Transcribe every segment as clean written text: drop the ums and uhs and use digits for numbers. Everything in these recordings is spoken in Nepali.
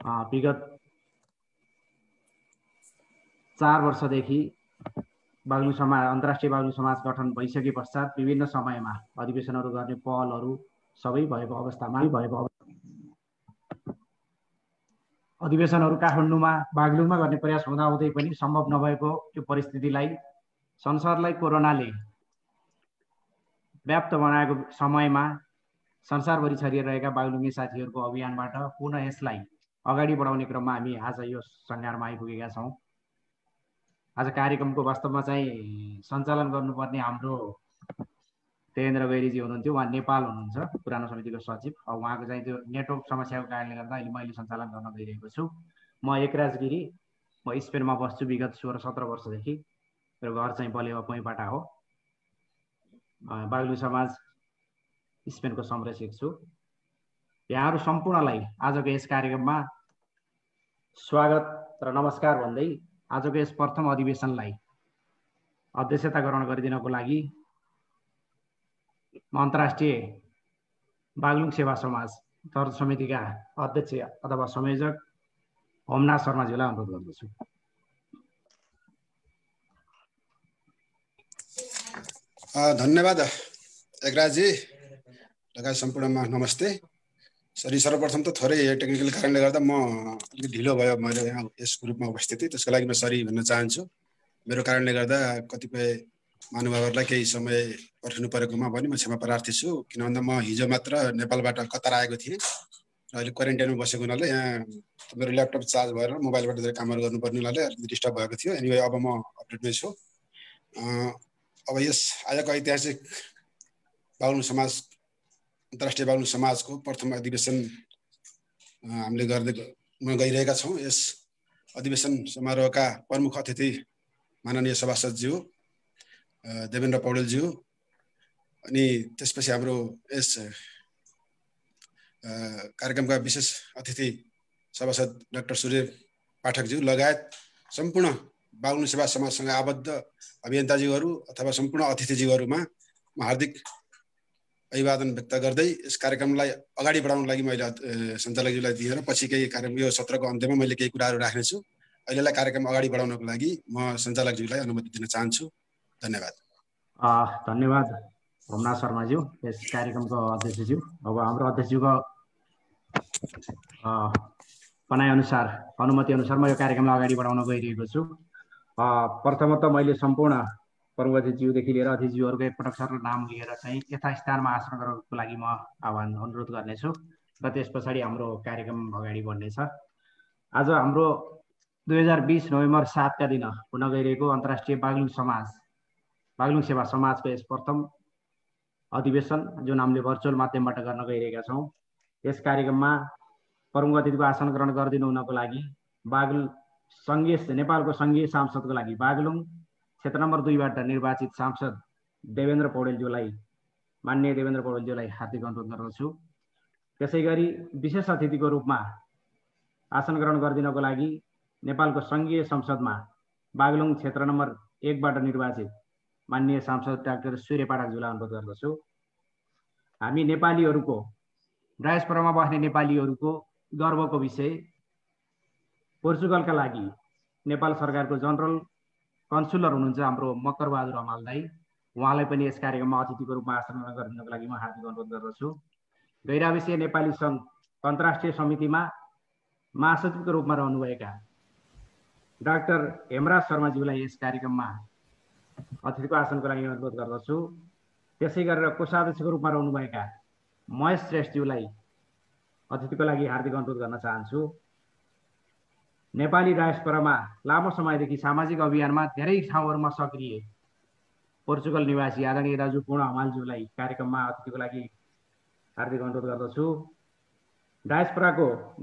विगत 4 वर्षदेखि बागलुङ समाज अन्तर्राष्ट्रिय बागलुङ समाज गठन भइसके पश्चात विभिन्न समयमा अधिवेशनहरू गर्ने पहलहरू सबै भएको अवस्थामा अधिवेशनहरू काठमाडौँमा बागलुङमा गर्ने प्रयास हुँदाहुँदै पनि सम्भव नभएको त्यो परिस्थितिलाई संसारलाई कोरोनाले व्याप्त बनाएको समयमा संसारभरि छरिरहेका बागलुङे साथीहरूको अभियानबाट पुनः यसलाई अगाडि बढाउने क्रममा हामी आज यो सङ्घारमा आइपुगेका छौँ। आज कार्यक्रमको वास्तवमा चाहिँ सञ्चालन गर्नुपर्ने हाम्रो तेजेन्द्र गैरीजी हुनुहुन्थ्यो, उहाँ नेपाल हुनुहुन्छ, पुरानो समितिको सचिव। उहाँको चाहिँ त्यो नेटवर्क समस्याको कारणले गर्दा अहिले मैले सञ्चालन गर्न गइरहेको छु। म एकराज गिरी, म स्पेनमा बस्छु विगत 16-17 वर्षदेखि। मेरो घर चाहिँ बलेवा पोइपाटा हो। बागलुङ समाज स्पेनको संरक्षक छु। यहाँहरू सम्पूर्णलाई आजको यस कार्यक्रममा स्वागत र नमस्कार भन्दै आजको यस प्रथम अधिवेशनलाई अध्यक्षता ग्रहण गरिदिनको लागि अन्तर्राष्ट्रिय बागलुङ सेवा समाज दर्ज समितिका अध्यक्ष अथवा संयोजक होमनाथ शर्माज्यूलाई अनुरोध गर्दछु। धन्यवाद एकराजी लगायत सम्पूर्णमा नमस्ते। सर्वप्रथम त थोरै टेक्निकल कारणले गर्दा म अलिक ढिलो भयो मैले यहाँ यस ग्रुपमा उपस्थिति, त्यसको लागि म सरी भन्न चाहन्छु। मेरो कारणले गर्दा कतिपय महानुभावहरूलाई केही समय पर्खिनु परेकोमा पनि म क्षमा प्रार्थी छु, किन भन्दा म हिजो मात्र नेपालबाट कतार आएको थिएँ र अहिले क्वारेन्टाइनमा बसेको हुनाले यहाँ मेरो ल्यापटप चार्ज भएर मोबाइलबाट धेरै कामहरू गर्नुपर्ने हुनाले अलिकति डिस्टर्ब भएको थियो। एनिवे अब म अपडेटमै छु। अब यस आजको ऐतिहासिक बागलुङ समाज अन्तर्राष्ट्रिय बागलुङ समाजको प्रथम अधिवेशन हामीले गइरहेका छौँ। यस अधिवेशन समारोहका प्रमुख अतिथि माननीय सभासदज्यू देवेन्द्र पौडेलज्यू, अनि त्यसपछि हाम्रो यस कार्यक्रमका विशेष अतिथि सभासद डाक्टर सूर्य पाठकज्यू लगायत सम्पूर्ण बागलुङ सेवा समाजसँग आबद्ध अभियन्ताज्यूहरू अथवा सम्पूर्ण अतिथिज्यूहरूमा म हार्दिक अभिवादन व्यक्त गर्दै यस कार्यक्रमलाई अगाडि बढाउन लागि मैले सञ्चालकज्यूलाई दिएर पछि केही कार्यक्रम यो सत्रको अन्त्यमा मैले केही कुराहरू राख्नेछु। अहिलेलाई कार्यक्रम अगाडि बढाउनको लागि म सञ्चालकज्यूलाई अनुमति दिन चाहन्छु। धन्यवाद। धन्यवाद होमनाथ शर्माज्यू, यस कार्यक्रमको अध्यक्षज्यू। अब हाम्रो अध्यक्षज्यूको भनाइअनुसार अनुमति अनुसार म यो कार्यक्रमलाई अगाडि बढाउन गइरहेको छु। प्रथमतः मैले सम्पूर्ण प्रमुख अतिथिज्यूदेखि लिएर अतिथिज्यूहरूको एकपटक सर नाम लिएर चाहिँ यथास्थानमा आसन गर्नको लागि म आह्वान अनुरोध गर्नेछु र त्यस पछाडि हाम्रो कार्यक्रम अगाडि बढ्नेछ। आज हाम्रो 2020 नोभेम्बर 7 का दिन हुन गइरहेको अन्तर्राष्ट्रिय बागलुङ सेवा समाजको यस प्रथम अधिवेशन जुन हामीले भर्चुअल माध्यमबाट गर्न गइरहेका छौँ, यस कार्यक्रममा प्रमुख अतिथिको आसन ग्रहण गरिदिनु हुनको लागि नेपालको सङ्घीय सांसदको लागि बागलुङ क्षेत्र नम्बर 2 बाट निर्वाचित सांसद माननीय देवेन्द्र पौडेलज्यूलाई हार्दिक अनुरोध गर्दछु। त्यसै गरी विशेष अतिथिको रूपमा आसन ग्रहण गरिदिनको लागि नेपालको सङ्घीय संसदमा बागलुङ क्षेत्र नम्बर 1 बाट निर्वाचित माननीय सांसद डाक्टर सूर्य पाठकज्यूलाई अनुरोध गर्दछु। हामी नेपालीहरूको डायस्पोरामा बस्ने नेपालीहरूको गर्वको विषय पोर्चुगलका लागि नेपाल सरकारको जनरल कन्सुलर हुनुहुन्छ हाम्रो मकरबहादुर हमाल दाई, उहाँलाई पनि यस कार्यक्रममा अतिथिको रूपमा आसन ग्रहण गरिदिनको लागि म हार्दिक अनुरोध गर्दछु। गैराविषय नेपाली सङ्घ अन्तर्राष्ट्रिय समितिमा महासचिवको रूपमा रहनुभएका डाक्टर हेमराज शर्माज्यूलाई यस कार्यक्रममा अतिथिको आसनको लागि अनुरोध गर्दछु। त्यसै गरेर कोषाध्यक्षको रूपमा रहनुभएका महेश श्रेष्ठज्यूलाई अतिथिको लागि हार्दिक अनुरोध गर्न चाहन्छु। नेपाली डायस्पोरामा लामो समयदेखि सामाजिक अभियानमा धेरै ठाउँहरूमा सक्रिय पोर्चुगल निवासी आदरणीय दाजु पूर्ण हमालज्यूलाई कार्यक्रममा अतिथिको लागि हार्दिक अनुरोध गर्दछु।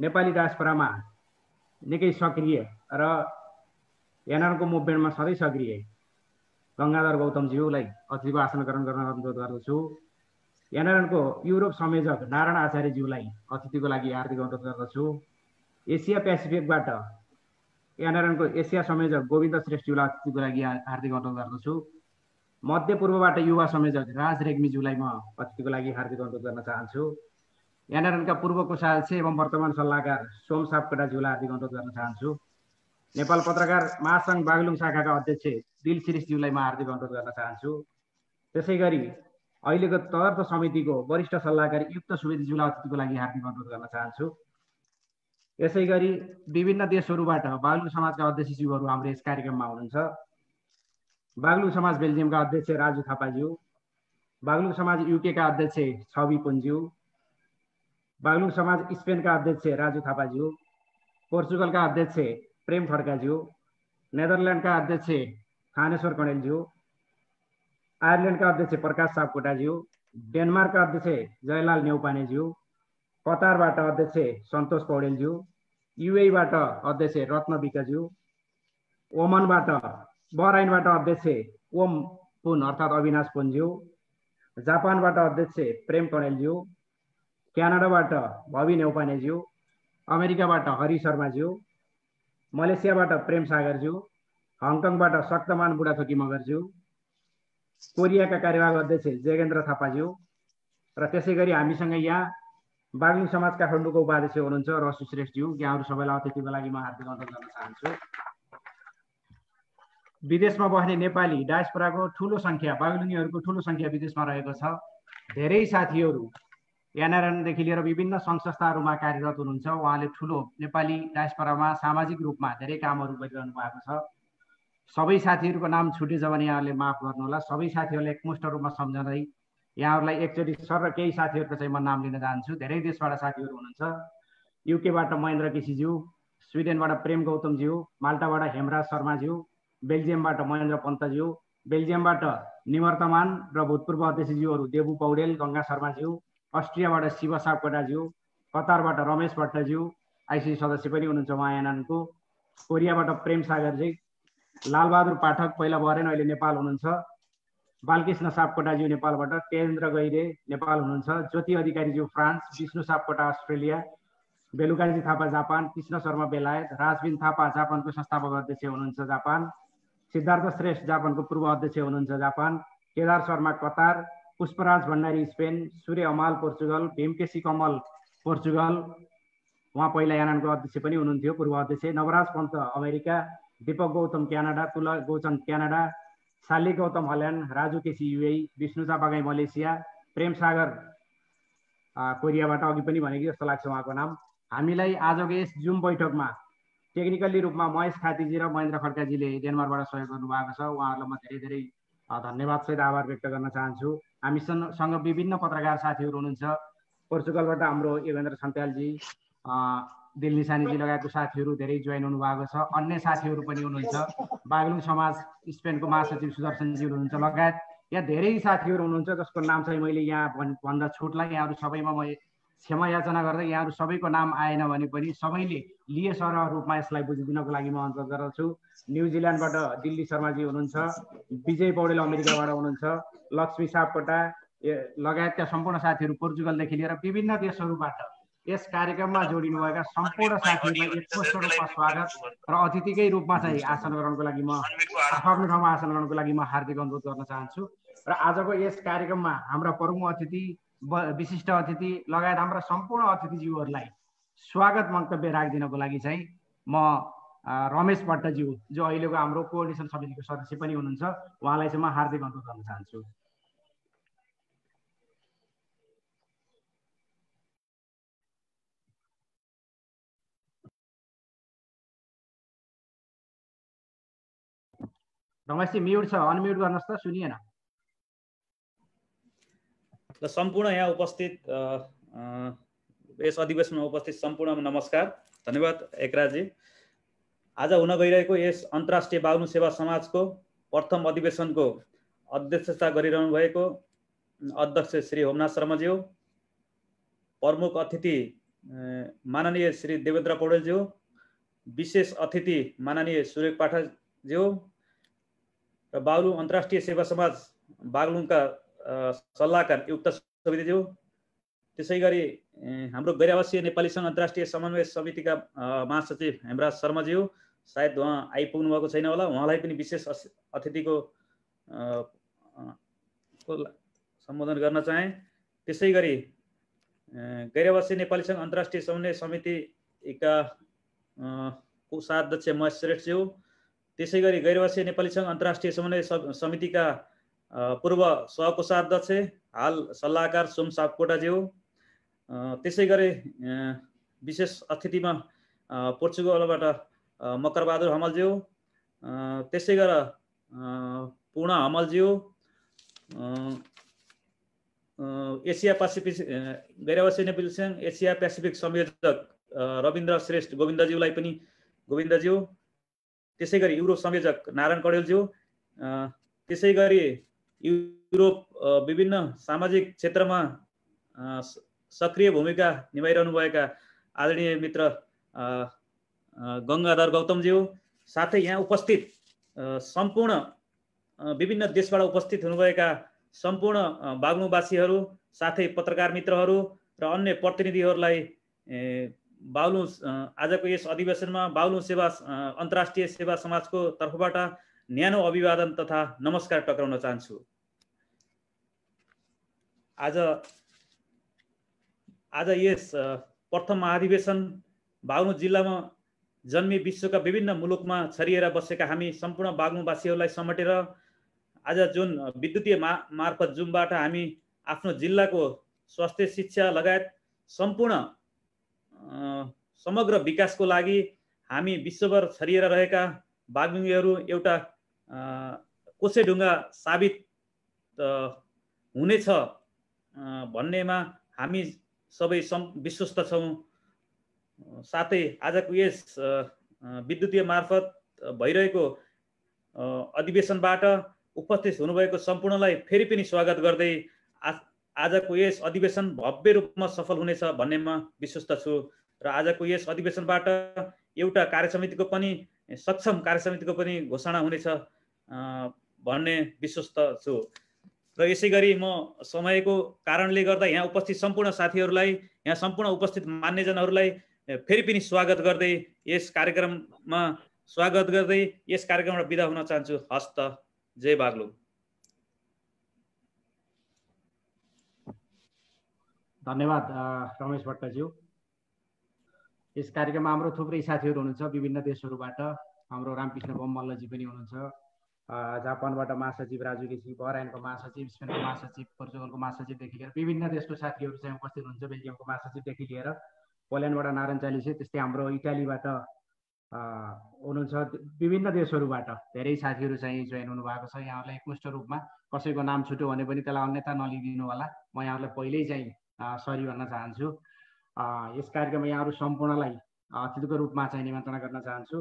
नेपाली डायस्पोरामा निकै सक्रिय र एनआरको मुभमेन्टमा सधैँ सक्रिय गङ्गाधर गौतमज्यूलाई अतिथिको आसन ग्रहण गर्न अनुरोध गर्दछु। एनआरको युरोप संयोजक नारायण आचार्यज्यूलाई अतिथिको लागि हार्दिक अनुरोध गर्दछु। एसिया पेसिफिकबाट एनआरको एसिया संयोजक गोविन्द श्रेष्ठज्यूलाई अतिथिको लागि हार्दिक अनुरोध गर्दछु। मध्यपूर्वबाट युवा संयोजक राज रेग्मीज्यूलाई म अतिथिको लागि हार्दिक अनुरोध गर्न चाहन्छु। एनआरएनका पूर्व कोषाध्यक्ष एवं वर्तमान सल्लाहकार सोम सापकोटाज्यूलाई हार्दिक अनुरोध गर्न चाहन्छु। नेपाल पत्रकार महासङ्घ बागलुङ शाखाका अध्यक्ष दिल शिरिषज्यूलाई म हार्दिक अनुरोध गर्न चाहन्छु। त्यसै गरी अहिलेको तदर्थ समितिको वरिष्ठ सल्लाहकार युक्त सुवेदीज्यूलाई अतिथिको लागि हार्दिक अनुरोध गर्न चाहन्छु। यसै गरी विभिन्न देशहरूबाट बागलुङ समाजका अध्यक्षज्यूहरू हाम्रो यस कार्यक्रममा हुनुहुन्छ। बागलुङ समाज बेल्जियमका अध्यक्ष राजु थापाज्यू, बागलुङ समाज युकेका अध्यक्ष छवि पुन्ज्यू, बागलुङ समाज स्पेनका अध्यक्ष राजु थापाज्यू, पोर्चुगलका अध्यक्ष प्रेम खड्काज्यू, नेदरल्यान्डका अध्यक्ष थानेश्वर कणेलज्यू, आयरल्यान्डका अध्यक्ष प्रकाश सापकोटाज्यू, डेनमार्कका अध्यक्ष जयलाल नेउपानेज्यू, कतारबाट अध्यक्ष सन्तोष पौडेलज्यू, युएबाट अध्यक्ष रत्न विकज्यू, ओमनबाट बहराइनबाट अध्यक्ष ओम पुन अर्थात् अविनाश पुनज्यू, जापानबाट अध्यक्ष प्रेम कणेलज्यू, क्यानाडाबाट भवि नेउपानेज्यू, अमेरिकाबाट हरि शर्माज्यू, मलेसियाबाट प्रेम सागरज्यू, हङकङबाट शक्तमान बुढाथोकी मगरज्यू, कोरियाका कार्यवाहक अध्यक्ष जयगेन्द्र थापाज्यू र त्यसै गरी हामीसँग यहाँ बागलुङ समाज काठमाडौँको उपाध्यक्ष हुनुहुन्छ रसु श्रेष्ठज्यू। यहाँहरू सबैलाई अतिथिको लागि म हार्दिक अनुरोध गर्न चाहन्छु। विदेशमा बस्ने नेपाली डायस्पोराको ठुलो सङ्ख्या, बागलुङीहरूको ठुलो सङ्ख्या विदेशमा रहेको छ। धेरै साथीहरू एनआरएनदेखि लिएर विभिन्न सङ्घ संस्थाहरूमा कार्यरत हुनुहुन्छ। उहाँले ठुलो नेपाली डायस्पोरामा सामाजिक रूपमा धेरै कामहरू गरिरहनु भएको छ। सबै साथीहरूको नाम छुटेछ भने यहाँहरूले माफ गर्नुहोला। सबै साथीहरूलाई एकमुष्ट रूपमा सम्झँदै यहाँहरूलाई एकचोटि सर र केही साथीहरूको चाहिँ म नाम लिन चाहन्छु। धेरै देशबाट साथीहरू हुनुहुन्छ। युकेबाट महेन्द्र केसीज्यू, स्विडेनबाट प्रेम गौतमज्यू, माल्टाबाट हेमराज शर्माज्यू, बेल्जियमबाट महेन्द्र पन्तज्यू, बेल्जियमबाट निवर्तमान र भूतपूर्व अध्यक्षज्यूहरू देवु पौडेल, गङ्गा शर्माज्यू, अस्ट्रियाबाट शिव सापकोटाज्यू, कतारबाट रमेश भट्टज्यू आइसिसी सदस्य पनि हुनुहुन्छ उहाँ एनआरएनको, कोरियाबाट प्रेम सागरजी, लालबहादुर पाठक पहिला बहरेन अहिले नेपाल हुनुहुन्छ, बालकृष्ण सापकोटाज्यू नेपालबाट, तेजेन्द्र गैरे नेपाल हुनुहुन्छ, ज्योति अधिकारीज्यू फ्रान्स, विष्णु सापकोटा अस्ट्रेलिया, बेलुकाजी थापा जापान, कृष्ण शर्मा बेलायत, राजबिन थापा जापानको संस्थापक अध्यक्ष हुनुहुन्छ जापान, सिद्धार्थ श्रेष्ठ जापानको पूर्व अध्यक्ष हुनुहुन्छ Japan, Kedar Sharma Qatar, Pushparaj Bhandari Spain, Surya Amal Portugal, भीमकेशी कमल पोर्चुगल उहाँ पहिला एनआरएनको अध्यक्ष पनि हुनुहुन्थ्यो पूर्व अध्यक्ष, Navraj Pant America, Deepak Gautam Canada, Tula Gauchan Canada, Shali Gautam Holland, Raju KC UAE, Vishnu Chapagai Malaysia, Prem Sagar कोरियाबाट अघि पनि भनेको जस्तो लाग्छ उहाँको नाम। हामीलाई आजको यस जुम बैठकमा टेक्निकली रूपमा महेश खातीजी र महेन्द्र खड्काजीले डेनमार्कबाट सहयोग गर्नुभएको छ। उहाँहरूलाई म धेरै धेरै धन्यवाद सहित आभार व्यक्त गर्न चाहन्छु। हामीसँग विभिन्न पत्रकार साथीहरू हुनुहुन्छ। पोर्चुगलबाट हाम्रो योगेन्द्र छन्त्यालजी, दिल निशानीजी लगायतको साथीहरू धेरै जोइन हुनुभएको छ। अन्य साथीहरू पनि हुनुहुन्छ। बागलुङ समाज स्पेनको महासचिव सुदर्शनजी हुनुहुन्छ लगायत यहाँ धेरै साथीहरू हुनुहुन्छ जसको नाम चाहिँ मैले यहाँ भन्दा छुटलाई। यहाँहरू सबैमा म क्षमा याचना गर्दै यहाँहरू सबैको नाम आएन भने पनि सबैले लिए सरह रूपमा यसलाई बुझिदिनको लागि म अनुरोध गर्दछु। न्युजिल्यान्डबाट दिल्ली शर्माजी हुनुहुन्छ, विजय पौडेल अमेरिकाबाट हुनुहुन्छ, लक्ष्मी सापकोटा लगायतका सम्पूर्ण साथीहरू पोर्चुगलदेखि लिएर विभिन्न देशहरूबाट यस कार्यक्रममा जोडिनुभएका सम्पूर्ण साथीहरूलाई एकमुष्ट रूपमा स्वागत र अतिथिकै रूपमा चाहिँ आसन ग्रहणको लागि म आफ्नो ठाउँमा आसन ग्रहणको लागि म हार्दिक अनुरोध गर्न चाहन्छु। र आजको यस कार्यक्रममा हाम्रा प्रमुख अतिथि, विशिष्ट अतिथि लगायत हाम्रा सम्पूर्ण अतिथिज्यूहरूलाई स्वागत मन्तव्य राखिदिनको लागि चाहिँ म रमेश भट्टज्यू जो अहिलेको हाम्रो कोअर्डिनेसन समितिको सदस्य पनि हुनुहुन्छ उहाँलाई चाहिँ म हार्दिक अनुरोध गर्न चाहन्छु। रमेशजी म्युट छ, अनम्युट गर्नुहोस् त, सुनिएन। र सम्पूर्ण यहाँ उपस्थित यस अधिवेशनमा उपस्थित सम्पूर्ण नमस्कार, धन्यवाद एकराजी। आज हुन गइरहेको यस अन्तर्राष्ट्रिय बागलुङ सेवा समाजको प्रथम अधिवेशनको अध्यक्षता गरिरहनु भएको अध्यक्ष श्री होमनाथ शर्माज्यू, प्रमुख अतिथि माननीय श्री देवेन्द्र पौडेलज्यू, विशेष अतिथि माननीय सूर्य पाठकज्यू र बागलुङ अन्तर्राष्ट्रिय सेवा समाज बागलुङका सल्लाहकार युक्त सुवेदीज्यू, त्यसै गरी हाम्रो गैर आवासीय नेपाली सङ्घ अन्तर्राष्ट्रिय समन्वय समितिका महासचिव हेमराज शर्माज्यू, सायद उहाँ आइपुग्नु भएको छैन होला, उहाँलाई पनि विशेष अतिथिको सम्बोधन गर्न चाहे। त्यसै गरी गैरवासी नेपाली सङ्घ अन्तर्राष्ट्रिय समन्वय समितिका कोषाध्यक्ष महेश श्रेष्ठज्यू, त्यसै गरी गैरवासी नेपाली सङ्घ अन्तर्राष्ट्रिय समन्वय समितिका पूर्व सहकोषाध्यक्ष हाल सल्लाहकार सोम सापकोटाज्यू, त्यसै गरी विशेष अतिथिमा पोर्चुगलबाट मकरबहादुर हमलज्यू, त्यसै गरेर पूर्ण हमलज्यू, एसिया पेसिफिक गैरवासी नेपाली सङ्घ एसिया पेसिफिक संयोजक रविन्द्र श्रेष्ठ गोविन्दज्यू, त्यसै गरी युरोप संयोजक नारायण कडेलज्यू, त्यसै गरी युरोप विभिन्न सामाजिक क्षेत्रमा सक्रिय भूमिका निभाइरहनुभएका आदरणीय मित्र गङ्गाधर गौतमज्यू, साथै यहाँ उपस्थित सम्पूर्ण विभिन्न देशबाट उपस्थित हुनुभएका सम्पूर्ण बागलुङवासीहरू, साथै पत्रकार मित्रहरू र अन्य प्रतिनिधिहरूलाई बागलुङ आजको यस अधिवेशनमा बागलुङ सेवा अन्तर्राष्ट्रिय सेवा समाजको तर्फबाट न्यानो अभिवादन तथा नमस्कार टक्राउन चाहन्छु। आज यस प्रथम महाधिवेशन बागलुङ जिल्लामा जन्मी विश्वका विभिन्न मुलुकमा छरिएर बसेका हामी सम्पूर्ण बागलुङवासीहरूलाई समेटेर आज जुन विद्युतीय मार्फत जुमबाट हामी आफ्नो जिल्लाको स्वास्थ्य शिक्षा लगायत सम्पूर्ण समग्र विकासको लागि हामी विश्वभर छरिएर रहेका बागलुङीहरू एउटा कोसेढुङ्गा साबित हुनेछ भन्नेमा हामी सबै विश्वस्त छौँ। साथै आजको यस विद्युतीय मार्फत भइरहेको अधिवेशनबाट उपस्थित हुनुभएको सम्पूर्णलाई फेरि पनि स्वागत गर्दै आजको यस अधिवेशन भव्य रूपमा सफल हुनेछ भन्नेमा विश्वस्त छु र आजको यस अधिवेशनबाट एउटा कार्यसमितिको पनि सक्षम कार्यसमितिको पनि घोषणा हुनेछ भन्ने विश्वस्त छु। र यसै गरी म समयको कारणले गर्दा यहाँ उपस्थित सम्पूर्ण साथीहरूलाई, यहाँ सम्पूर्ण उपस्थित मान्यजनहरूलाई फेरि पनि स्वागत गर्दै यस कार्यक्रममा यस कार्यक्रमबाट बिदा हुन चाहन्छु। हस्त, जय बागलुङ। धन्यवाद रमेश भट्टज्यू। यस कार्यक्रममा हाम्रो थुप्रै साथीहरू हुनुहुन्छ विभिन्न देशहरूबाट। हाम्रो रामकृष्ण बमल्लजी पनि हुनुहुन्छ, जापानबाट महासचिव राजु केसी, बहराइनको महासचिव, स्पेनको महासचिव, पोर्चुगलको महासचिवदेखि लिएर विभिन्न देशको साथीहरू चाहिँ उपस्थित हुनुहुन्छ, बेल्जियमको महासचिवदेखि लिएर पोल्यान्डबाट नारायण चालिसे, त्यस्तै हाम्रो इटालीबाट हुनुहुन्छ, विभिन्न देशहरूबाट धेरै साथीहरू चाहिँ जोइन हुनुभएको छ। यहाँहरूलाई एकमुष्ट रूपमा कसैको नाम छुट्यो भने पनि त्यसलाई अन्यथा नलिदिनु होला, म यहाँहरूलाई पहिल्यै चाहिँ सरी भन्न चाहन्छु। यस कार्यक्रममा यहाँहरू सम्पूर्णलाई अतिथिको रूपमा चाहिँ निमन्त्रणा गर्न चाहन्छु।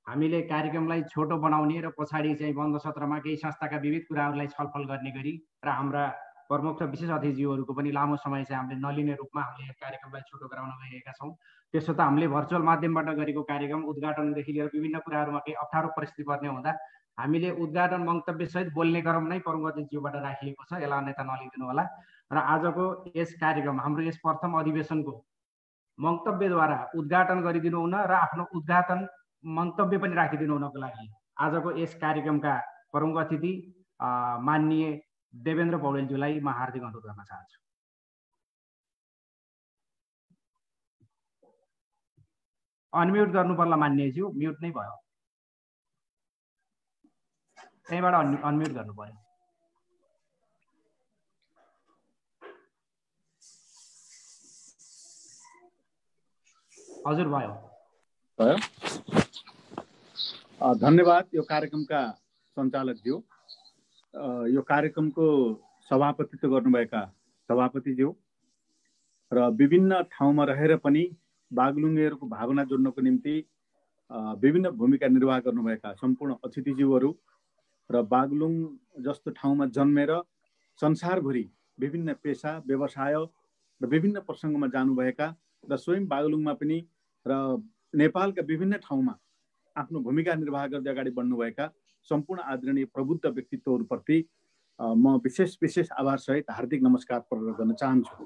हामीले कार्यक्रमलाई छोटो बनाउने र पछाडि चाहिँ बन्द सत्रमा केही संस्थाका विविध कुराहरूलाई छलफल गर्ने गरी र हाम्रा प्रमुख र विशेष अतिथिज्यूहरूको पनि लामो समय चाहिँ हामीले नलिने रूपमा हामीले कार्यक्रमलाई छोटो गराउन गइरहेका छौँ। त्यसो त हामीले भर्चुअल माध्यमबाट गरेको कार्यक्रम उद्घाटनदेखि लिएर विभिन्न कुराहरूमा केही अप्ठ्यारो परिस्थिति पर्ने हुँदा हामीले उद्घाटन मन्तव्यसहित बोल्ने क्रम नै प्रमुख अतिथिज्यूबाट राखिएको छ, यसलाई अन्यथा नलिदिनु होला। र आजको यस कार्यक्रम हाम्रो यस प्रथम अधिवेशनको मन्तव्यद्वारा उद्घाटन गरिदिनु हुन र आफ्नो उद्घाटन मन्तव्य पनि राखिदिनु हुनको लागि आजको यस कार्यक्रमका प्रमुख अतिथि माननीय देवेन्द्र पौडेलज्यूलाई म हार्दिक अनुरोध गर्न चाहन्छु। अनम्युट गर्नु पर्ला मान्यज्यू, म्युट नै भयो, त्यहीँबाट अनम्युट गर्नु पर्यो। हजुर भयो। धन्यवाद यो कार्यक्रमका सञ्चालकज्यू, यो कार्यक्रमको सभापतित्व गर्नुभएका सभापतिज्यू र विभिन्न ठाउँमा रहेर पनि बागलुङीहरूको भावना जोड्नको निम्ति विभिन्न भूमिका निर्वाह गर्नुभएका सम्पूर्ण अतिथिज्यूहरू र बागलुङ जस्तो ठाउँमा जन्मेर संसारभरि विभिन्न पेसा व्यवसाय र विभिन्न प्रसङ्गमा जानुभएका र स्वयं बागलुङमा पनि र नेपालका विभिन्न ठाउँमा आफ्नो भूमिका निर्वाह गर्दै अगाडि बढ्नुभएका सम्पूर्ण आदरणीय प्रबुद्ध व्यक्तित्वहरूप्रति म विशेष आभार सहित हार्दिक नमस्कार प्रकट गर्न चाहन्छु।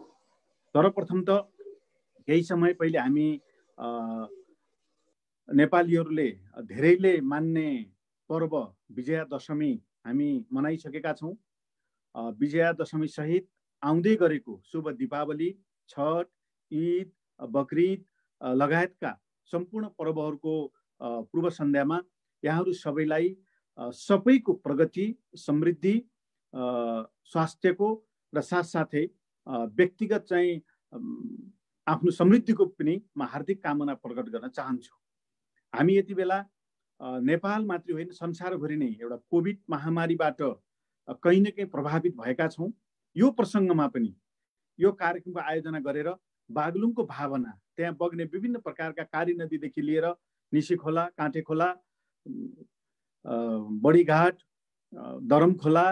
सर्वप्रथम त केही समय पहिले हामी नेपालीहरूले धेरैले मान्ने पर्व विजयादशमी हामी मनाइसकेका छौँ। विजयादशमी सहित आउँदै गरेको शुभ दीपावली छठ, ईद, बकरीद लगायतका सम्पूर्ण पर्वहरूको पूर्व सन्ध्यामा यहाँहरू सबैलाई सबैको प्रगति, समृद्धि, स्वास्थ्यको र साथसाथै व्यक्तिगत चाहिँ आफ्नो समृद्धिको पनि म हार्दिक कामना प्रकट गर्न चाहन्छु। हामी यति बेला नेपाल मात्रै होइन संसारभरि नै एउटा कोभिड महामारीबाट कहीँ न कहीँ प्रभावित भएका छौँ। यो प्रसङ्गमा पनि यो कार्यक्रमको आयोजना गरेर बागलुङको भावना, त्यहाँ बग्ने विभिन्न प्रकारका कारी नदीदेखि लिएर निसी खोला, काँटे खोला, बडीघाट, दरम खोला,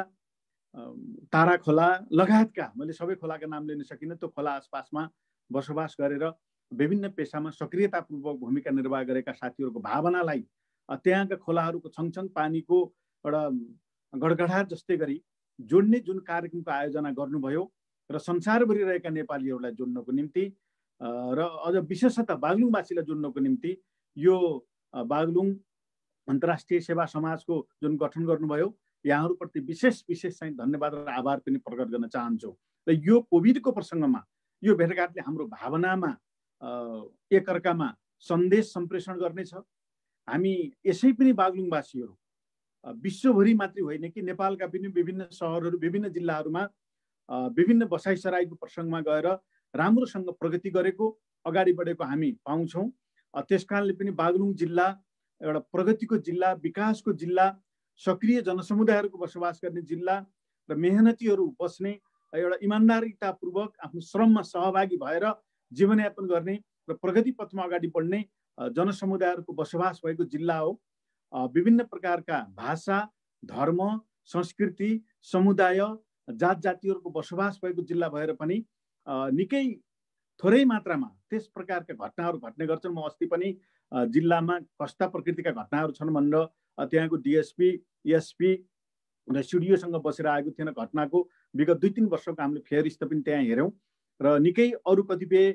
तारा खोला लगायतका, मैले सबै खोलाका नाम लिन सकिनँ, त्यो खोला आसपासमा बसोबास गरेर विभिन्न पेसामा सक्रियतापूर्वक भूमिका निर्वाह गरेका साथीहरूको भावनालाई त्यहाँका खोलाहरूको छङछङ पानीको एउटा गडगडाट जस्तै गरी जोड्ने जुन कार्यक्रमको आयोजना गर्नुभयो र संसारभरि रहेका नेपालीहरूलाई जोड्नको निम्ति र अझ विशेषतः बागलुङवासीलाई जोड्नको निम्ति यो बागलुङ अन्तर्राष्ट्रिय सेवा समाजको जुन गठन गर्नुभयो, यहाँहरूप्रति विशेष चाहिँ धन्यवाद र आभार पनि प्रकट गर्न चाहन्छु। र यो कोभिडको प्रसङ्गमा यो भेटघाटले हाम्रो भावनामा एकअर्कामा सन्देश सम्प्रेषण गर्नेछ। हामी यसै पनि बागलुङवासीहरू विश्वभरि मात्रै होइन कि नेपालका पनि विभिन्न सहरहरू, विभिन्न जिल्लाहरूमा विभिन्न बसाइसराईको प्रसङ्गमा गएर राम्रोसँग प्रगति गरेको, अगाडि बढेको हामी पाउँछौँ। त्यसकारणले पनि बागलुङ जिल्ला एउटा प्रगतिको जिल्ला, विकासको जिल्ला, सक्रिय जनसमुदायहरूको बसोबास गर्ने जिल्ला र मेहनतीहरू बस्ने, एउटा इमान्दारितापूर्वक आफ्नो श्रममा सहभागी भएर जीवनयापन गर्ने र प्रगति पथमा अगाडि बढ्ने जनसमुदायहरूको बसोबास भएको जिल्ला हो। विभिन्न प्रकारका भाषा, धर्म, संस्कृति, समुदाय, जात जातिहरूको बसोबास भएको जिल्ला भएर पनि निकै थोरै मात्रामा त्यस प्रकारका घटनाहरू घट्ने गर्छन्। म अस्ति पनि जिल्लामा कस्ता प्रकृतिका घटनाहरू छन् भनेर त्यहाँको डिएसपी, एसपी र सिडिओसँग बसेर आएको थिएन। घटनाको विगत 2-3 वर्षको हामीले फेरिस्त पनि त्यहाँ हेऱ्यौँ र निकै अरू कतिपय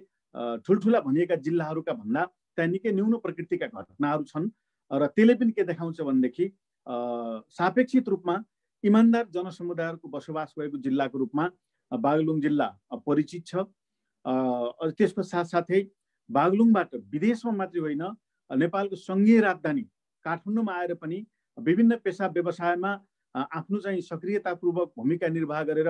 ठुल्ठुला भनिएका जिल्लाहरूका भन्दा त्यहाँ निकै न्यून प्रकृतिका घटनाहरू छन् र त्यसले पनि के देखाउँछ भनेदेखि सापेक्षित रूपमा इमान्दार जनसमुदायहरूको बसोबास भएको जिल्लाको रूपमा बागलुङ जिल्ला परिचित छ। त्यसको साथसाथै बागलुङबाट विदेशमा मात्रै होइन, नेपालको सङ्घीय राजधानी काठमाडौँमा आएर पनि विभिन्न पेसा व्यवसायमा आफ्नो चाहिँ सक्रियतापूर्वक भूमिका निर्वाह गरेर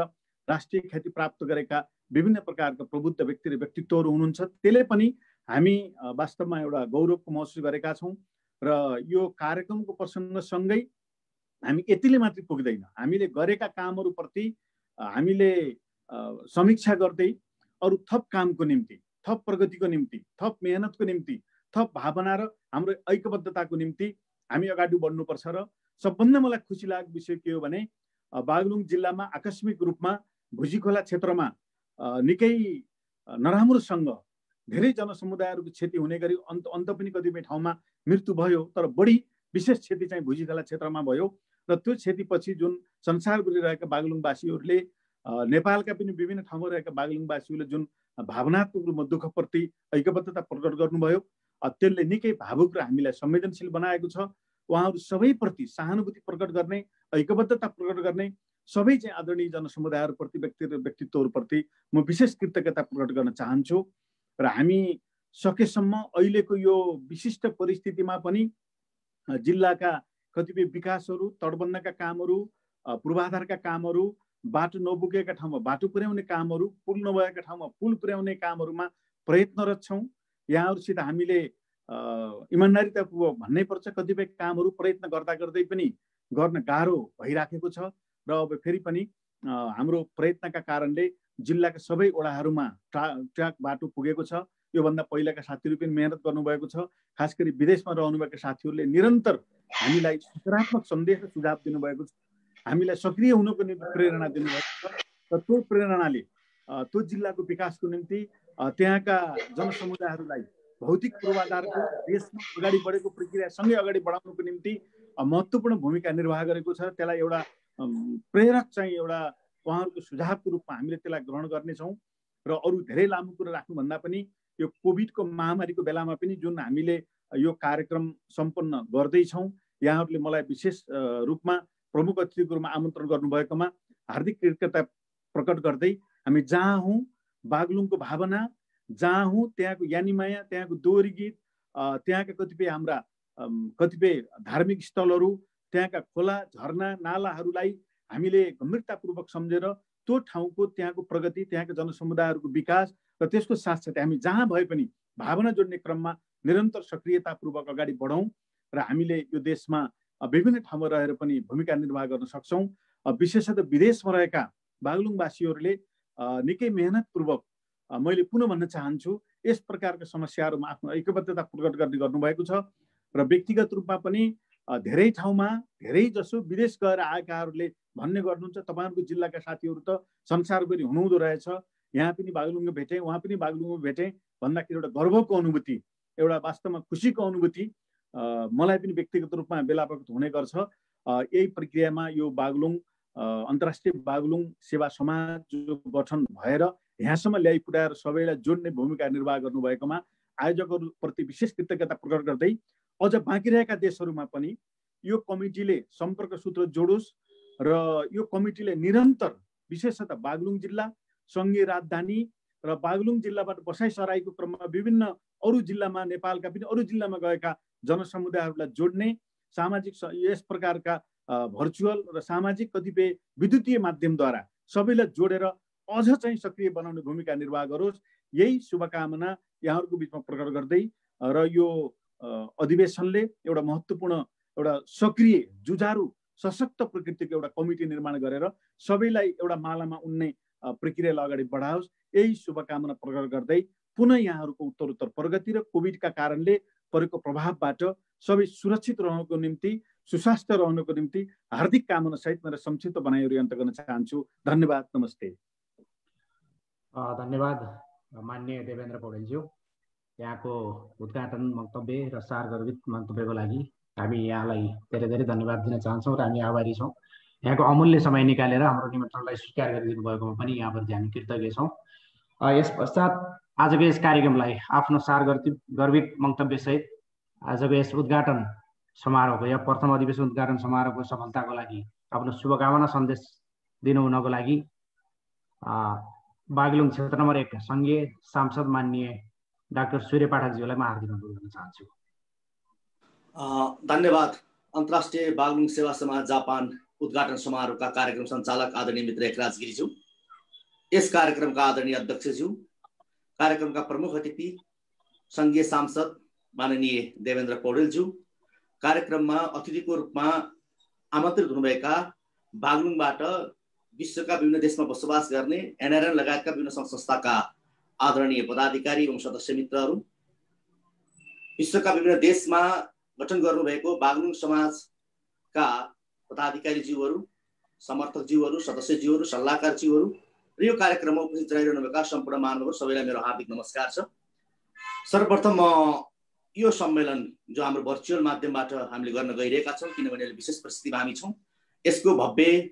राष्ट्रिय ख्याति प्राप्त गरेका विभिन्न प्रकारका प्रबुद्ध व्यक्ति र व्यक्तित्वहरू हुनुहुन्छ। त्यसले पनि हामी वास्तवमा एउटा गौरवको महसुस गरेका छौँ र यो कार्यक्रमको प्रसङ्गसँगै हामी यतिले मात्रै पुग्दैन। हामीले गरेका कामहरूप्रति हामीले समीक्षा गर्दै अरू थप कामको निम्ति, थप प्रगतिको निम्ति, थप मेहनतको निम्ति, थप भावना र हाम्रो ऐक्यबद्धताको निम्ति हामी अगाडि बढ्नुपर्छ। र सबभन्दा मलाई खुसी लागेको विषय के हो भने बागलुङ जिल्लामा आकस्मिक रूपमा भुजीखोला क्षेत्रमा निकै नराम्रोसँग धेरै जनसमुदायहरूको क्षति हुने गरी अन्त पनि कतिपय ठाउँमा मृत्यु भयो, तर बढी विशेष क्षति चाहिँ भुजीखोला क्षेत्रमा भयो। र त्यो क्षतिपछि जुन संसारभरि रहेका बागलुङवासीहरूले, नेपालका पनि विभिन्न ठाउँमा रहेका बागलुङवासीहरूले जुन भावनात्मक रूपमा दुःखप्रति ऐक्यबद्धता प्रकट गर्नुभयो, त्यसले निकै भावुक र हामीलाई संवेदनशील बनाएको छ। उहाँहरू सबैप्रति सहानुभूति प्रकट गर्ने, ऐक्यबद्धता प्रकट गर्ने, सबै चाहिँ आदरणीय जनसमुदायहरूप्रति, व्यक्तित्वहरूप्रति म विशेष कृतज्ञता प्रकट गर्न चाहन्छु। र हामी सकेसम्म अहिलेको यो विशिष्ट परिस्थितिमा पनि जिल्लाका कतिपय विकासहरू, तटबन्धका कामहरू, पूर्वाधारका कामहरू, बाटो नपुगेका ठाउँमा बाटो पुर्याउने कामहरू, पुल नभएका ठाउँमा पुल पुर्याउने कामहरूमा प्रयत्नरत छौँ। यहाँहरूसित हामीले इमान्दारितापूर्वक भन्नै पर्छ, कतिपय कामहरू प्रयत्न गर्दा गर्दै पनि गर्न गाह्रो भइराखेको छ र अब फेरि पनि हाम्रो प्रयत्नका कारणले जिल्लाका सबै वडाहरूमा ट्र्याक बाटो पुगेको छ। योभन्दा पहिलाका साथीहरू पनि मेहनत गर्नुभएको छ। खास गरी विदेशमा रहनुभएका साथीहरूले निरन्तर हामीलाई सकारात्मक सन्देश र सुझाव दिनुभएको छ, हामीलाई सक्रिय हुनको निम्ति प्रेरणा दिनुभएको छ। र त्यो प्रेरणाले त्यो जिल्लाको विकासको निम्ति त्यहाँका जनसमुदायहरूलाई भौतिक पूर्वाधारको देशमा अगाडि बढेको प्रक्रियासँगै अगाडि बढाउनको निम्ति महत्त्वपूर्ण भूमिका निर्वाह गरेको छ। त्यसलाई एउटा प्रेरक चाहिँ एउटा उहाँहरूको सुझावको रूपमा हामीले त्यसलाई ग्रहण गर्नेछौँ। र अरू धेरै लामो कुरो राख्नुभन्दा पनि यो कोभिडको महामारीको बेलामा पनि जुन हामीले यो कार्यक्रम सम्पन्न गर्दैछौँ, यहाँहरूले मलाई विशेष रूपमा प्रमुख अतिथिको रूपमा आमन्त्रण गर्नुभएकोमा हार्दिक कृतज्ञता प्रकट गर्दै हामी जहाँ हौँ बागलुङको भावना, जहाँ हुँ त्यहाँको यानीमाया, त्यहाँको दोहोरी गीत, त्यहाँका कतिपय धार्मिक स्थलहरू, त्यहाँका खोला झरना नालाहरूलाई हामीले गम्भीरतापूर्वक सम्झेर त्यो ठाउँको त्यहाँको प्रगति, त्यहाँका जनसमुदायहरूको विकास र त्यसको साथसाथै हामी जहाँ भए पनि भावना जोड्ने क्रममा निरन्तर सक्रियतापूर्वक अगाडि बढौँ र हामीले यो देशमा विभिन्न ठाउँमा रहेर पनि भूमिका निर्वाह गर्न सक्छौँ। विशेषतः विदेशमा रहेका बागलुङवासीहरूले निकै मेहनतपूर्वक मैले पुनः भन्न चाहन्छु, यस प्रकारका समस्याहरूमा आफ्नो ऐक्यबद्धता प्रकट गर्ने गर्नुभएको छ र व्यक्तिगत रूपमा पनि धेरै ठाउँमा धेरै जसो विदेश गएर आएकाहरूले भन्ने गर्नुहुन्छ, तपाईँहरूको जिल्लाका साथीहरू त संसारभरि हुनुहुँदो रहेछ, यहाँ पनि बागलुङमा भेटेँ, उहाँ पनि बागलुङमा भेटेँ भन्दाखेरि एउटा गर्वको अनुभूति, एउटा वास्तवमा खुसीको अनुभूति मलाई पनि व्यक्तिगत रूपमा बेला बखत हुने गर्छ। यही प्रक्रियामा यो बागलुङ अन्तर्राष्ट्रिय बागलुङ सेवा समाज जो गठन भएर यहाँसम्म ल्याइ पुर्याएर सबैलाई जोड्ने भूमिका निर्वाह गर्नुभएकोमा आयोजकहरूप्रति विशेष कृतज्ञता प्रकट गर्दै अझ बाँकी रहेका देशहरूमा पनि यो कमिटीले सम्पर्क सूत्र जोडोस् र यो कमिटीले निरन्तर विशेषतः बागलुङ जिल्ला, सङ्घीय राजधानी र बागलुङ जिल्लाबाट बसाइ सराईको क्रममा विभिन्न अरू जिल्लामा, नेपालका पनि अरू जिल्लामा गएका जनसमुदायहरूलाई जोड्ने सामाजिक यस प्रकारका भर्चुअल र सामाजिक कतिपय विद्युतीय माध्यमद्वारा सबैलाई जोडेर अझ चाहिँ सक्रिय बनाउने भूमिका निर्वाह गरोस्, यही शुभकामना यहाँहरूको बिचमा प्रकट गर्दै र यो अधिवेशनले एउटा महत्त्वपूर्ण, एउटा सक्रिय, जुझारु, सशक्त प्रकृतिको एउटा कमिटी निर्माण गरेर सबैलाई एउटा मालामा उन्ने प्रक्रियालाई अगाडि बढाओस्, यही शुभकामना प्रकट गर्दै पुनः यहाँहरूको उत्तरोत्तर प्रगति र कोभिडका कारणले परेको प्रभावबाट सबै सुरक्षित रहनको निम्ति, सुस्वास्थ्य रहनको निम्ति हार्दिक कामना सहित मेरो संक्षिप्त बनाइहरू अन्त गर्न चाहन्छु। धन्यवाद, नमस्ते। धन्यवाद माननीय देवेन्द्र पौडेलज्यू, यहाँको उद्घाटन वक्तव्य र सारगर्भित मन्तव्यको लागि हामी यहाँलाई धेरै धेरै धन्यवाद दिन चाहन्छौँ र हामी आभारी छौँ। यहाँको अमूल्य समय निकालेर हाम्रो निमन्त्रणलाई स्वीकार गरिदिनु भएकोमा पनि यहाँप्रति हामी कृतज्ञ छौँ। यस पश्चात आजको यस कार्यक्रमलाई आफ्नो सारगर्भित मन्तव्यसहित आजको यस उद्घाटन समारोहको या प्रथम अधिवेशन उद्घाटन समारोहको सफलताको लागि आफ्नो शुभकामना सन्देश दिनुहुनको लागि बागलुङ क्षेत्र नम्बर 1 सङ्घीय सांसद माननीय डाक्टर सूर्य पाठकज्यूलाई म हार्दिक अनुरोध गर्न चाहन्छु। धन्यवाद। अन्तर्राष्ट्रिय बागलुङ सेवा समाज जापान उद्घाटन समारोहका कार्यक्रम सञ्चालक आदरणीय मित्र एकराज गिरिज्यू, यस कार्यक्रमका आदरणीय अध्यक्षज्यू, कार्यक्रमका प्रमुख अतिथि सङ्घीय सांसद माननीय देवेन्द्र पौडेलज्यू, कार्यक्रममा अतिथिको रूपमा आमन्त्रित हुनुभएका बागलुङबाट विश्वका विभिन्न देशमा बसोबास गर्ने एनआरएन लगायतका विभिन्न संस्थाका आदरणीय पदाधिकारी एवं सदस्य मित्रहरू, विश्वका विभिन्न देशमा गठन गर्नुभएको बागलुङ समाजका पदाधिकारीज्यूहरू, समर्थकज्यूहरू, सदस्यज्यूहरू, सल्लाहकारज्यूहरू र यो कार्यक्रममा उपस्थित रहिरहनुभएका सम्पूर्ण महानुभावहरू सबैलाई मेरो हार्दिक नमस्कार छ। सर्वप्रथम यो सम्मेलन जो हाम्रो भर्चुअल माध्यमबाट हामीले गर्न गइरहेका छौँ, किनभने अहिले विशेष परिस्थितिमा हामी छौँ, यसको भव्य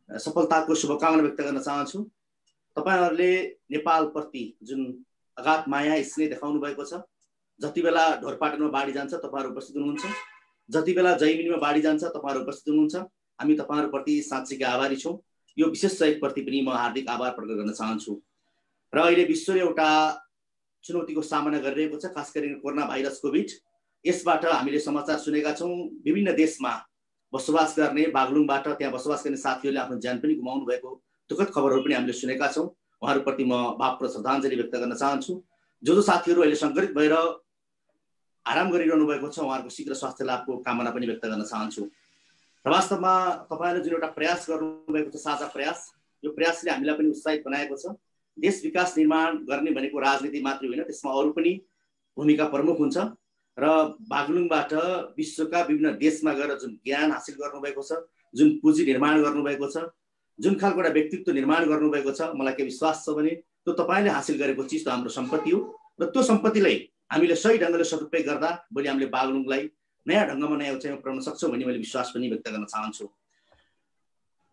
सफलताको शुभकामना व्यक्त गर्न चाहन्छु। तपाईहरुले नेपालप्रति जुन अगाध माया स्नेह देखाउनु भएको छ, जति बेला ढोरपाटनमा बाढी जान्छ तपाईहरु उपस्थित हुनुहुन्छ, जति बेला जैमिनीमा बाढी जान्छ तपाईहरु उपस्थित हुनुहुन्छ, हामी तपाईहरुप्रति साँच्चै आभारी छौं। यो विशेष सहयोगप्रति पनि म हार्दिक आभार प्रकट गर्न चाहन्छु। र अहिले विश्वले एउटा चुनौतीको सामना गरिरहेको छ, खास गरी कोरोना भाइरस कोभिड। यसबाट हामीले समाचार सुनेका छौं, विभिन्न देशमा बसोबास गर्ने, बागलुङबाट त्यहाँ बसोबास गर्ने साथीहरूले आफ्नो ज्यान पनि गुमाउनु भएको दुःखद खबरहरू पनि हामीले सुनेका छौं। उहाँहरुप्रति म भावपूर्ण श्रद्धाञ्जली व्यक्त गर्न चाहन्छु। जो साथीहरू अहिले संक्रमित भएर आराम गरिरहनु भएको छ, उहाँहरुको शीघ्र स्वास्थ्य लाभको कामना पनि व्यक्त गर्न चाहन्छु। र वास्तवमा तपाईहरुले जुन एउटा प्रयास गर्नुभएको छ, साझा प्रयास, यो प्रयासले हामीलाई पनि उत्साहित बनाएको छ। देश विकास निर्माण गर्ने भनेको राजनीति मात्र होइन, त्यसमा अरू पनि भूमिका प्रमुख हुन्छ। र बागलुङबाट विश्वका विभिन्न देशमा गएर जुन ज्ञान हासिल गर्नुभएको छ, जुन पुँजी निर्माण गर्नुभएको छ, जुन खालको एउटा व्यक्तित्व निर्माण गर्नुभएको छ, मलाई के विश्वास छ भने त्यो तपाईले हासिल गरेको चिज त हाम्रो सम्पत्ति हो। र त्यो सम्पत्तिलाई हामीले सही ढंगले सदुपयोग गर्दा भोलि हामीले बागलुङलाई नयाँ ढंगमा नयाँ उचाइमा पुर्याउन सक्छौं भन्ने मैले विश्वास पनि व्यक्त गर्न चाहन्छु।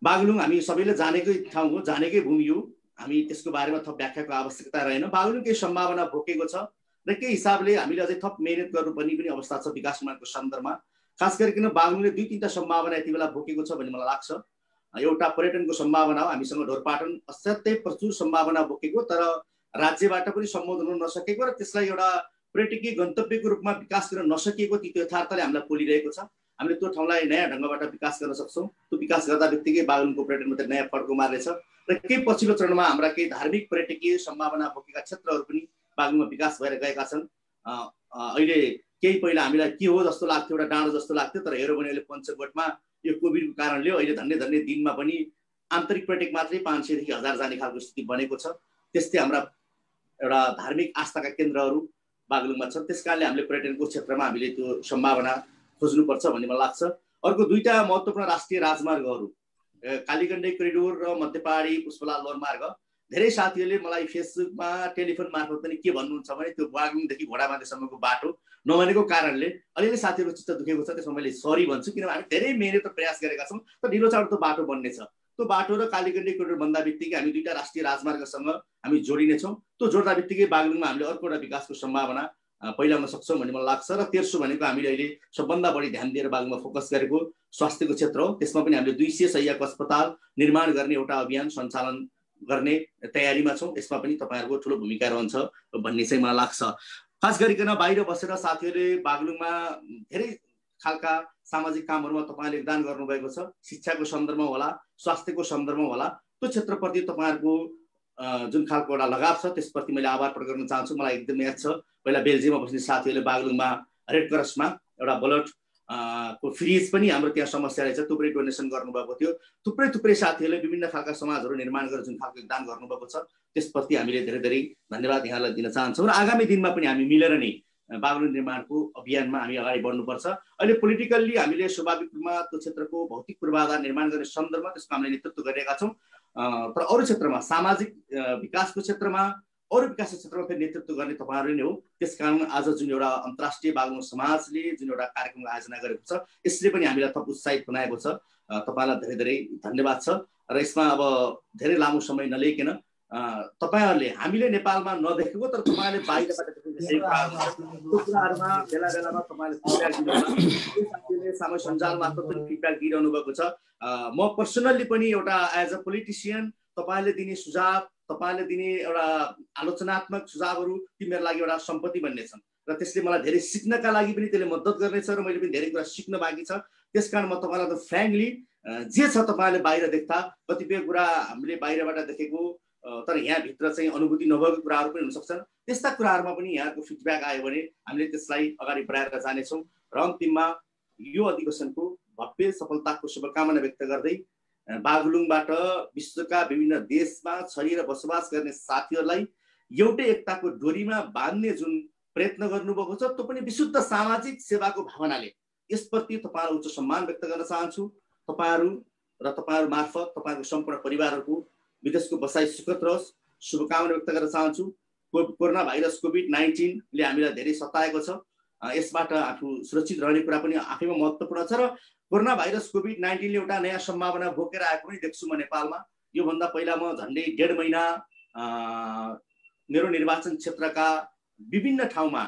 बागलुङ हामी सबैले जानेकै ठाउँ हो, जानेकै भूमि हो। हामी त्यसको बारेमा थप व्याख्याको आवश्यकता रहेन। बागलुङ केही सम्भावना बोकेको छ र केही हिसाबले हामीले अझै थप मेहनत गर्नुपर्ने पनि अवस्था छ विकास निर्माणको सन्दर्भमा। खास गरिकन बागलुङले 2-3टा सम्भावना यति बेला बोकेको छ भन्ने मलाई लाग्छ। एउटा पर्यटनको सम्भावना हो। हामीसँग ढोरपाटन असाध्यै प्रचुर सम्भावना बोकेको तर राज्यबाट पनि सम्बोधन हुन नसकेको र त्यसलाई एउटा पर्यटकीय गन्तव्यको रूपमा विकास गर्न नसकिएको त्यो यथार्थले हामीलाई पोलिरहेको छ। हामीले त्यो ठाउँलाई नयाँ ढङ्गबाट विकास गर्न सक्छौँ। त्यो विकास गर्दा बित्तिकै बागलुङको पर्यटनमा त नयाँ फड्को मार्नेछ र केही पछिल्लो चरणमा हाम्रा केही धार्मिक पर्यटकीय सम्भावना बोकेका क्षेत्रहरू पनि बागलुङमा विकास भएर गएका छन्। अहिले केही पहिला हामीलाई के हो जस्तो लाग्थ्यो, एउटा डाँडो जस्तो लाग्थ्यो, तर हेऱ्यो भने अहिले पञ्चकोटमा यो कोभिडको कारणले अहिले धन्य दिनमा पनि आन्तरिक पर्यटक मात्रै 500 देखि 1000 जाने खालको स्थिति बनेको छ। त्यस्तै हाम्रा एउटा धार्मिक आस्थाका केन्द्रहरू बागलुङमा छन्। त्यसकारणले हामीले पर्यटनको क्षेत्रमा हामीले त्यो सम्भावना खोज्नुपर्छ भन्ने मलाई लाग्छ। अर्को दुईटा महत्त्वपूर्ण राष्ट्रिय राजमार्गहरू कालीगण्डे करिडोर र मध्यपहाडी पुष्पलाल लोरमार्ग, धेरै साथीहरूले मलाई फेसबुकमा टेलिफोन मार्फत पनि के भन्नुहुन्छ भने त्यो बागलुङदेखि घोडाबाँधेसम्मको बाटो नभनेको कारणले अलिअलि साथीहरूको चित्त दुखेको छ। त्यसमा मैले सरी भन्छु, किनभने हामी धेरै मेहनत र प्रयास गरेका छौँ तर ढिलो चाँडो त्यो बाटो बन्नेछ। त्यो बाटो र कालीगण्डे करिडोर भन्दा बित्तिकै हामी दुईटा राष्ट्रिय राजमार्गसँग हामी जोडिनेछौँ। त्यो जोड्दा बित्तिकै बागलुङमा हामीले अर्को एउटा विकासको सम्भावना पहिलाउन सक्छौँ भन्ने मलाई लाग्छ। र तेस्रो भनेको हामीले अहिले सबभन्दा बढी ध्यान दिएर बागलुङमा फोकस गरेको स्वास्थ्यको क्षेत्र हो। त्यसमा पनि हामीले 200 शय्याको अस्पताल निर्माण गर्ने एउटा अभियान सञ्चालन गर्ने तयारीमा छौँ। यसमा पनि तपाईँहरूको ठुलो भूमिका रहन्छ भन्ने चाहिँ मलाई लाग्छ। खास गरिकन बाहिर बसेर साथीहरूले बागलुङमा धेरै खालका सामाजिक कामहरूमा तपाईँले योगदान गर्नुभएको छ। शिक्षाको सन्दर्भमा होला, स्वास्थ्यको सन्दर्भमा होला, त्यो क्षेत्रप्रति तपाईँहरूको जुन खालको एउटा लगाव छ त्यसप्रति मैले आभार प्रकट गर्न चाहन्छु। मलाई एकदम याद छ पहिला बेल्जियममा बस्ने साथीहरूले बागलुङमा रेड क्रसमा एउटा ब्लड को फ्रिज पनि हाम्रो त्यहाँ समस्या रहेछ, त्यो पनि डोनेसन गर्नुभएको थियो। थुप्रै साथीहरूले विभिन्न खालका समाजहरू निर्माण गरेर जुन खालको योगदान गर्नुभएको छ त्यसप्रति हामीले धेरै धेरै धन्यवाद यहाँलाई दिन चाहन्छौँ। र आगामी दिनमा पनि हामी मिलेर नै बागलुङ निर्माणको अभियानमा हामी अगाडि बढ्नुपर्छ। अहिले पोलिटिकल्ली हामीले स्वाभाविक रूपमा त्यो क्षेत्रको भौतिक पूर्वाधार निर्माण गर्ने सन्दर्भमा त्यसको हामीले नेतृत्व गरिरहेका छौँ। तर अरू क्षेत्रमा सामाजिक विकासको क्षेत्रमा अरू विकासको क्षेत्रमा फेरि नेतृत्व गर्ने तपाईँहरू नै हो। त्यसकारण आज जुन एउटा अन्तर्राष्ट्रिय बागलुङ समाजले जुन एउटा कार्यक्रमको आयोजना गरेको छ यसले पनि हामीलाई थप उत्साहित बनाएको छ। तपाईँलाई धेरै धेरै धन्यवाद छ। र यसमा अब धेरै लामो समय नलिकन तपाईँहरूले हामीले नेपालमा नदेखेको तर तपाईँहरूले बाहिरबाट देखेको कुराहरूमा बेला बेलामा तपाईँले फिडब्याक दिनुहुन्छ। सामाजिक सञ्जाल मार्फत पनि फिडब्याक दिइरहनु भएको छ। म पर्सनल्ली पनि एउटा एज अ पोलिटिसियन तपाईँले दिने सुझाव, तपाईँले दिने एउटा आलोचनात्मक सुझावहरू ती मेरो लागि एउटा सम्पत्ति बन्ने छन् र त्यसले मलाई धेरै सिक्नका लागि पनि त्यसले मद्दत गर्नेछ र मैले पनि धेरै कुरा सिक्न बाँकी छ। त्यसकारण म तपाईँलाई त फ्र्याङ्कली जे छ तपाईँले बाहिर देख्दा कतिपय कुरा हामीले बाहिरबाट देखेको तर यहाँभित्र चाहिँ अनुभूति नभएको कुराहरू पनि हुनसक्छन्। त्यस्ता कुराहरूमा पनि यहाँको फिडब्याक आयो भने हामीले त्यसलाई अगाडि बढाएर जानेछौँ। र अन्तिममा यो अधिवेशनको भव्य सफलताको शुभकामना व्यक्त गर्दै बागलुङबाट विश्वका विभिन्न देशमा छरिएर बसोबास गर्ने साथीहरूलाई एउटै एकताको डोरीमा बाँध्ने जुन प्रयत्न गर्नुभएको छ त्यो पनि विशुद्ध सामाजिक सेवाको भावनाले यसप्रति तपाईँहरू उच्च सम्मान व्यक्त गर्न चाहन्छु। तपाईँहरू र तपाईँहरू मार्फत तपाईँहरूको सम्पूर्ण परिवारहरूको विदेशको बसाइ सुखद रहोस् शुभकामना व्यक्त गर्न चाहन्छु। कोरोना भाइरस कोभिड-19 ले हामीलाई धेरै सताएको छ। यसबाट आफू सुरक्षित रहने कुरा पनि आफैमा महत्त्वपूर्ण छ र कोरोना भाइरस कोभिड-19 ले एउटा नयाँ सम्भावना बोकेर आएको पनि देख्छु म नेपालमा। योभन्दा पहिला म झन्डै 1.5 महिना मेरो निर्वाचन क्षेत्रका विभिन्न ठाउँमा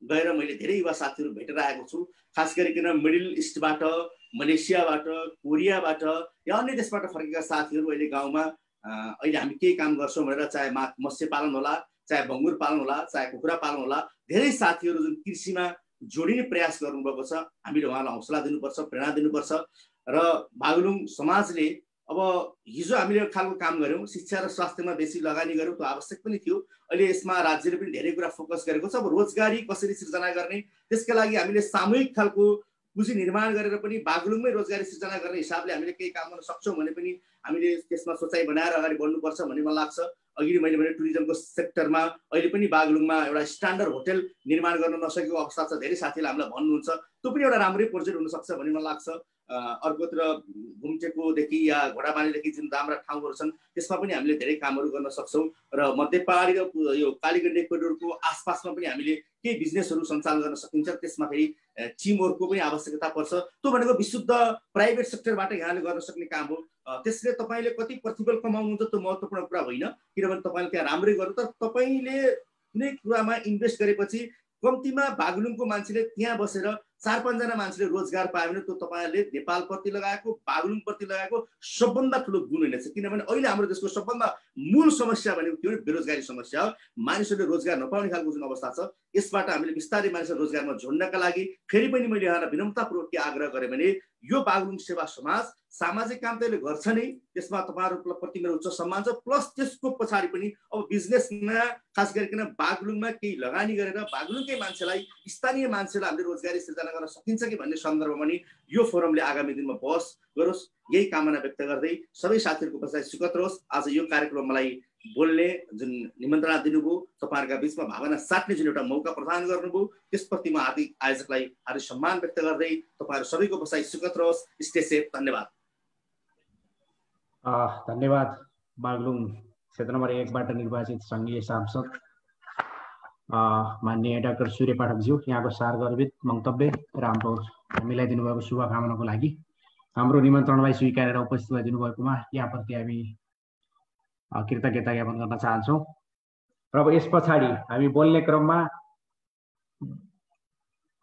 गएर मैले धेरै युवा साथीहरू भेटेर आएको छु। खास गरिकन मिडल इस्टबाट, मलेसियाबाट, कोरियाबाट या अन्य देशबाट फर्केका साथीहरू अहिले गाउँमा अहिले हामी केही काम गर्छौँ भनेर चाहे मत्स्य पालन होला, चाहे बङ्गुर पालन होला, चाहे कुखुरा पालन होला, धेरै साथीहरू जुन कृषिमा जोडिने प्रयास गर्नुभएको छ हामीले उहाँलाई हौसला दिनुपर्छ, प्रेरणा दिनुपर्छ। र बागलुङ समाजले अब हिजो हामीले खालको काम गऱ्यौँ, शिक्षा र स्वास्थ्यमा बेसी लगानी गऱ्यौँ, त्यो आवश्यक पनि थियो। अहिले यसमा राज्यले पनि धेरै कुरा फोकस गरेको छ। अब रोजगारी कसरी सिर्जना गर्ने त्यसका लागि हामीले सामूहिक खालको पुँजी निर्माण गरेर पनि बागलुङमै रोजगारी सिर्जना गर्ने हिसाबले हामीले केही काम गर्न सक्छौँ भने पनि हामीले त्यसमा सोचाइ बनाएर अगाडि बढ्नुपर्छ भन्ने मलाई लाग्छ। अघि मैले भने टुरिज्मको सेक्टरमा अहिले पनि बागलुङमा एउटा स्ट्यान्डर्ड होटल निर्माण गर्न नसकेको अवस्था छ। धेरै साथीहरूले हामीलाई भन्नुहुन्छ त्यो पनि एउटा राम्रै प्रोजेक्ट हुनसक्छ भन्ने मलाई लाग्छ। अर्कोतिर घुम्टेकोदेखि या घोडाबानीदेखि जुन राम्रा ठाउँहरू छन् त्यसमा पनि हामीले धेरै कामहरू गर्न सक्छौँ। र मध्यपहाडी र यो कालीगण्डे कोरिडोरको आसपासमा पनि हामीले केही बिजनेसहरू सञ्चालन गर्न सकिन्छ। त्यसमा फेरि टिमवर्कको पनि आवश्यकता पर्छ। त्यो भनेको विशुद्ध प्राइभेट सेक्टरबाट यहाँले गर्न सक्ने काम हो। त्यसले तपाईँले कति प्रतिफल कमाउनुहुन्छ त्यो महत्त्वपूर्ण कुरा होइन, किनभने तपाईँले त्यहाँ राम्रै गर्नु। तर तपाईँले कुनै कुरामा इन्भेस्ट गरेपछि कम्तीमा बागलुङको मान्छेले त्यहाँ बसेर 4-5 जना मान्छेले रोजगार पायो भने त्यो तपाईहरुले नेपालप्रति लगाएको बागलुङप्रति लगाएको सबभन्दा ठुलो गुण हुनेछ। किनभने अहिले हाम्रो देशको सबभन्दा मूल समस्या भनेको के हो? बेरोजगारी समस्या हो। मानिसहरूले रोजगार नपाउने खालको जुन अवस्था छ, यसबाट हामीले बिस्तारै मानिसहरू रोजगारमा जोड्नका लागि फेरि पनि मैले यहाँ विनम्रतापूर्वक के आग्रह गरेँ भने यो बागलुङ सेवा समाज सामाजिक काम त यसले गर्छ नै, त्यसमा तपाईहरुप्रति मेरो उच्च सम्मान छ। प्लस त्यसको पछाडि पनि अब बिजनेसमा खास गरिकन बागलुङमा केही लगानी गरेर बागलुङकै मान्छेलाई, स्थानीय मान्छेलाई हामीले रोजगारी सिर्जना गर्न सकिन्छ कि भन्ने सन्दर्भमा नि यो फोरमले आगामी दिनमा बहस गरोस्, यही कामना व्यक्त गर्दै सबै साथीहरूको उपस्थिति सुखद रहोस्। आज यो कार्यक्रम मलाई बोल्ने जुन निमन्त्रणा दिनुभयो, तपाईहरुका बीचमा भावना साट्ने जुन एउटा मौका प्रदान गर्नुभयो, त्यसप्रति म हार्दिक आयोजकलाई हार्दिक सम्मान व्यक्त गर्दै तपाईहरु सबैको उपस्थिति सुखद रहोस्। Stay safe. धन्यवाद। धन्यवाद। बागलुङ क्षेत्र नम्बर 1 बाट निर्वाचित संघीय सांसद माननीय डाक्टर सूर्य पाठकज्यू, यहाँको सारगर्भित मन्तव्य र हामीलाई दिनुभएको शुभकामनाको लागि, हाम्रो निमन्त्रणलाई स्वीकारेर उपस्थित भइदिनु भएकोमा यहाँप्रति हामी कृतज्ञता ज्ञापन गर्न चाहन्छौँ। र अब यस पछाडि हामी बोल्ने क्रममा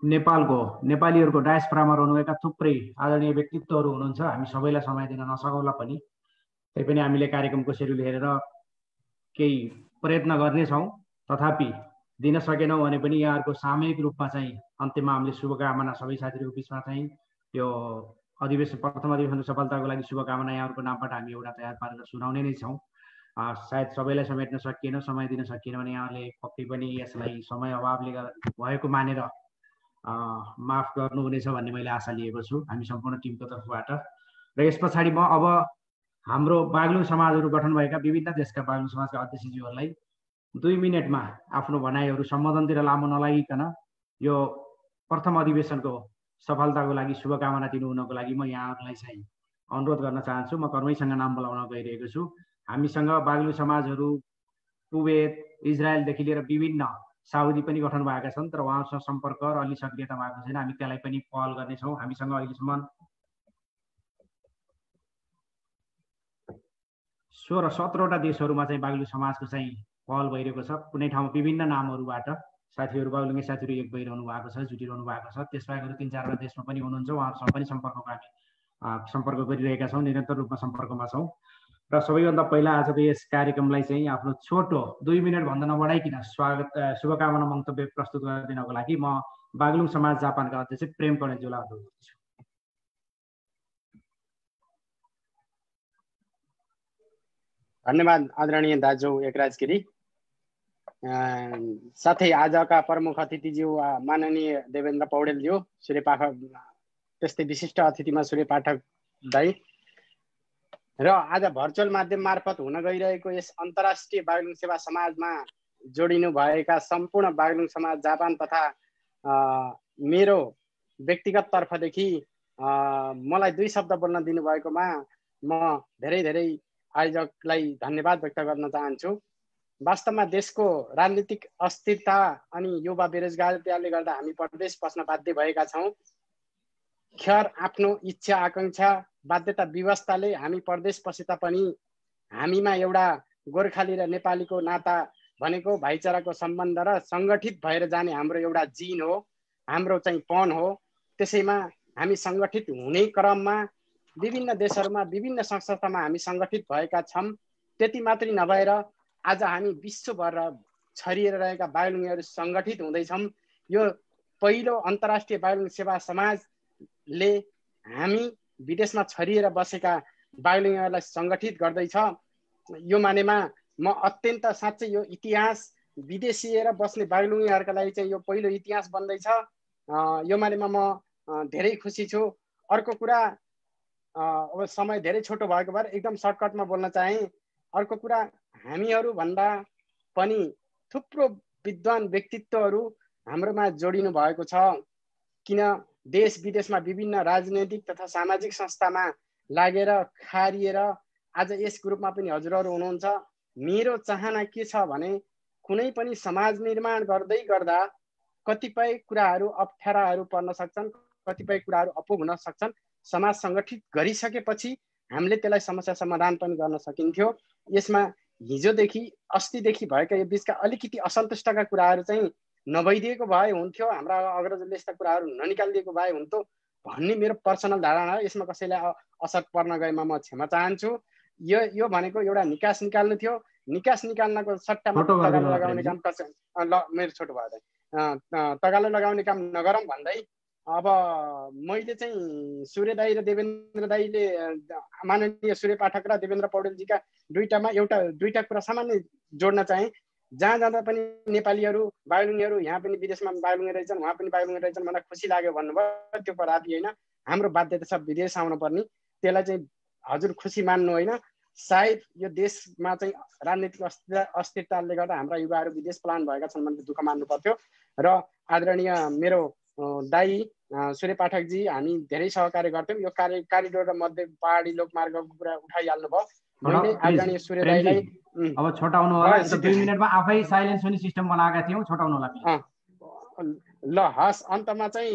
नेपालीहरूको डायस्पोरामा रहनुभएका थुप्रै आदरणीय व्यक्तित्वहरू हुनुहुन्छ। हामी सबैलाई समय दिन नसकौँला पनि, तैपनि हामीले कार्यक्रमको सेड्युल हेरेर केही प्रयत्न गर्नेछौँ। तथापि दिन सकेनौँ भने पनि यहाँहरूको सामूहिक रूपमा चाहिँ अन्त्यमा हामीले शुभकामना सबै साथीहरूको बिचमा चाहिँ यो प्रथम अधिवेशनको सफलताको लागि शुभकामना यहाँहरूको नामबाट हामी एउटा तयार पारेर सुनाउने नै छौँ। सायद सबैलाई समेट्न सकिएन, समय दिन सकिएन भने यहाँले पक्कै पनि यसलाई समय अभावले भएको मानेर माफ गर्नुहुनेछ भन्ने मैले आशा लिएको छु हामी सम्पूर्ण टिमको तर्फबाट। र यस पछाडि म अब हाम्रो बागलुङ समाजहरू गठन भएका विभिन्न देशका बागलुङ समाजका अध्यक्षज्यूहरूलाई 2 मिनेटमा आफ्नो भनाइहरू सम्बोधनतिर लामो नलागिकन यो प्रथम अधिवेशनको सफलताको लागि शुभकामना दिनुहुनको लागि म यहाँहरूलाई चाहिँ अनुरोध गर्न चाहन्छु। म कर्मैसँग नाम बोलाउन गइरहेको छु। हामीसँग बागलुङ समाजहरू कुवेत, इजरायलदेखि लिएर विभिन्न साउदी पनि गठन भएका छन्, तर उहाँसँग सम्पर्क र अलि सक्रियता भएको छैन। हामी त्यसलाई पनि पहल गर्नेछौँ। हामीसँग अहिलेसम्म 16-17वटा देशहरूमा चाहिँ बागलुङ समाजको चाहिँ पहल भइरहेको छ। कुनै ठाउँमा विभिन्न नामहरूबाट साथीहरू बागलुङे साथीहरू एक भइरहनु भएको छ, जुटिरहनु भएको छ। त्यसबाहेक 3-4वटा देशमा पनि हुनुहुन्छ, उहाँहरूसँग पनि सम्पर्क गरिरहेका छौँ, निरन्तर रूपमा सम्पर्कमा छौँ। र सबैभन्दा पहिला आजको यस कार्यक्रमलाई चाहिँ आफ्नो छोटो 2 मिनेट भन्दा नबढाइकन शुभकामना मन्तव्य प्रस्तुत गरिदिनको लागि म बागलुङ समाज जापानका अध्यक्ष प्रेम कणेलज्यूलाई अनुरोध गर्छु। धन्यवाद आदरणीय दाजु एकराज गिरी। साथै आजका प्रमुख अतिथिज्यू माननीय देवेन्द्र पौडेलज्यू, सूर्य पाठक, त्यस्तै विशिष्ट अतिथिमा सूर्य पाठक दाई र आज भर्चुअल माध्यम मार्फत हुन गइरहेको यस अन्तर्राष्ट्रिय बागलुङ सेवा समाजमा जोडिनु भएका सम्पूर्ण बागलुङ समाज जापान तथा मेरो व्यक्तिगत तर्फदेखि मलाई 2 शब्द बोल्न दिनुभएकोमा म धेरै धेरै आयोजकलाई धन्यवाद व्यक्त गर्न चाहन्छु। वास्तवमा देशको राजनीतिक अस्थिरता अनि युवा बेरोजगारीले गर्दा हामी परदेश बस्न बाध्य भएका छौँ। खैर आफ्नो इच्छा आकांक्षा बाध्यता व्यवस्थाले हामी परदेश बसे तापनि हामीमा एउटा गोर्खाली र नेपालीको नाता भनेको भाइचाराको सम्बन्ध र सङ्गठित भएर जाने हाम्रो एउटा जिन हो, हाम्रो चाहिँ पन हो। त्यसैमा हामी सङ्गठित हुने क्रममा विभिन्न देशहरूमा विभिन्न संस्थामा हामी सङ्गठित भएका छौँ। त्यति मात्रै नभएर आज हामी विश्वभर छरिएर रहेका बागलुङीहरू सङ्गठित हुँदैछौँ। यो पहिलो अन्तर्राष्ट्रिय बागलुङ सेवा समाजले हामी विदेशमा छरिएर बसेका बागलुङीहरूलाई सङ्गठित गर्दैछ। यो मानेमा म अत्यन्त साँच्चै यो इतिहास विदेशिएर बस्ने बागलुङीहरूका लागि चाहिँ यो पहिलो इतिहास बन्दैछ। यो मानेमा म धेरै खुसी छु। अर्को कुरा, अब समय धेरै छोटो भएको भएर एकदम सर्टकटमा बोल्न चाहे। अर्को कुरा, हामीहरू भन्दा पनि थुप्रो विद्वान व्यक्तित्वहरू हाम्रोमा जोडिनु भएको छ। किन देश विदेशमा विभिन्न राजनैतिक तथा सामाजिक संस्थामा लागेर खारिएर आज यस ग्रुपमा पनि हजुरहरू हुनुहुन्छ। मेरो चाहना के छ भने कुनै पनि समाज निर्माण गर्दै गर्दा कतिपय कुराहरू अप्ठ्याराहरू पर्न सक्छन्, कतिपय कुराहरू अपुग हुन सक्छन्। समाज सङ्गठित गरिसकेपछि हामीले त्यसलाई समस्या समाधान पनि गर्न सकिन्थ्यो। यसमा हिजोदेखि अस्तिदेखि भएका यो बिचका अलिकति असन्तुष्टका कुराहरू चाहिँ नभइदिएको भए हुन्थ्यो, हाम्रा अग्रजले यस्ता कुराहरू ननिकालिदिएको भए हुन्थ्यो भन्ने मेरो पर्सनल धारणा हो। यसमा कसैलाई असर पर्न गएमा म क्षमा चाहन्छु। यो भनेको एउटा निकास निकाल्नु थियो, निकास निकाल्नको सट्टामा तगालो लगाउने काम मेरो छोटो भयो तगालो लगाउने काम नगरौँ भन्दै अब मैले चाहिँ सूर्य दाई र देवेन्द्र दाईले माननीय सूर्य पाठक र देवेन्द्र पौडेलजीका दुईटा कुरा सामान्य जोड्न चाहे। जहाँ जाँदा पनि नेपालीहरू बागलुङेहरू यहाँ पनि विदेशमा बागलुङे रहेछन्, उहाँ पनि बागलुङे रहेछन्, मलाई खुसी लाग्यो भन्नुभयो। त्यो परापी होइन, हाम्रो बाध्यता छ विदेश आउनु पर्ने। त्यसलाई चाहिँ हजुर खुसी मान्नु होइन। सायद यो देशमा चाहिँ राजनीतिक अस्थिरताले गर्दा हाम्रा युवाहरू विदेश पलायन भएका छन् भने दुःख मान्नु पर्थ्यो। र आदरणीय मेरो दाई सूर्य पाठकजी हामी धेरै सहकार्य गर्थ्यौँ। यो कारिडोर र मध्य पहाडी लोकमार्गको कुरा उठाइहाल्नु भयो। मैले आदरणीय सूर्य दाईलाई अब छोटाउनु होला, 2 मिनेटमा आफै साइलेन्स हुने सिस्टम बनाएका थियौँ, छोटाउनु होला। ल हस्, अन्तमा चाहिँ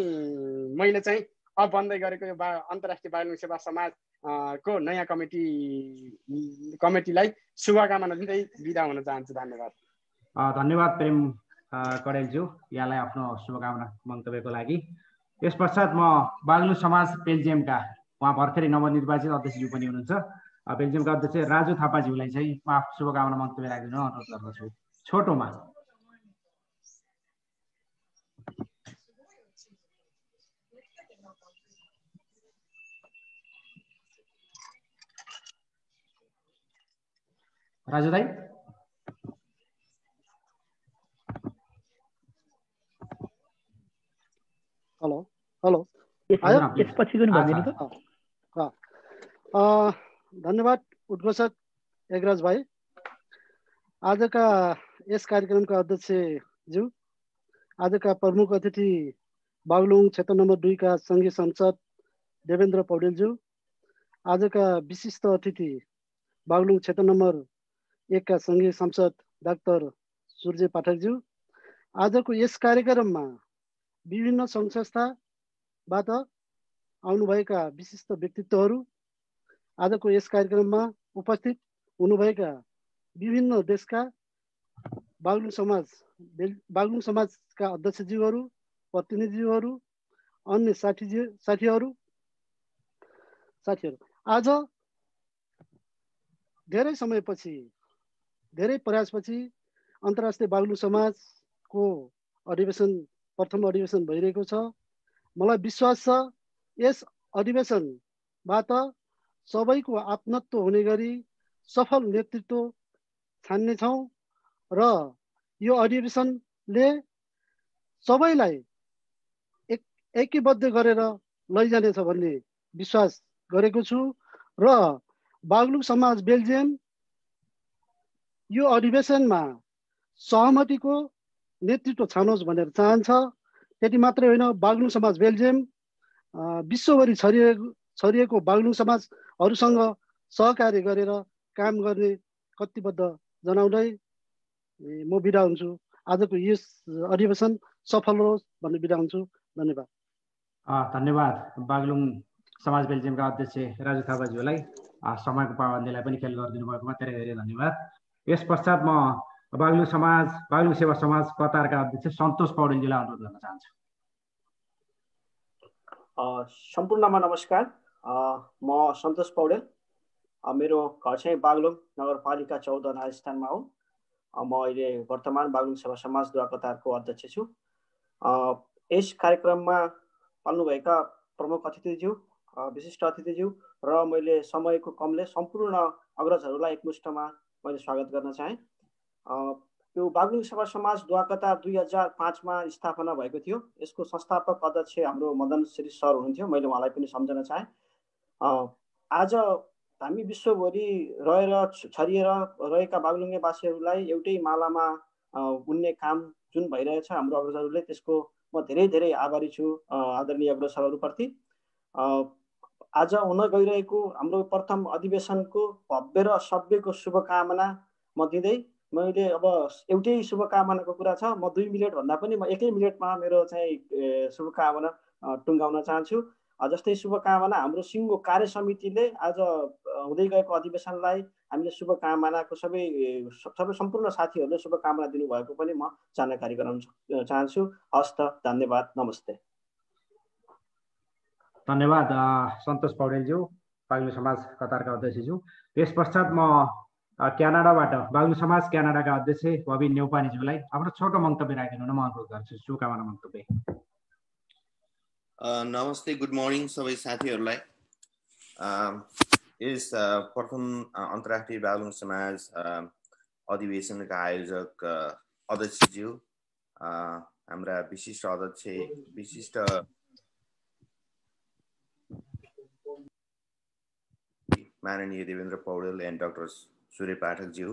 मैले चाहिँ अब बन्दै गरेको यो अन्तर्राष्ट्रिय बागलुङ सेवा समाजको नयाँ कमिटीलाई शुभकामना दिँदै बिदा हुन चाहन्छु। धन्यवाद। धन्यवाद प्रेम कडेलज्यू, यहाँलाई आफ्नो शुभकामना मन्तव्यको लागि। यस पश्चात म बागलुङ समाज बेल्जियमका उहाँ भर्खरै नवनिर्वाचित अध्यक्षज्यू पनि हुनुहुन्छ, बेल्जियमका अध्यक्ष राजु थापाज्यूलाई चाहिँ म आफ्नो शुभकामना मन्तव्य राखिदिन अनुरोध गर्दछु छोटोमा। राजु दाई। हेलो हेलो, यसपछि पनि भनिदिनु त। धन्यवाद उद्घोषक एगराज भाइ। आजका यस कार्यक्रमका अध्यक्षज्यू, आजका प्रमुख अतिथि बागलुङ क्षेत्र नम्बर 2 का सङ्घीय सांसद देवेन्द्र पौडेलज्यू, आजका विशिष्ट अतिथि बागलुङ क्षेत्र नम्बर 1 का सङ्घीय सांसद डाक्टर सूर्य पाठकज्यू, आजको यस कार्यक्रममा विभिन्न सङ्घ संस्थाबाट आउनुभएका विशिष्ट व्यक्तित्वहरू, आजको यस कार्यक्रममा उपस्थित हुनुभएका विभिन्न देशका बागलुङ समाजका अध्यक्षज्यूहरू, प्रतिनिधिज्यूहरू, अन्य साथीहरू, आज धेरै समयपछि, धेरै प्रयासपछि अन्तर्राष्ट्रिय बागलुङ समाजको प्रथम अधिवेशन भइरहेको छ। मलाई विश्वास छ यस अधिवेशनबाट सबैको आपनत्व हुने गरी सफल नेतृत्व छान्नेछौँ र यो अधिवेशनले सबैलाई एकीबद्ध गरेर लैजानेछ भन्ने विश्वास गरेको छु र बागलुङ समाज बेल्जियम यो अधिवेशनमा सहमतिको नेतृत्व छानोस् भनेर चाहन्छ। त्यति मात्रै होइन, बागलुङ समाज बेल्जियम विश्वभरि छरिएको बागलुङ समाजहरूसँग सहकार्य गरेर काम गर्ने कतिबद्ध जनाउँदै म बिदा हुन्छु। आजको यस अधिवेशन सफल होस् भन्ने बिदा हुन्छु। धन्यवाद। धन्यवाद बागलुङ समाज बेल्जियमका अध्यक्ष राजु थापाज्यूलाई, समयको पाबन्दीलाई पनि खेल गरिदिनु भएकोमा धेरै धेरै धन्यवाद। यस पश्चात म बागलुङ सेवा समाज कतारका अध्यक्ष सन्तोष पौडेलजीलाई अनुरोध गर्न चाहन्छु। सम्पूर्णमा नमस्कार। म सन्तोष पौडेल, मेरो घर चाहिँ बागलुङ नगरपालिका 14 राजस्थानमा हो। म अहिले वर्तमान बागलुङ सेवा समाज दुवा कतारको अध्यक्ष छु। यस कार्यक्रममा पाल्नुभएका प्रमुख अतिथिज्यू, विशिष्ट अतिथिज्यू र मैले समयको कमले सम्पूर्ण अग्रजहरूलाई एकमुष्टमा मैले स्वागत गर्न चाहेँ। यो बागलुङ सेवा समाज दुवा कतार 2005 मा स्थापना भएको थियो। यसको संस्थापक अध्यक्ष हाम्रो मदन श्री सर हुनुहुन्थ्यो, मैले उहाँलाई पनि सम्झन चाहेँ। आज हामी विश्वभरि छरिएर रहेका बागलुङेवासीहरूलाई एउटै मालामा बुन्ने काम जुन भइरहेछ हाम्रो अग्रजहरूले, त्यसको म धेरै धेरै आभारी छु आदरणीय अग्रजहरूप्रति। आज हुन गइरहेको हाम्रो प्रथम अधिवेशनको भव्य र सभ्यको शुभकामना म दिँदै, मैले अब एउटै शुभकामनाको कुरा छ, म 2 मिनट भन्दा पनि म 1 मिनटमा मेरो चाहिँ शुभकामना टुङ्गाउन चाहन्छु। जस्तै शुभकामना हाम्रो सिङ्गो कार्य समितिले आज हुँदै गएको अधिवेशनलाई हामीले शुभकामनाको सबै सम्पूर्ण साथीहरूले शुभकामना दिनुभएको पनि म जानकारी गराउन चाहन्छु। हस् त, धन्यवाद, नमस्ते। धन्यवाद सन्तोष पौडेलज्यू, बागलुङ समाज कतारका अध्यक्षज्यू। त्यस पश्चात म क्यानाडाबाट बागलुङ समाज क्यानाडाका अध्यक्ष बबी न्यौपानेज्यूलाई आफ्नो छोटो मन्तव्य राखिदिनु म अनुरोध गर्छु। शुभकामना मन्तव्य। नमस्ते, गुड मर्निङ सबै साथीहरूलाई। यस प्रथम अन्तर्राष्ट्रिय बागलुङ समाज अधिवेशनका आयोजक अध्यक्षज्यू, हाम्रा विशिष्ट अध्यक्ष, विशिष्ट माननीय देवेन्द्र पौडेल एन्ड डाक्टर सूर्य पाठकज्यू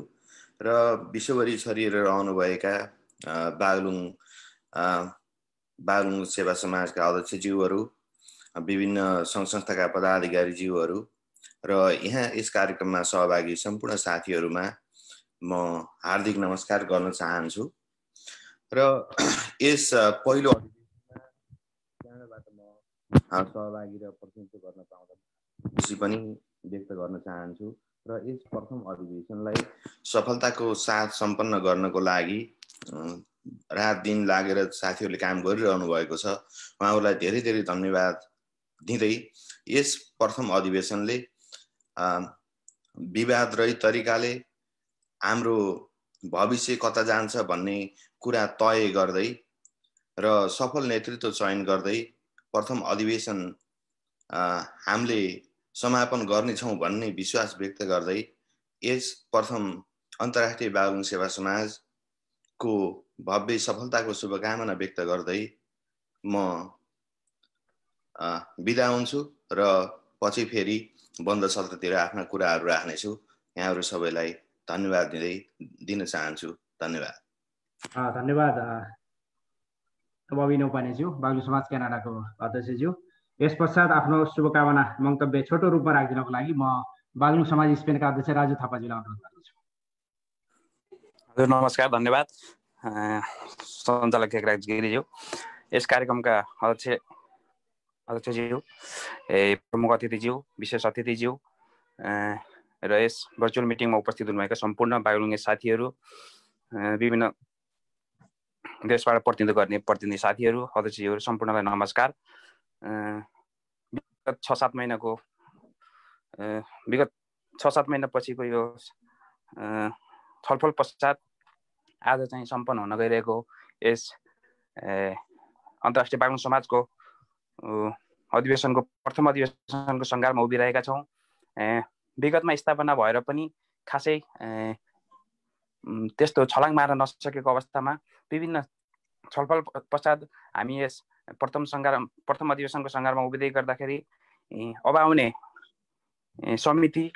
र विश्वभरि छरिएर रहनुभएका बागलुङ सेवा समाजका अध्यक्षज्यूहरू, विभिन्न सङ्घ संस्थाका पदाधिकारीज्यूहरू र यहाँ यस कार्यक्रममा सहभागी सम्पूर्ण साथीहरूमा म हार्दिक नमस्कार गर्न चाहन्छु। र यस पहिलो अधिवेशनमा सहभागी र प्रतिनिधित्व गर्न पाउँदा खुसी पनि व्यक्त गर्न चाहन्छु। र यस प्रथम अधिवेशनलाई सफलताको साथ सम्पन्न गर्नको लागि रात दिन लागेर साथीहरूले काम गरिरहनु भएको छ। उहाँहरूलाई धेरै धेरै धन्यवाद दिँदै यस प्रथम अधिवेशनले विवाद रहित तरिकाले हाम्रो भविष्य कता जान्छ भन्ने कुरा तय गर्दै र सफल नेतृत्व चयन गर्दै प्रथम अधिवेशन हामीले समापन गर्नेछौँ भन्ने विश्वास व्यक्त गर्दै यस प्रथम अन्तर्राष्ट्रिय बागलुङ सेवा समाजको भव्य सफलताको शुभकामना व्यक्त गर्दै म बिदा हुन्छु र पछि फेरि बन्द सत्रतिर आफ्ना कुराहरू राख्नेछु। यहाँहरू सबैलाई धन्यवाद दिन चाहन्छु। धन्यवाद। धन्यवाद बबी न्यौपानेज्यू, बागलुङ समाज क्यानाडाको अध्यक्षज्यू। यस पश्चात आफ्नो शुभकामना मन्तव्य छोटो रूपमा राखिदिनको लागि म बागलुङ समाज स्पेनका अध्यक्ष राजु थापाज्यूलाई अनुरोध गर्दछु। हजुर नमस्कार, धन्यवाद सञ्चालक एकराज गिरीज्यू, यस कार्यक्रमका अध्यक्षज्यू, प्रमुख अतिथिज्यू, विशेष अतिथिज्यू र यस भर्चुअल मिटिङमा उपस्थित हुनुभएका सम्पूर्ण बागलुङे साथीहरू, विभिन्न देशबाट प्रतिनिधित्व गर्ने प्रतिनिधि साथीहरू, अध्यक्षज्यूहरू सम्पूर्णलाई नमस्कार। विगत 6-7 महिनापछिको यो छलफल पश्चात आज चाहिँ सम्पन्न हुन गइरहेको यस अन्तर्राष्ट्रिय बागलुङ समाजको अधिवेशनको प्रथम अधिवेशनको सङ्घारमा उभिरहेका छौँ। विगतमा स्थापना भएर पनि खासै त्यस्तो छलाङ मार्न नसकेको अवस्थामा विभिन्न छलफल पश्चात हामी यस प्रथम अधिवेशनको सङ्घारमा उभिँदै गर्दाखेरि अब आउने समिति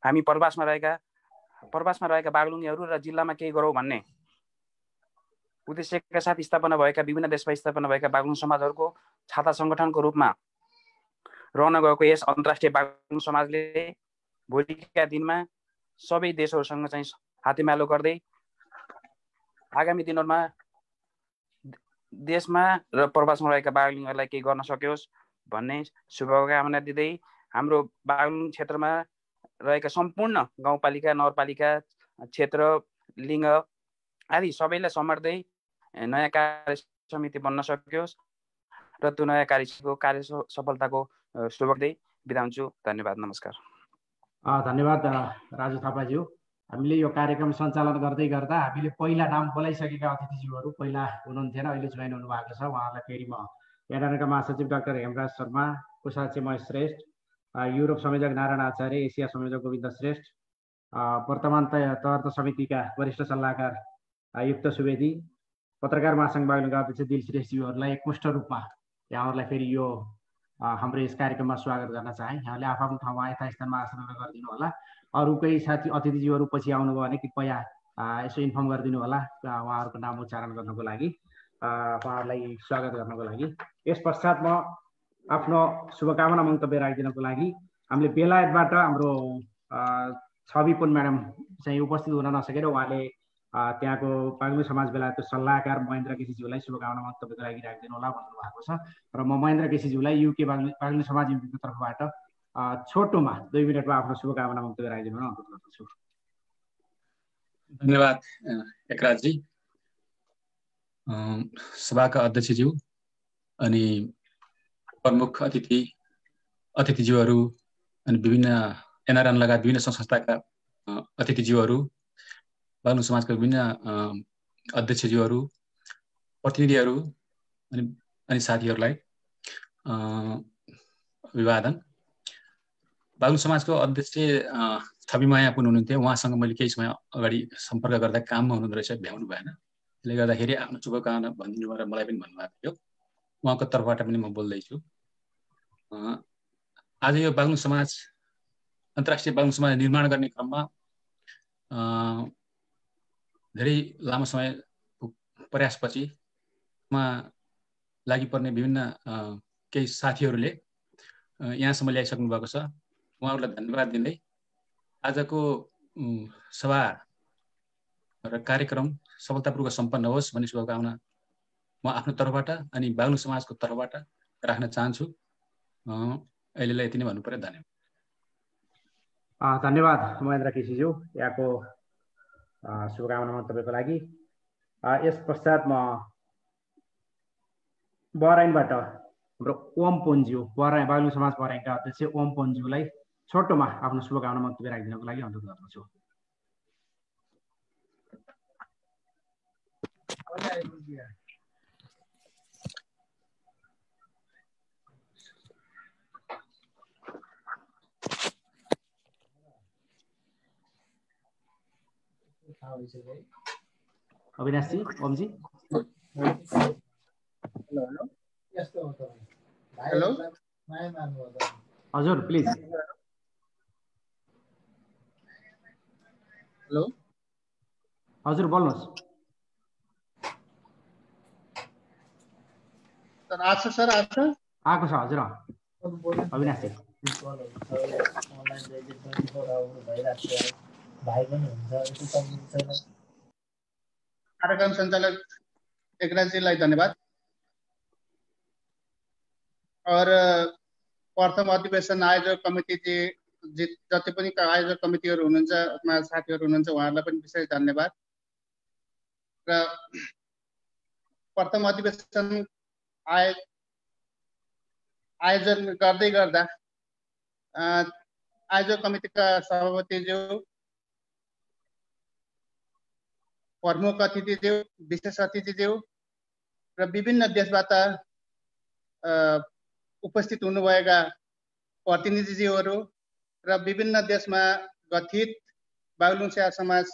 हामी प्रवासमा रहेका बागलुङीहरू र जिल्लामा केही गरौँ भन्ने उद्देश्यका साथ स्थापना भएका विभिन्न देशमा स्थापना भएका बागलुङ समाजहरूको छाता सङ्गठनको रूपमा रहन गएको यस अन्तर्राष्ट्रिय बागलुङ समाजले भोलिका दिनमा सबै देशहरूसँग चाहिँ हातेमालो गर्दै आगामी दिनहरूमा देशमा र प्रवासमा रहेका बागलुङहरूलाई केही गर्न सकियोस् भन्ने शुभकामना दिँदै हाम्रो बागलुङ क्षेत्रमा रहेका सम्पूर्ण गाउँपालिका, नगरपालिका, क्षेत्र, लिङ्ग आदि सबैलाई समर्दै नयाँ कार्य समिति बन्न सकियोस् र त्यो नयाँ कार्य सफलताको शुभकामना बिदा हुन्छु। धन्यवाद, नमस्कार। धन्यवाद राजु थापाज्यू। हामीले यो कार्यक्रम सञ्चालन गर्दै गर्दा हामीले पहिला नाम बोलाइसकेका अतिथिज्यूहरू पहिला हुनुहुन्थेन, अहिले जोइन हुनुभएको छ। उहाँहरूलाई फेरि म क्यानाडाका महासचिव डाक्टर हेमराज शर्मा, कोषाध्यक्ष महेश श्रेष्ठ, युरोप संयोजक नारायण आचार्य, एसिया संयोजक गोविन्द श्रेष्ठ, वर्तमान तदर्थ समितिका वरिष्ठ सल्लाहकार युक्त सुवेदी, पत्रकार महासङ्घ बागलुङका अध्यक्ष दिल श्रेष्ठज्यूहरूलाई एकमुष्ट रूपमा यहाँहरूलाई फेरि यो हाम्रो यस कार्यक्रममा स्वागत गर्न चाहे। यहाँले आफ्नो ठाउँमा यथास्थानमा आसन गरिदिनु होला। अरू कोही साथी अतिथिज्यूहरू पछि आउनुभयो भने कृपया यसो इन्फर्म गरिदिनु होला उहाँहरूको नाम उच्चारण गर्नको लागि, उहाँहरूलाई स्वागत गर्नको लागि। यस पश्चात म आफ्नो शुभकामना मन्तव्य राखिदिनको लागि हामीले बेलायतबाट हाम्रो छवि पुन म्याडम चाहिँ उपस्थित हुन नसकेर उहाँले त्यहाँको बागलुङ समाज बेलायतको सल्लाहकार महेन्द्र केसीज्यूलाई शुभकामना मन्तव्यको लागि राखिदिनु होला भन्नुभएको छ र म महेन्द्र केसीज्यूलाई युके बागलुङ समाज युनिटको तर्फबाट छोटोमा 2 मिनटमा आफ्नो शुभकामना मन्तव्य राखिदिनु अनुरोध गर्दछु। धन्यवाद एकराजजी, सभाका अध्यक्षज्यू अनि प्रमुख अतिथिज्यूहरू अनि विभिन्न एनआरएन लगायत विभिन्न संस्थाका अतिथिज्यूहरू, बागलुङ समाजका विभिन्न अध्यक्षज्यूहरू, प्रतिनिधिहरू अनि साथीहरूलाई अभिवादन। बागलुङ समाजको अध्यक्ष थपिमाया पुन हुनुहुन्थ्यो, उहाँसँग मैले केही समय अगाडि सम्पर्क गर्दा काममा हुनुहुँदो रहेछ, भ्याउनु भएन। त्यसले गर्दाखेरि आफ्नो शुभकामना भनिदिनु भनेर मलाई पनि भन्नुभएको थियो, उहाँको तर्फबाट पनि म बोल्दैछु। आज यो बागलुङ समाज अन्तर्राष्ट्रिय बागलुङ समाज निर्माण गर्ने क्रममा धेरै लामो समय प्रयासपछि लागि पर्ने विभिन्न केही साथीहरूले यहाँसम्म ल्याइसक्नु भएको छ। उहाँहरूलाई धन्यवाद दिँदै आजको सभा र कार्यक्रम सफलतापूर्वक सम्पन्न होस् भन्ने शुभकामना म आफ्नो तर्फबाट अनि बागलुङ समाजको तर्फबाट राख्न चाहन्छु। अहिलेलाई यति नै भन्नु पर्यो। धन्यवाद। धन्यवाद महेन्द्र केसीज्यू यहाँको शुभकामना मन्तव्यको लागि। यस पश्चात म बहराइनबाट हाम्रो ओम पोन्ज्यू, बागलुङ समाज बहराइनका अध्यक्ष ओम पोन्ज्यूलाई छोटोमा आफ्नो शुभकामना मन्तव्य राखिदिनको लागि अनुरोध गर्दछु। अविनाश जी, ओम जी। हेलो हजुर प्लिज। हेलो हजुर बोल्नुहोस्। सर आछ सर आछ आएको छ हजुर अविनाश जी। कार्यक्रम सञ्चालक एकराजजीलाई धन्यवाद। और प्रथम अधिवेशन आयोजक कमिटी जति पनि आयोजक कमिटीहरू हुनुहुन्छ, साथीहरू हुनुहुन्छ, उहाँहरूलाई पनि विशेष धन्यवाद। र प्रथम अधिवेशन आयोजन गर्दै गर्दा आयोजक कमिटीका सभापतिज्यू, प्रमुख अतिथिज्यू, विशेष अतिथिज्यू र विभिन्न देशबाट उपस्थित हुनुभएका प्रतिनिधिज्यूहरू र विभिन्न देशमा गठित बागलुङ सेवा समाज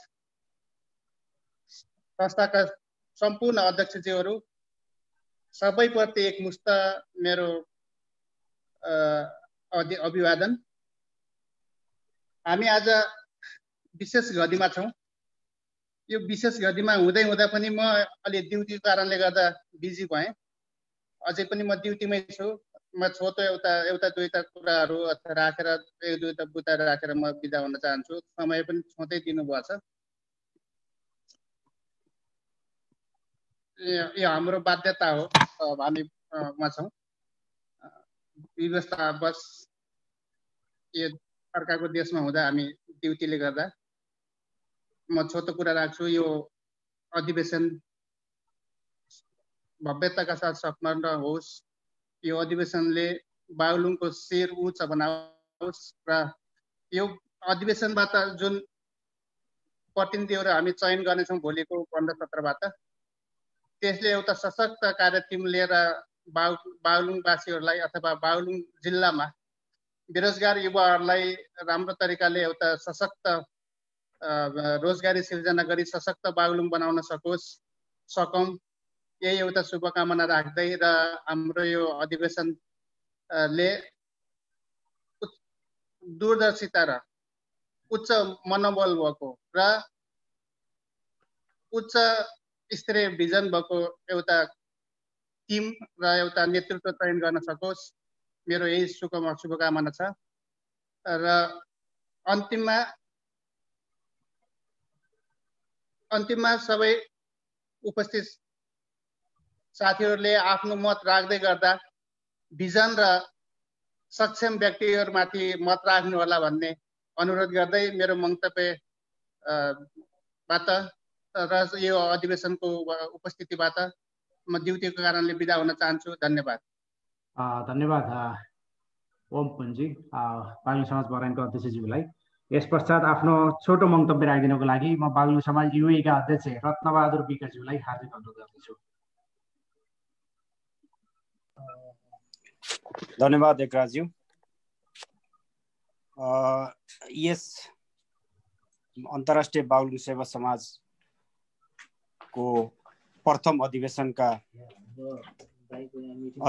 संस्थाका सम्पूर्ण अध्यक्षज्यूहरू सबैप्रति एकमुष्ट मेरो अभिवादन। हामी आज विशेष गतिमा छौँ। यो विशेष गतिमा हुँदै हुँदा पनि म अलि ड्युटीको कारणले गर्दा बिजी भएँ। अझै पनि म ड्युटीमै छु। म छोटो एउटा दुईटा कुराहरू राखेर एक दुईटा बुदा राखेर म बिदा हुन चाहन्छु। समय पनि छोटै दिनुभएको छ। यो हाम्रो बाध्यता हो, हामीमा छौँ। व्यवस्था बस यो अर्काको देशमा हुँदा हामी ड्युटीले गर्दा म छोटो कुरा राख्छु। यो अधिवेशन भव्यताका साथ सम्पन्न होस्। यो अधिवेशनले बागलुङको शिर उच्च बनाओस् र यो अधिवेशनबाट जुन प्रतिनिधिहरू हामी चयन गर्नेछौँ भोलिको 15-17बाट, त्यसले एउटा सशक्त कार्यक्रम लिएर बागलुङवासीहरूलाई अथवा बागलुङ जिल्लामा बेरोजगार युवाहरूलाई राम्रो तरिकाले एउटा सशक्त रोजगारी सिर्जना गरी सशक्त बागलुङ बनाउन सकौँ, यही एउटा शुभकामना राख्दै र हाम्रो यो अधिवेशनले दूरदर्शिता र उच्च मनोबल भएको र उच्च स्तरीय भिजन भएको एउटा टिम र एउटा नेतृत्व चयन गर्न सकोस्, मेरो यही शुभकामना छ। र अन्तिममा अन्तिममा सबै उपस्थित साथीहरूले आफ्नो मत राख्दै गर्दा भिजन र सक्षम व्यक्तिहरूमाथि मत राख्नु होला भन्ने अनुरोध गर्दै मेरो मन्तव्यबाट र यो अधिवेशनको उपस्थितिबाट म ड्युटीको कारणले बिदा हुन चाहन्छु। धन्यवाद। धन्यवाद ओम पुन्जी बागलुङ समाज बराइनको अध्यक्षज्यूलाई। यस पश्चात आफ्नो छोटो मन्तव्य राखिदिनको लागि म बागलुङ समाज युएका अध्यक्ष रत्नबहादुर विकज्यूलाई हार्दिक अनुरोध गर्दछु। धन्यवाद एकराज्यू। यस अन्तर्राष्ट्रिय बागलुङ सेवा समाजको प्रथम अधिवेशनका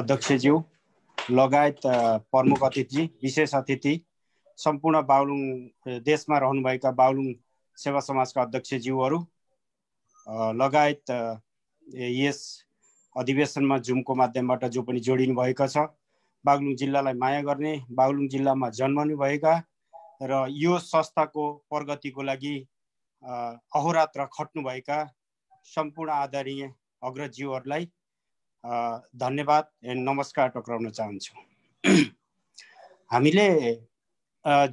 अध्यक्षज्यू लगायत प्रमुख अतिथि, विशेष अतिथि, सम्पूर्ण बागलुङ देशमा रहनुभएका बागलुङ सेवा समाजका अध्यक्षज्यूहरू लगायत यस अधिवेशनमा जुमको माध्यमबाट जो पनि जोडिनु भएको छ, बागलुङ जिल्लालाई माया गर्ने, बागलुङ जिल्लामा जन्मनु भएका र यो संस्थाको प्रगतिको लागि अहोरात्र खट्नुभएका सम्पूर्ण आदरणीय अग्रजज्यूहरूलाई धन्यवाद एन्ड नमस्कार टक्राउन चाहन्छु। हामीले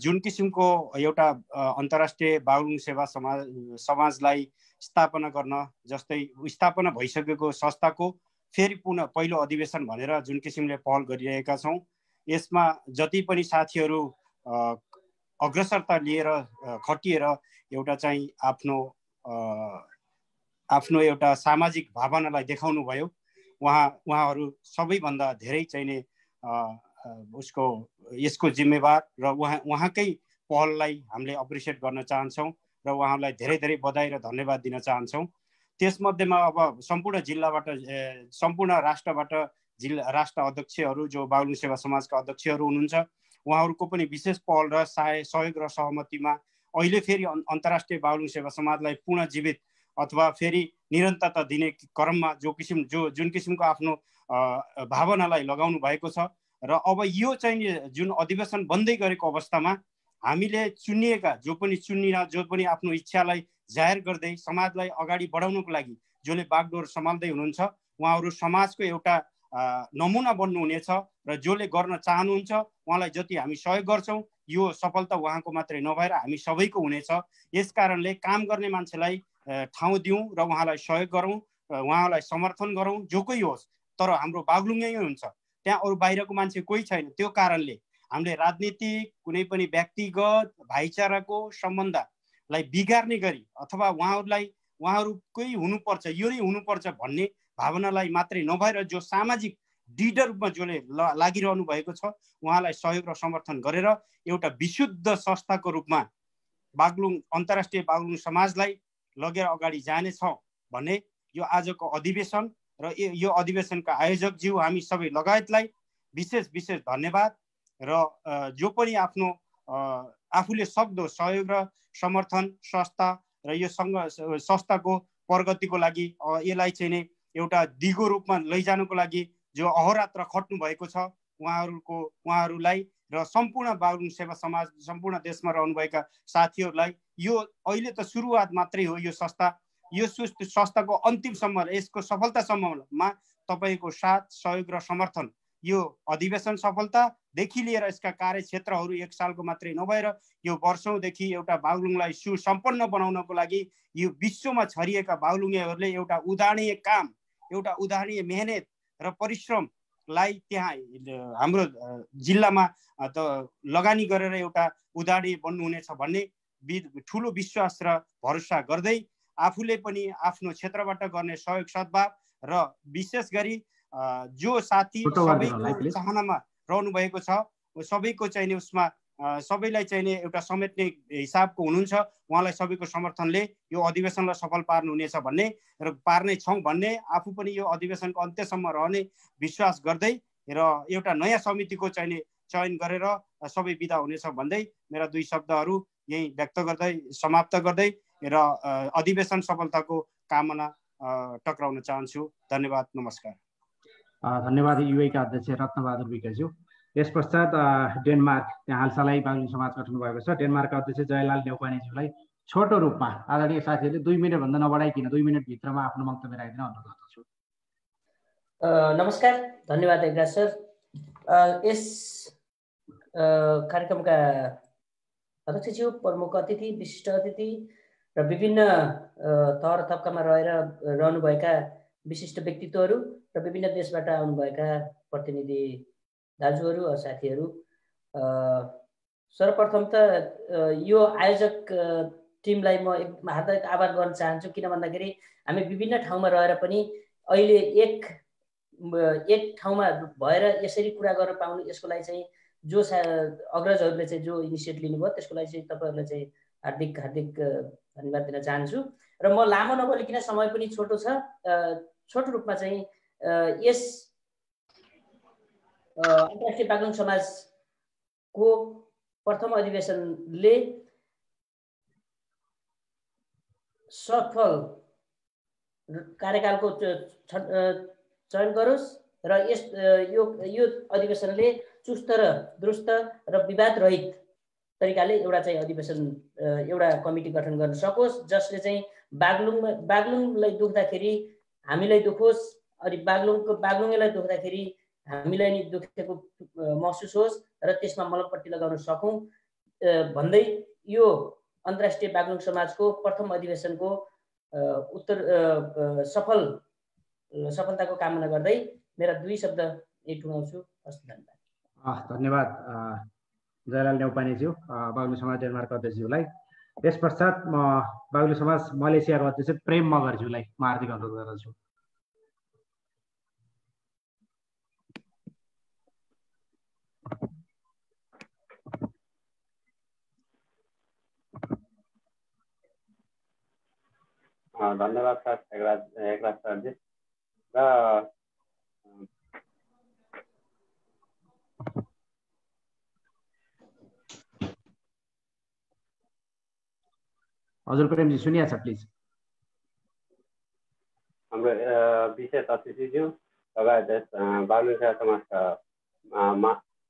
जुन किसिमको एउटा अन्तर्राष्ट्रिय बागलुङ सेवा समाजलाई स्थापना गर्न, जस्तै स्थापना भइसकेको संस्थाको फेरि पुनः पहिलो अधिवेशन भनेर जुन किसिमले पहल गरिरहेका छौँ, यसमा जति पनि साथीहरू अग्रसरता लिएर खटिएर एउटा चाहिँ आफ्नो एउटा सामाजिक भावनालाई देखाउनु भयो, उहाँहरू सबैभन्दा धेरै चाहिने यसको जिम्मेवार र उहाँकै पहललाई हामीले अप्रिसिएट गर्न चाहन्छौँ र उहाँलाई धेरै धेरै बधाई र धन्यवाद दिन चाहन्छौँ। त्यसमध्येमा अब सम्पूर्ण जिल्लाबाट, सम्पूर्ण राष्ट्रबाट राष्ट्र अध्यक्षहरू जो बागलुङ सेवा समाजका अध्यक्षहरू हुनुहुन्छ, उहाँहरूको पनि विशेष पहल र सहयोग र सहमतिमा अहिले फेरि अन्तर्राष्ट्रिय बागलुङ सेवा समाजलाई पुनर्जीवित अथवा फेरि निरन्तरता दिने क्रममा जुन किसिमको आफ्नो भावनालाई लगाउनु भएको छ र अब यो चाहिँ जुन अधिवेशन बन्दै गरेको अवस्थामा हामीले चुनिएका जो पनि आफ्नो इच्छालाई जाहेर गर्दै समाजलाई अगाडि बढाउनको लागि जसले बागडोर सम्हाल्दै हुनुहुन्छ, उहाँहरू समाजको एउटा नमुना बन्नुहुनेछ र जसले गर्न चाहनुहुन्छ उहाँलाई जति हामी सहयोग गर्छौँ यो सफलता उहाँको मात्रै नभएर हामी सबैको हुनेछ। यस कारणले काम गर्ने मान्छेलाई ठाउँ दिउँ र उहाँलाई सहयोग गरौँ, उहाँलाई समर्थन गरौँ, जो कोही होस्, तर हाम्रो बागलुङै हुन्छ, त्यहाँ अरू बाहिरको मान्छे कोही छैन। त्यो कारणले हामीले राजनीतिक कुनै पनि व्यक्तिगत भाइचाराको सम्बन्धलाई बिगार्ने गरी अथवा उहाँहरूकै हुनुपर्छ, यो नै हुनुपर्छ भन्ने भावनालाई मात्रै नभएर जो सामाजिक दृढ रूपमा जसले लागिरहनु भएको छ उहाँलाई सहयोग र समर्थन गरेर एउटा विशुद्ध संस्थाको रूपमा अन्तर्राष्ट्रिय बागलुङ समाजलाई लगेर अगाडि जानेछौँ भन्ने यो आजको अधिवेशन र यो अधिवेशनका आयोजकज्यू हामी सबै लगायतलाई विशेष धन्यवाद र जो पनि आफूले सक्दो सहयोग र समर्थन संस्था र यो संस्थाको प्रगतिको लागि यसलाई चाहिँ नै एउटा दिगो रूपमा लैजानुको लागि जो अहोरात्र खट्नु भएको छ उहाँहरूलाई र सम्पूर्ण बागलुङ सेवा समाज सम्पूर्ण देशमा रहनुभएका साथीहरूलाई यो अहिले त सुरुवात मात्रै हो। यो संस्थाको अन्तिमसम्म यसको सफलतासम्ममा तपाईँको साथ सहयोग र समर्थन यो अधिवेशन सफलतादेखि लिएर यसका कार्यक्षेत्रहरू एक सालको मात्रै नभएर यो वर्षौँदेखि एउटा बागलुङलाई सुसम्पन्न बनाउनको लागि यो विश्वमा छरिएका बागलुङेहरूले एउटा उदाहरणीय काम, एउटा उदाहरणीय मेहनत र परिश्रमलाई त्यहाँ हाम्रो जिल्लामा लगानी गरेर एउटा उदाहरणीय बन्नुहुनेछ भन्ने ठुलो विश्वास र भरोसा गर्दै आफूले पनि आफ्नो क्षेत्रबाट गर्ने सहयोग सद्भाव र विशेष गरी जो साथी सबैको चाहनामा रहनु भएको छ सबैको चाहिने उसमा सबैलाई चाहिने एउटा समेट्ने हिसाबको हुनुहुन्छ, उहाँलाई सबैको समर्थनले यो अधिवेशनलाई सफल पार्नुहुनेछ भन्ने र पार्ने छौँ भन्ने आफू पनि यो अधिवेशनको अन्त्यसम्म रहने विश्वास गर्दै र एउटा नयाँ समितिको चाहिने चयन गरेर सबै बिदा हुनेछ भन्दै मेरा दुई शब्दहरू यही व्यक्त गर्दै समाप्त गर्दै र अधिवेशन सफलताको कामना टक्राउन चाहन्छु। धन्यवाद, नमस्कार। धन्यवाद युएका अध्यक्ष रत्नबहादुर विकज्यू। यस पश्चात डेनमार्क त्यहाँ हालसालै बागलुङ समाज गठन भएको छ, डेनमार्कका अध्यक्ष जयलाल नेउपानेज्यूलाई छोटो रूपमा आदरणीय साथीहरूले 2 मिनेटभन्दा नबढाइकन 2 मिनेटभित्रमा आफ्नो वक्तव्य राखिदिन अनुरोध गर्दछु। नमस्कार, धन्यवाद एकराज सर। यस कार्यक्रमका अध्यक्षज्यू, प्रमुख अतिथि, विशिष्ट अतिथि र विभिन्न तहर तबकामा रहनुभएका विशिष्ट व्यक्तित्वहरू र विभिन्न देशबाट आउनुभएका प्रतिनिधि दाजुहरू, साथीहरू, सर्वप्रथम त यो आयोजक टिमलाई म एकदम हार्दिक आभार गर्न चाहन्छु। किन भन्दाखेरि हामी विभिन्न ठाउँमा रहेर पनि अहिले एक ठाउँमा भएर यसरी कुरा गर्न पाउनु, यसको लागि चाहिँ जो अग्रजहरूले चाहिँ जो इनिसिएटिभ लिनुभयो त्यसको लागि चाहिँ तपाईँहरूलाई चाहिँ हार्दिक धन्यवाद दिन चाहन्छु। र म लामो नबोलिकन, समय पनि छोटो छ, छोटो रूपमा चाहिँ यस अन्तर्राष्ट्रिय बागलुङ समाजको प्रथम अधिवेशनले सफल कार्यकालको चयन गरोस् र यो अधिवेशनले चुस्त र दुरुस्त र विवाद रहित तरिकाले एउटा चाहिँ अधिवेशन एउटा कमिटी गठन गर्न सकोस्, जसले चाहिँ बागलुङलाई दुख्दाखेरि हामीलाई दुखोस्, अनि बागलुङलाई दुख्दाखेरि हामीलाई नि दुखेको महसुस होस् र त्यसमा मलमपट्टि लगाउन सकौँ भन्दै यो अन्तर्राष्ट्रिय बागलुङ समाजको प्रथम अधिवेशनको सफलताको कामना गर्दै मेरा 2 शब्द यही टुङ्गाउँछु। हस्, धन्यवाद। धन्यवाद जयलाल नेउपानेज्यू, बागलुङ समाज डेनमार्क अध्यक्षज्यूलाई। यस पश्चात म बागलुङ समाज मलेसियाको अध्यक्ष प्रेम मगरज्यूलाई म हार्दिक अनुरोध गर्दछु। धन्यवाद सर, एकराज सरजी। र हजुर प्रेमजी सुनिया छ, प्लिज। हाम्रो विशेष अतिथिज्यू लगायत बागलुङ सेवा समाजका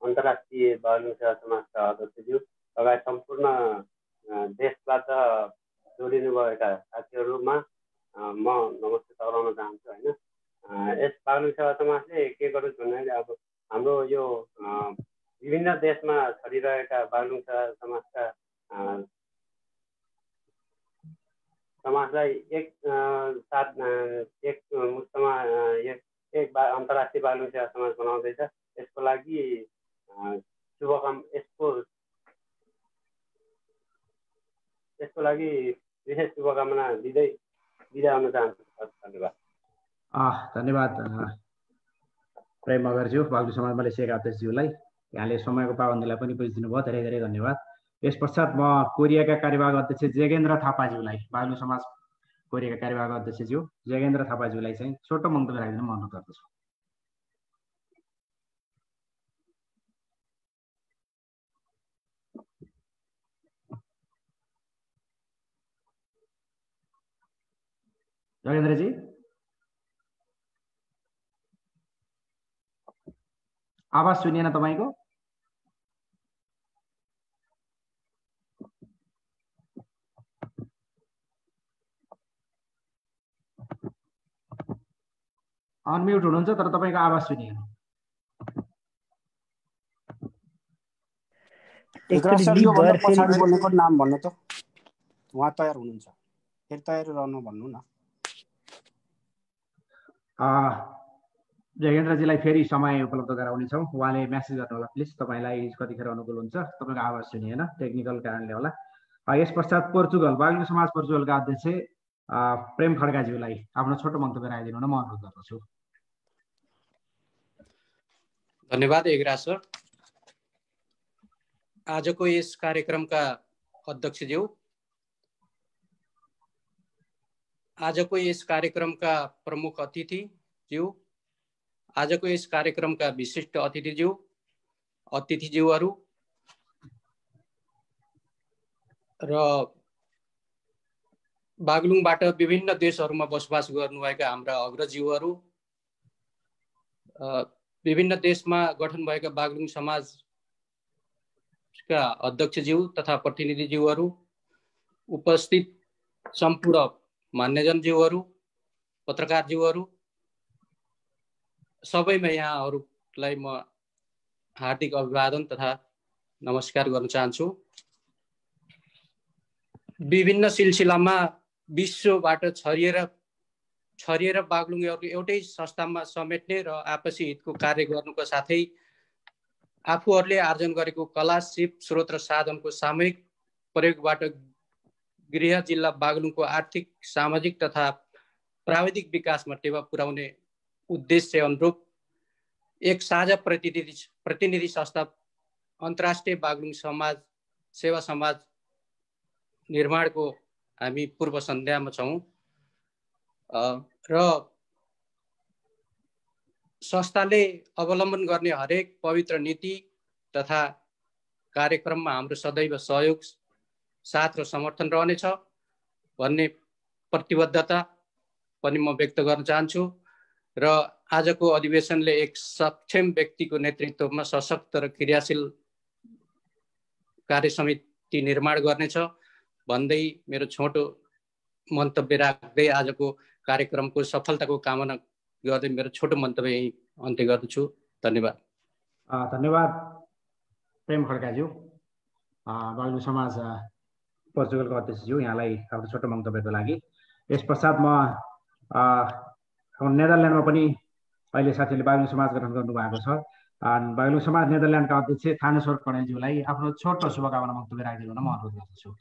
अन्तर्राष्ट्रिय बागलुङ सेवा समाजका अध्यक्षज्यू लगायत सम्पूर्ण देशबाट जोडिनुभएका साथीहरूमा म नमस्ते टक्राउन चाहन्छु। होइन, यस बागलुङ सेवा समाजले के गरोस् भन्नाले अब हाम्रो यो विभिन्न देशमा छरिरहेका बागलुङ सेवा समाजलाई एक मुष्टमा एक अन्तर्राष्ट्रिय बागलुङ सेवा समाज बनाउँदैछ। यसको लागि यसको लागि विशेष शुभकामना दिँदै बिदा हुन चाहन्छु। धन्यवाद। धन्यवाद प्रेम मगरज्यू, बागलुङ समाज मलेसियाका अध्यक्षज्यूलाई। यहाँले समयको पाबन्दीलाई पनि बुझिदिनु भयो, धेरै धेरै धन्यवाद। यस पश्चात म कोरियाका कार्यवाहक अध्यक्ष जेगेन्द्र थापाज्यूलाई, बागलुङ समाज कोरियाका कार्यवाहक अध्यक्षज्यू जेगेन्द्र थापाज्यूलाई चाहिँ छोटो मन्तव्य राखिदिन म अनुरोध गर्दछु। जोगेन्द्रजी, आवाज सुनिएन तपाईँको? अनम्युट हुनुहुन्छ तर तपाईँको आवाज सुनिएन। पछाडि बोल्नेको नाम भन्नु त, उहाँ तयार हुनुहुन्छ, फेरि तयार रहनु भन्नु न। जयेन्द्रजीलाई फेरि समय उपलब्ध गराउनेछौँ, उहाँले म्यासेज गर्नु होला प्लिज, तपाईँलाई कतिखेर अनुकूल हुन्छ। तपाईँको आवाज सुनिएन, टेक्निकल कारणले होला। यस पश्चात पोर्चुगल, बागलुङ समाज पोर्चुगलका अध्यक्ष प्रेम खड्काज्यूलाई आफ्नो छोटो मन्तव्य राखिदिनु हुन म अनुरोध गर्दछु। धन्यवाद एकराज सर। आजको यस कार्यक्रमका अध्यक्षज्यू, आजको यस कार्यक्रमका प्रमुख अतिथिज्यू, आजको यस कार्यक्रमका विशिष्ट अतिथिज्यूहरू र बागलुङबाट विभिन्न देशहरूमा बसोबास गर्नुभएका हाम्रा अग्रज्यूहरू, विभिन्न देशमा गठन भएका बागलुङ समाजका अध्यक्षज्यू तथा प्रतिनिधिज्यूहरू उपस्थित सम्पूर्ण मान्यजनज्यूहरू, पत्रकारज्यूहरू, सबैमा यहाँहरूलाई म हार्दिक अभिवादन तथा नमस्कार गर्न चाहन्छु। विभिन्न सिलसिलामा विश्वबाट छरिएर बागलुङेहरूको एउटै संस्थामा समेट्ने र आपसी हितको कार्य गर्नुको साथै आफूहरूले आर्जन गरेको कला, सिप, स्रोत र साधनको सामूहिक प्रयोगबाट गृह जिल्ला बागलुङको आर्थिक, सामाजिक तथा प्राविधिक विकासमा टेवा पुर्याउने उद्देश्य अनुरूप एक साझा प्रतिनिधि संस्था अन्तर्राष्ट्रिय बागलुङ सेवा समाज निर्माणको हामी पूर्व सन्ध्यामा छौँ र संस्थाले अवलम्बन गर्ने हरेक पवित्र नीति तथा कार्यक्रममा हाम्रो सदैव सहयोग, साथ र समर्थन रहनेछ भन्ने प्रतिबद्धता पनि म व्यक्त गर्न चाहन्छु र आजको अधिवेशनले एक सक्षम व्यक्तिको नेतृत्वमा सशक्त र क्रियाशील कार्य समिति निर्माण गर्नेछ भन्दै मेरो छोटो मन्तव्य राख्दै आजको कार्यक्रमको सफलताको कामना गर्दै मेरो छोटो मन्तव्य यही अन्त्य गर्दछु। धन्यवाद। धन्यवाद प्रेम खड्काज्यू, बागलुङ समाज पोर्चुगलको अध्यक्षज्यू, यहाँलाई आफ्नो छोटो मन्तव्यको लागि। यस पश्चात म नेदरल्यान्डमा पनि अहिले साथीले बागलुङ समाज गठन गर्नुभएको छ। बागलुङ समाज नेदरल्यान्डका अध्यक्ष थानेश्वर कणेलज्यूलाई आफ्नो छोटो शुभकामना मन्तव्य राखिदिनु म अनुरोध गर्दछु।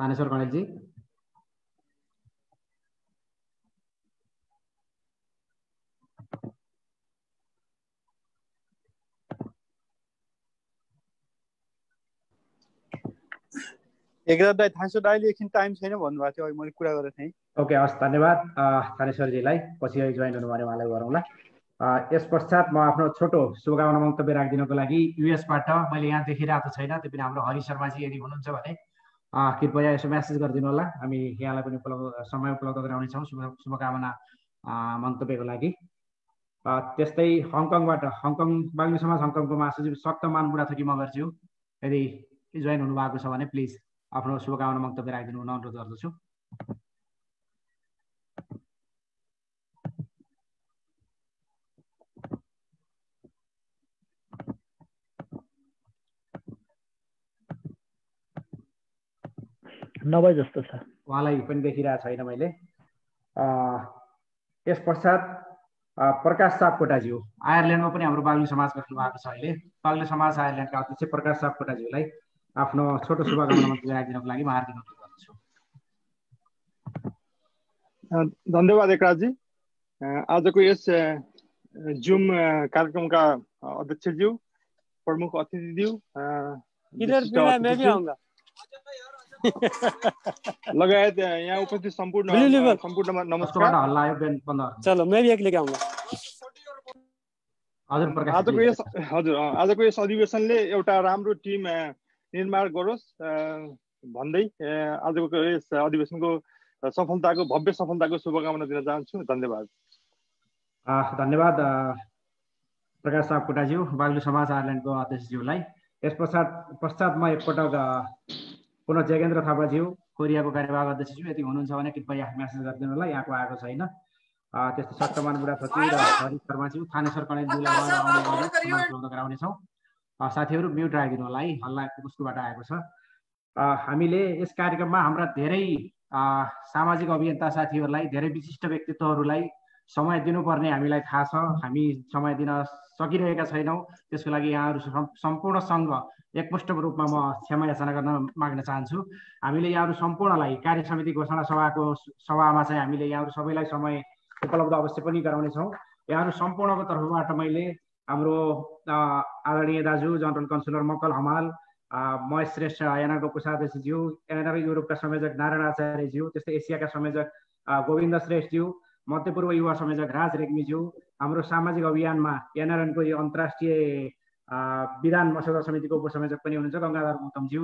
थानेश्वर कणेलजी। एकराज दाइ, थानेश्वर दाइले एकछिन टाइम छैन भन्नुभएको थियो, मैले कुरा गरेको थिएँ। ओके, हस्, धन्यवाद थानेश्वरजीलाई। पछि जोइन हुनु भने उहाँलाई गरौँला। यस पश्चात म आफ्नो छोटो शुभकामना मन्तव्य राखिदिनको लागि युएसबाट मैले यहाँ देखिरहेको छैन, त्यो पनि हाम्रो हरि शर्माजी यदि हुनुहुन्छ भने कृपया यसो म्यासेज गरिदिनु होला। हामी यहाँलाई पनि समय उपलब्ध गराउनेछौँ शुभकामना मन्तव्यको लागि। त्यस्तै हङकङबाट बागलुङ समाज हङकङको महासचिव सप्तमान बुढाथोकी मगरज्यू यदि जोइन हुनुभएको छ भने प्लिज आफ्नो शुभकामना मन्तव्य राखिदिनु हुन अनुरोध गर्दछु। नभए जस्तो छ, उहाँलाई पनि देखिरहेको छैन मैले। यस पश्चात प्रकाश सापकोटाज्यू, आयरल्यान्डमा पनि हाम्रो बागलुङ समाज गठन भएको छ अहिले। बागलुङ समाज आयरल्यान्डका अध्यक्ष प्रकाश सापकोटाज्यूलाई आफ्नो छोटो शुभकामना मन्तव्य राखिदिनको लागि म हार्दिक अनुरोध गर्दछु। धन्यवाद एकराजी। आजको यस जुम कार्यक्रमका अध्यक्षज्यू, प्रमुख अतिथिज्यू, लगायत यहाँ उपस्थित सम्पूर्ण नमस्कार। आजको यस अधिवेशनले एउटा राम्रो टिम निर्माण गरोस् भन्दै आजको यस अधिवेशनको सफलताको, भव्य सफलताको शुभकामना दिन चाहन्छु। धन्यवाद। धन्यवाद प्रकाश सापकोटाज्यू, बागलुङ समाज आयरल्यान्डको अध्यक्षज्यूलाई। यस पश्चात म एकपटक पुनः जगेन्द्र थापाज्यू, कोरियाको कार्यवाहक अध्यक्षज्यू यदि हुनुहुन्छ भने कृपया म्यासेज गरिदिनु होला, यहाँको आएको छैन। त्यस्तै सप्तमान बुढाथोकी र हरि शर्माज्यू, थानेश्वर कणेलज्यूलाई उपलब्ध गराउनेछौँ। साथीहरू म्युट राखिदिनु होला है, हल्ला उसकोबाट आएको छ। हामीले यस कार्यक्रममा हाम्रा धेरै सामाजिक अभियन्ता साथीहरूलाई, धेरै विशिष्ट व्यक्तित्वहरूलाई समय दिनुपर्ने हामीलाई थाहा छ। हामी समय दिन सकिरहेका छैनौँ। त्यसको लागि यहाँहरू सम्पूर्णसँग एकमुष्ट रूपमा म क्षमा याचना गर्न माग्न चाहन्छु। हामीले यहाँहरू सम्पूर्णलाई कार्य समिति घोषणा सभामा चाहिँ हामीले यहाँहरू सबैलाई समय उपलब्ध अवश्य पनि गराउनेछौँ। यहाँहरू सम्पूर्णको तर्फबाट मैले हाम्रो आदरणीय दाजु जनरल कन्सुलर मक्कल हमाल, महेश श्रेष्ठ एनआरको कोषाध्यक्षज्यू, एनआर युरोपका संयोजक नारायण आचार्यज्यू, त्यस्तै एसियाका संयोजक गोविन्द श्रेष्ठज्यू, मध्यपूर्व युवा संयोजक राज रेग्मीज्यू, हाम्रो सामाजिक अभियानमा एनआरएनको यो अन्तर्राष्ट्रिय विधान मसौदा समितिको उपसंयोजक पनि हुनुहुन्छ गङ्गाधर गौतमज्यू,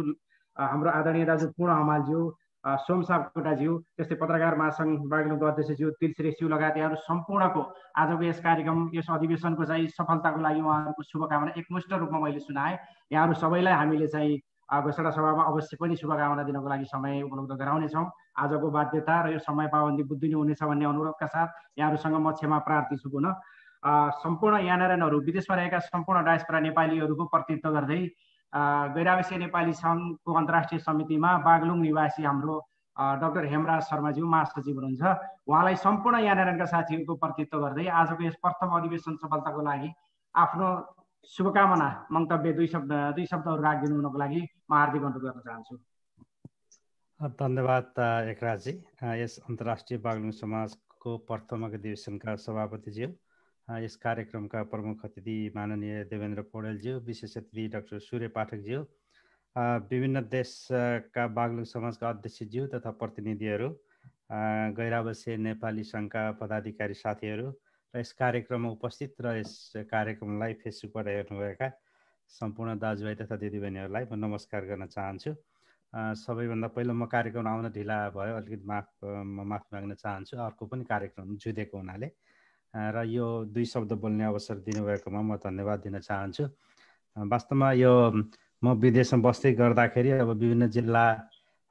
हाम्रो आदरणीय दाजु पूर्ण हमालज्यू, सोम सापकोटाज्यू, त्यस्तै पत्रकार महासङ्घ बागलुङको अध्यक्षज्यू तिलश्रेष्ठज्यू लगायत यहाँहरू सम्पूर्णको आजको यस कार्यक्रम यस अधिवेशनको चाहिँ सफलताको लागि उहाँहरूको शुभकामना एकमुष्ट रूपमा मैले सुनाएँ। यहाँहरू सबैलाई हामीले चाहिँ घोषणा सभामा अवश्य पनि शुभकामना दिनको लागि समय उपलब्ध गराउनेछौँ। आजको बाध्यता र यो समय पाबन्दी बुझ्दिनु हुनेछ भन्ने अनुरोधका साथ यहाँहरूसँग म क्षमा प्रार्थी छु। पुनः सम्पूर्ण यानारायणहरू, विदेशमा रहेका सम्पूर्ण डायस्पोरा नेपालीहरूको प्रतिनिधित्व गर्दै गैरावासीय नेपाली सङ्घको अन्तर्राष्ट्रिय समितिमा बागलुङ निवासी हाम्रो डाक्टर हेमराज शर्माज्यू महासचिव हुनुहुन्छ। उहाँलाई सम्पूर्ण यानारायणका साथीहरूको प्रतिनिधित्व गर्दै आजको यस प्रथम अधिवेशन सफलताको लागि आफ्नो शुभकामना मन्तव्य दुई शब्दहरू राखिदिनु हुनको लागि म हार्दिक अनुरोध गर्न चाहन्छु। धन्यवाद एकराजी। यस अन्तर्राष्ट्रिय बागलुङ समाजको प्रथम अधिवेशनका सभापतिज्यू, यस कार्यक्रमका प्रमुख अतिथि माननीय देवेन्द्र पौडेलज्यू, विशेष अतिथि डाक्टर सूर्य पाठकज्यू, विभिन्न देशका बागलुङ समाजका अध्यक्षज्यू तथा प्रतिनिधिहरू, गैरावासीय नेपाली सङ्घका पदाधिकारी साथीहरू र यस कार्यक्रममा उपस्थित र यस कार्यक्रमलाई फेसबुकबाट हेर्नुभएका सम्पूर्ण दाजुभाइ तथा दिदीबहिनीहरूलाई म नमस्कार गर्न चाहन्छु। सबैभन्दा पहिलो म कार्यक्रम आउन ढिला भयो, अलिकति माफी माग्न चाहन्छु। अर्को पनि कार्यक्रम जुधेको हुनाले र यो दुई शब्द बोल्ने अवसर दिनुभएकोमा म धन्यवाद दिन चाहन्छु। वास्तवमा यो म विदेशमा बस्दै गर्दाखेरि अब विभिन्न जिल्ला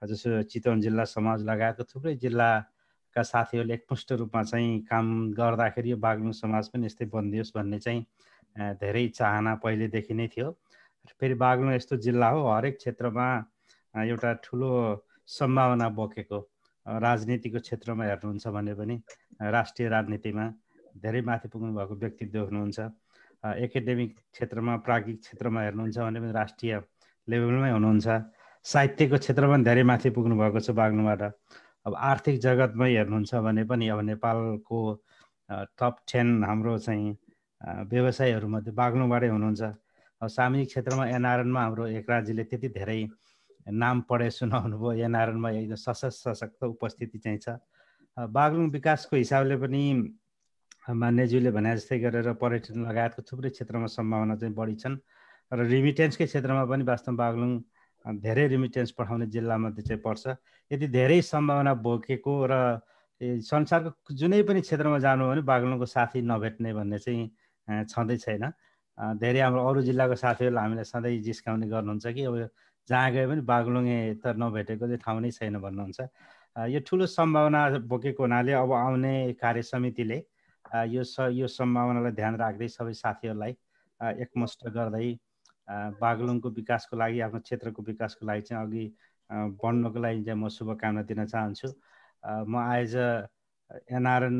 जस्तो चितवन जिल्ला समाज लगायतको थुप्रै जिल्लाका साथीहरूले एकमुष्ट रूपमा चाहिँ काम गर्दाखेरि यो बागलुङ समाज पनि यस्तै बनिदियोस् भन्ने चाहिँ धेरै चाहना पहिलेदेखि नै थियो। फेरि बागलुङ यस्तो जिल्ला हो हरेक क्षेत्रमा एउटा ठुलो सम्भावना बोकेको, राजनीतिको क्षेत्रमा हेर्नुहुन्छ भने पनि राष्ट्रिय राजनीतिमा धेरै माथि पुग्नु भएको व्यक्तित्व हुनुहुन्छ, एकाडेमिक क्षेत्रमा प्राज्ञिक क्षेत्रमा हेर्नुहुन्छ भने पनि राष्ट्रिय लेभलमै हुनुहुन्छ, साहित्यको क्षेत्रमा पनि धेरै माथि पुग्नु भएको छ बागलुङबाट। अब आर्थिक जगतमै हेर्नुहुन्छ भने पनि अब नेपालको टप 10 हाम्रो चाहिँ व्यवसायीहरूमध्ये बागलुङबाटै हुनुहुन्छ। अब सामाजिक क्षेत्रमा एनआरएनमा हाम्रो एकराजीले त्यति धेरै नाम पढे सुनाउनु भयो, एनआरएनमा एकदम सशक्त उपस्थिति चाहिँ छ। बागलुङ विकासको हिसाबले पनि मान्यज्यूले भने जस्तै गरेर पर्यटन लगायतको थुप्रै क्षेत्रमा सम्भावना चाहिँ बढी छन् र रिमिटेन्सकै क्षेत्रमा पनि वास्तवमा बागलुङ धेरै रिमिटेन्स पठाउने जिल्लामध्ये चाहिँ पर्छ। यति धेरै सम्भावना बोकेको र संसारको जुनै पनि क्षेत्रमा जानु भने बागलुङको साथी नभेट्ने भन्ने चाहिँ छँदै छैन। धेरै हाम्रो अरू जिल्लाको साथीहरूले हामीलाई सधैँ जिस्काउने गर्नुहुन्छ कि अब जहाँ गए पनि बागलुङे त नभेटेको चाहिँ ठाउँ नै छैन भन्नुहुन्छ। यो ठुलो सम्भावना बोकेको हुनाले अब आउने कार्य समितिले यो सम्भावनालाई ध्यान राख्दै सबै साथीहरूलाई एकमुष्ट गर्दै बागलुङको विकासको लागि, आफ्नो क्षेत्रको विकासको लागि चाहिँ अघि बढ्नको लागि चाहिँ म शुभकामना दिन चाहन्छु। म आज एनआरएन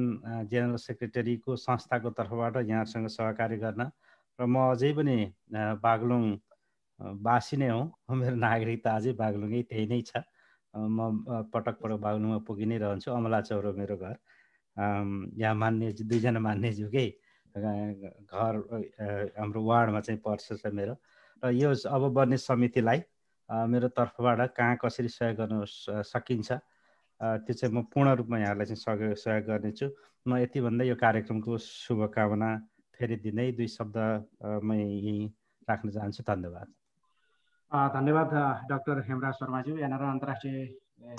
जेनरल सेक्रेटरीको संस्थाको तर्फबाट यहाँसँग सहकार्य गर्न र म अझै पनि बागलुङ वासी नै हुँ, मेरो नागरिकता अझै बागलुङै त्यही नै छ। म पटक बागलुङमा पुगि नै रहन्छु। अमला चौर मेरो घर, यहाँ मान्यज्यू दुईजना मान्यज्यूकै घर हाम्रो वार्डमा चाहिँ पर्छ मेरो। र यो अब बन्ने समितिलाई मेरो तर्फबाट कहाँ कसरी सहयोग गर्न सकिन्छ त्यो चाहिँ म पूर्ण रूपमा यहाँलाई चाहिँ सहयोग गर्नेछु। म यति भन्दै यो कार्यक्रमको शुभकामना फेरि दिँदै दुई शब्द म यहीँ राख्न चाहन्छु। धन्यवाद। धन्यवाद डाक्टर हेमराज शर्माज्यू, एनआरएन अन्तर्राष्ट्रिय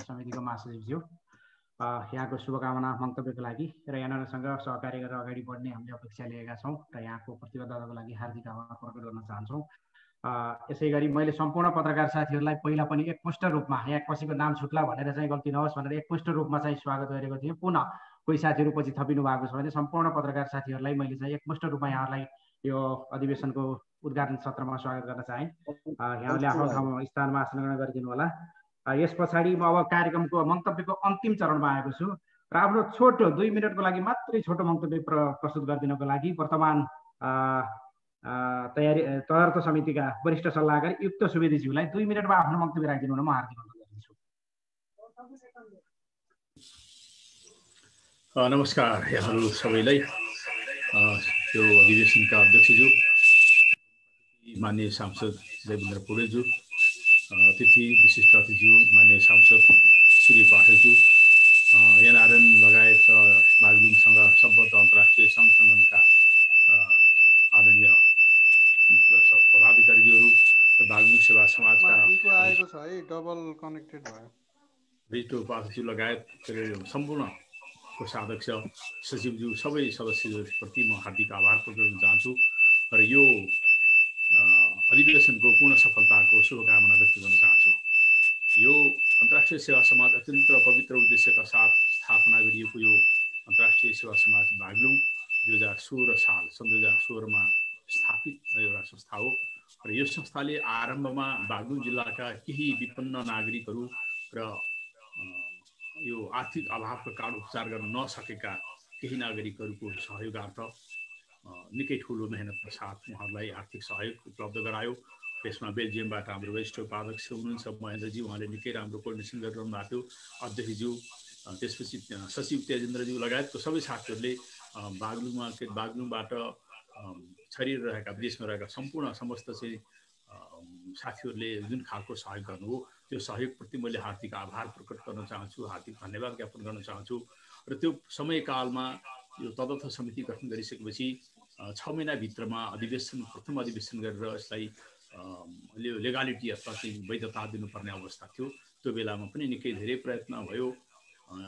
समितिको महासचिवज्यू, यहाँको शुभकामना मन्तव्यको लागि र एनआरएनसँग सहकार्य गरेर अगाडि बढ्ने हामीले अपेक्षा लिएका छौँ र यहाँको प्रतिबद्धताको लागि हार्दिक आभार प्रकट गर्न चाहन्छौँ। यसै गरी मैले सम्पूर्ण पत्रकार साथीहरूलाई पहिला पनि एकमुष्ट रूपमा, यहाँ कसैको नाम छुट्ला भनेर चाहिँ गल्ती नहोस् भनेर एकमुष्ट रूपमा चाहिँ स्वागत गरेको थिएँ। पुनः कोही साथीहरू पछि थपिनु भएको छ भने सम्पूर्ण पत्रकार साथीहरूलाई मैले चाहिँ एकमुष्ट रूपमा यहाँलाई यो अधिवेशनको उद्घाटन सत्रमा स्वागत गर्न चाहेँ। यहाँले आफ्नो ठाउँमा स्थानमा आसन ग्रहण गरिदिनु होला। यस पछाडि म अब कार्यक्रमको मन्तव्यको अन्तिम चरणमा आएको छु र आफ्नो छोटो 2 मिनटको लागि मात्रै छोटो मन्तव्य प्रस्तुत गरिदिनको लागि वर्तमान तयारी समितिका वरिष्ठ सल्लाहकार युक्त सुवेदीज्यूलाई 2 मिनटमा आफ्नो मन्तव्य राखिदिनु हुन म हार्दिक अनुरोध गर्दछु। नमस्कार यहाँहरू सबैलाई। यो अधिवेशनका अध्यक्षज्यू, माननीय सांसद देवेन्द्र पौडेलज्यू, अतिथि विशिष्ट अतिथिज्यू माननीय सांसद सूर्य पाठकज्यू, एनआरएन लगायत बागलुङसँग सम्बद्ध अन्तर्राष्ट्रिय सङ्घ संगठनका आदरणीय पदाधिकारीज्यूहरू र बागलुङ सेवा समाजका रिटो पाठकज्यू लगायत सम्पूर्ण कोषाध्यक्ष सचिवज्यू सबै सदस्यप्रति म हार्दिक आभार प्रकट गर्न चाहन्छु र यो अधिवेशनको पूर्ण सफलताको शुभकामना व्यक्त गर्न चाहन्छु। यो अन्तर्राष्ट्रिय सेवा समाज अत्यन्त पवित्र उद्देश्यका साथ स्थापना गरिएको यो अन्तर्राष्ट्रिय सेवा समाज बागलुङ 2016 साल सन् 2016मा स्थापित एउटा संस्था हो र यो संस्थाले आरम्भमा बागलुङ जिल्लाका केही विपन्न नागरिकहरू र यो आर्थिक अभावको कारण उपचार गर्न नसकेका केही नागरिकहरूको सहयोगार्थ निकै ठुलो मेहनतका साथ उहाँहरूलाई आर्थिक सहयोग उपलब्ध गरायो। त्यसमा बेल्जियमबाट हाम्रो वरिष्ठ उपाध्यक्ष हुनुहुन्छ महेन्द्रजी, उहाँले निकै राम्रो कोर्डिनेसन गरिरहनु भएको थियो। अध्यक्षज्यू, त्यसपछि सचिव तेजेन्द्रज्यू लगायतको सबै साथीहरूले बागलुङबाट छरिएर रहेका विदेशमा रहेका सम्पूर्ण समस्त चाहिँ साथीहरूले जुन खालको सहयोग गर्नुभयो त्यो सहयोगप्रति मैले हार्दिक आभार प्रकट गर्न चाहन्छु, हार्दिक धन्यवाद ज्ञापन गर्न चाहन्छु। र त्यो समयकालमा यो तदर्थ समिति गठन गरिसकेपछि 6 महिनाभित्रमा प्रथम अधिवेशन गरेर यसलाई लेगालिटी अथवा चाहिँ वैधता दिनुपर्ने अवस्था थियो। त्यो बेलामा पनि निकै धेरै प्रयत्न भयो,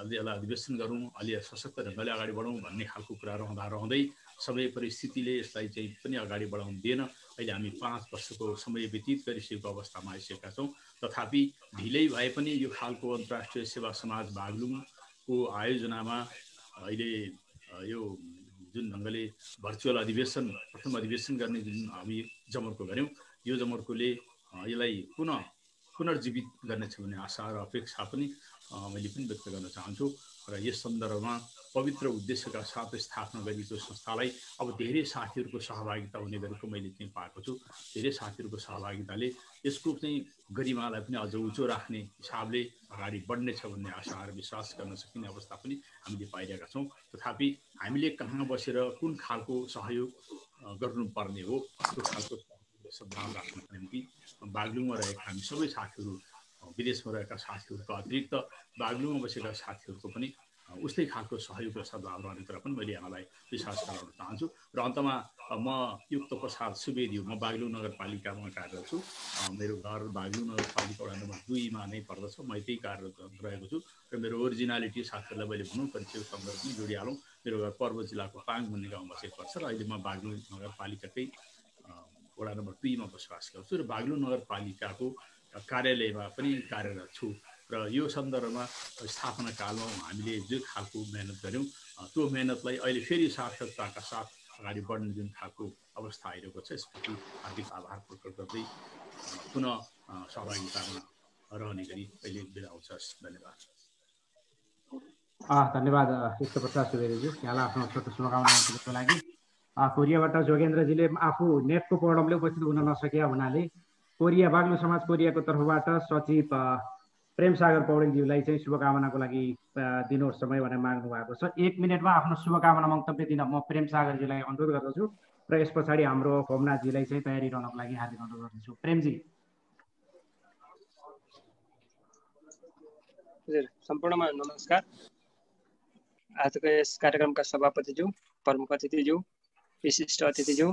यसलाई अधिवेशन गरौँ, अलि सशक्त ढङ्गले अगाडि बढौँ भन्ने खालको कुरा रहँदै सबै परिस्थितिले यसलाई चाहिँ पनि अगाडि बढाउनु दिएन। अहिले हामी 5 वर्षको समय व्यतीत गरिसकेको अवस्थामा आइसकेका छौँ। तथापि ढिलै भए पनि यो खालको अन्तर्राष्ट्रिय सेवा समाज बागलुङको आयोजनामा अहिले यो जुन ढङ्गले भर्चुअल अधिवेशन प्रथम अधिवेशन गर्ने जुन हामी जमर्को गऱ्यौँ, यो जमर्कोले यसलाई पुनर्जीवित गर्नेछ भन्ने आशा र अपेक्षा पनि मैले पनि व्यक्त गर्न चाहन्छु। र यस सन्दर्भमा पवित्र उद्देश्यका साथ स्थापना गरिएको संस्थालाई अब धेरै साथीहरूको सहभागिता हुने गरेको मैले चाहिँ पाएको छु। धेरै साथीहरूको सहभागिताले यसको चाहिँ गरिमालाई पनि अझ उच्च राख्ने हिसाबले अगाडि बढ्नेछ भन्ने आशा र विश्वास गर्न सकिने अवस्था पनि हामीले पाइरहेका छौँ। तथापि हामीले कहाँ बसेर कुन खालको सहयोग गर्नुपर्ने हो त्यो खालको सद्भाव राख्नको निम्ति बागलुङमा रहेका हामी सबै साथीहरू, विदेशमा रहेका साथीहरूको अतिरिक्त बागलुङमा बसेका साथीहरूको पनि उस्तै खालको सहयोग र सद्भाव रहने कुरा पनि मैले यहाँलाई विश्वास गराउन चाहन्छु। र अन्तमा म युक्त प्रसाद सुवेदी, म बागलुङ नगरपालिकामा कार्यरत छु। मेरो घर बागलुङ नगरपालिका वडा नम्बर 2 मा नै पर्दछ। म त्यही कार्यरत रहेको छु र मेरो ओरिजिनालिटी साथीहरूलाई मैले भनौँ परिचय सन्दर्भ पनि जोडिहालौँ। मेरो घर पर्वत जिल्लाको पाङ भन्ने गाउँमा चाहिँ पर्छ र अहिले म बागलुङ नगरपालिकाकै वडा नम्बर 2 मा बसोबास गर्छु र बागलुङ नगरपालिकाको कार्यालयमा पनि कार्यरत छु। र यो सन्दर्भमा स्थापना कालमा हामीले जुन खालको मेहनत गऱ्यौँ त्यो मेहनतलाई अहिले फेरि सार्थकताका साथ अगाडि बढ्ने जुन खालको अवस्था आइरहेको छ यसप्रति हार्दिक आभार प्रकट गर्दै पुनः सहभागितामा रहने गरी अहिले बिदा हुन्छ। धन्यवाद। धन्यवाद युक्त प्रसाद सुवेदीज्यू, यहाँलाई आफ्नो छोटो शुभकामना दिनको लागि। कोरियाबाट जोगेन्द्रजीले आफू नेटको प्रब्लमले उपस्थित हुन नसके हुनाले कोरिया बागलुङ समाज कोरियाको तर्फबाट सचिव प्रेमसागर पौडेलज्यूलाई चाहिँ शुभकामनाको लागि दिनुहोस् समय भनेर माग्नु भएको छ। 1 मिनटमा आफ्नो शुभकामना मन्तव्य दिन म प्रेमसागरजीलाई अनुरोध गर्दछु र यस पछाडि हाम्रो भवनाथजीलाई चाहिँ तयारी रहनको लागि हार्दिक अनुरोध गर्दछु। प्रेमजी। हजुर, सम्पूर्णमा नमस्कार। आजको यस कार्यक्रमका सभापतिज्यू, प्रमुख अतिथिज्यू, विशिष्ट अतिथिज्यू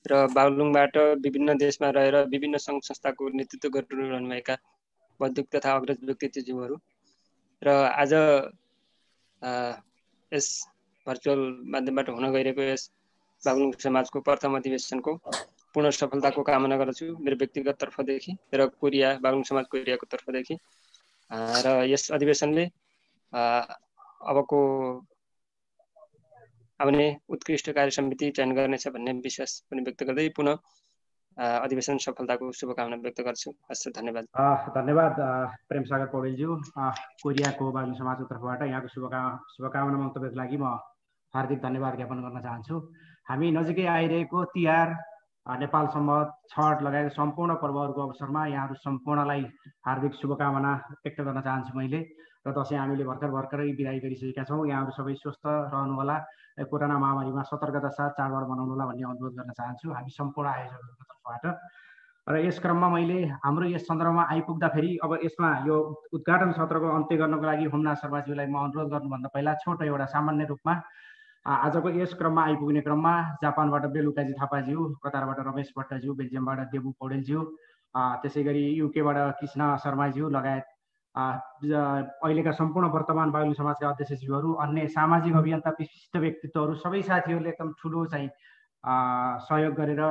र बागलुङबाट विभिन्न देशमा रहेर विभिन्न सङ्घ संस्थाको नेतृत्व गरिरहनुभएका बौद्धिक तथा अग्रज व्यक्तित्वज्यूहरू र आज यस भर्चुअल माध्यमबाट हुन गइरहेको यस बागलुङ समाजको प्रथम अधिवेशनको पूर्ण सफलताको कामना गर्दछु मेरो व्यक्तिगत तर्फदेखि र बागलुङ समाज कोरियाको तर्फदेखि। र यस अधिवेशनले अबको आउने उत्कृष्ट कार्य समिति चयन गर्नेछ भन्ने विश्वास पनि व्यक्त गर्दै पुनः अधिवेशन सफलताको शुभकामना व्यक्त गर्छु। हस्, धन्यवाद। धन्यवाद प्रेमसागर पौडेलज्यू। कोरियाको बागलुङ समाजको तर्फबाट यहाँको शुभकामना मन्तव्यको लागि म हार्दिक धन्यवाद ज्ञापन गर्न चाहन्छु। हामी नजिकै आइरहेको तिहार, नेपाल सम्वत, छठ लगायत सम्पूर्ण पर्वहरूको अवसरमा यहाँहरू सम्पूर्णलाई हार्दिक शुभकामना व्यक्त गर्न चाहन्छु मैले। र दसैँ हामीले भर्खरै बिदाई गरिसकेका छौँ। यहाँहरू सबै स्वस्थ रहनुहोला, कोरोना महामारीमा सतर्कता साथ चाडबाड मनाउनुहोला भन्ने अनुरोध गर्न चाहन्छु हामी सम्पूर्ण आयोजकहरूको तर्फबाट। र यस क्रममा मैले हाम्रो यस सन्दर्भमा आइपुग्दाखेरि अब यसमा यो उद्घाटन सत्रको अन्त्य गर्नको लागि होमनाथ शर्माज्यूलाई म अनुरोध गर्नुभन्दा पहिला छोटो एउटा सामान्य रूपमा आजको यस क्रममा आइपुग्ने क्रममा जापानबाट बेलुकाजी थापाज्यू, कतारबाट रमेश भट्टज्यू, बेल्जियमबाट देबु पौडेलज्यू, त्यसै गरी युकेबाट कृष्ण शर्माज्यू लगायत अहिलेका सम्पूर्ण वर्तमान बागलुङ समाजका अध्यक्षज्यूहरू, अन्य सामाजिक अभियन्ता विशिष्ट व्यक्तित्वहरू, सबै साथीहरूले एकदम ठुलो चाहिँ सहयोग गरेर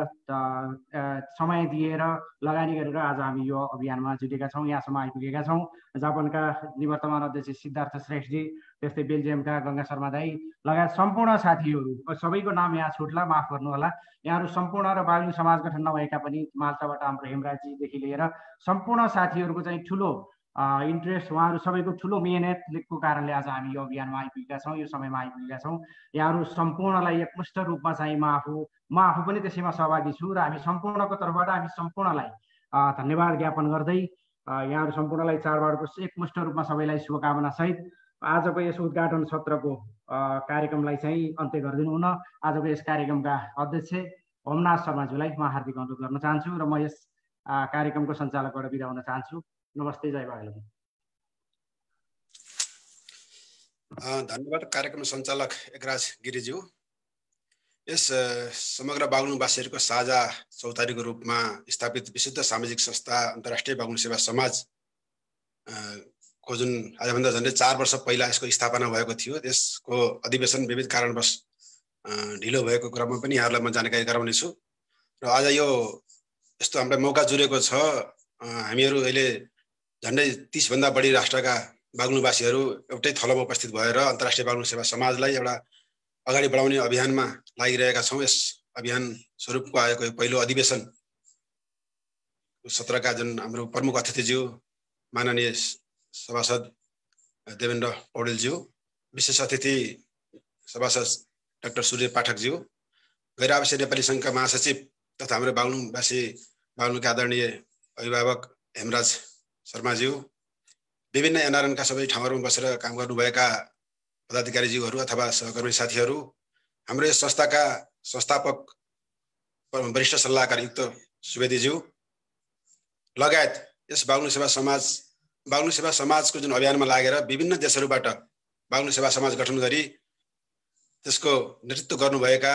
समय दिएर लगानी गरेर आज हामी यो अभियानमा जुटेका छौँ, यहाँसम्म आइपुगेका छौँ। जापानका निवर्तमान अध्यक्ष सिद्धार्थ श्रेष्ठजी, त्यस्तै बेल्जियमका गङ्गा शर्मा दाई लगायत सम्पूर्ण साथीहरू, सबैको नाम यहाँ छुट्ला, माफ गर्नुहोला। यहाँहरू सम्पूर्ण र बागलुङ समाज गठन नभएका पनि माल्टाबाट हाम्रो हेमराजजीदेखि लिएर सम्पूर्ण साथीहरूको चाहिँ ठुलो इन्ट्रेस्ट, उहाँहरू सबैको ठुलो मेहनतको कारणले आज हामी यो अभियानमा आइपुगेका छौँ, यो समयमा आइपुगेका छौँ। यहाँहरू सम्पूर्णलाई एकमुष्ट रूपमा चाहिँ म आफू पनि त्यसैमा सहभागी छु र हामी सम्पूर्णको तर्फबाट हामी सम्पूर्णलाई धन्यवाद ज्ञापन गर्दै यहाँहरू सम्पूर्णलाई चाडबाडको एकमुष्ट रूपमा सबैलाई शुभकामना सहित आजको यस उद्घाटन सत्रको कार्यक्रमलाई चाहिँ अन्त्य गरिदिनु हुन आजको यस कार्यक्रमका अध्यक्ष होमनाथ शर्माज्यूलाई म हार्दिक अनुरोध गर्न चाहन्छु र म यस कार्यक्रमको सञ्चालकबाट बिदा हुन चाहन्छु। नमस्ते, जय बागलुङ। धन्यवाद कार्यक्रम सञ्चालक एकराज गिरिज्यू। यस समग्र बागलुङवासीहरूको साझा चौतारीको रूपमा स्थापित विशुद्ध सामाजिक संस्था अन्तर्राष्ट्रिय बागलुङ सेवा समाज को जुन आजभन्दा झन्डै 4 वर्ष पहिला यसको स्थापना भएको थियो, त्यसको अधिवेशन विविध कारणवश ढिलो भएको क्रममा पनि यहाँहरूलाई म जानकारी गराउनेछु। र आज यो यस्तो हामीलाई मौका जुरेको छ, हामीहरू अहिले झन्डै 30 भन्दा बढी राष्ट्रका बागलुङवासीहरू एउटै थलोमा उपस्थित भएर अन्तर्राष्ट्रिय बागलुङ सेवा समाजलाई एउटा अगाडि बढाउने अभियानमा लागिरहेका छौँ। यस अभियान स्वरूपको आएको यो पहिलो अधिवेशन सत्रका जुन हाम्रो प्रमुख अतिथिज्यू माननीय सभासद देवेन्द्र पौडेलज्यू, विशेष अतिथि सभासद डाक्टर सूर्य पाठकज्यू, गैर आवासीय नेपाली सङ्घका महासचिव तथा हाम्रो बागलुङका आदरणीय अभिभावक हेमराज शर्माज्यू, विभिन्न एनआरएनका सबै ठाउँहरूमा बसेर काम गर्नुभएका पदाधिकारीज्यूहरू अथवा सहकर्मी साथीहरू, हाम्रो यस संस्थाका संस्थापक वरिष्ठ सल्लाहकार युक्त सुवेदीज्यू लगायत यस बागलुङ सेवा समाजको जुन अभियानमा लागेर विभिन्न देशहरूबाट बागलुङ सेवा समाज गठन गरी त्यसको नेतृत्व गर्नुभएका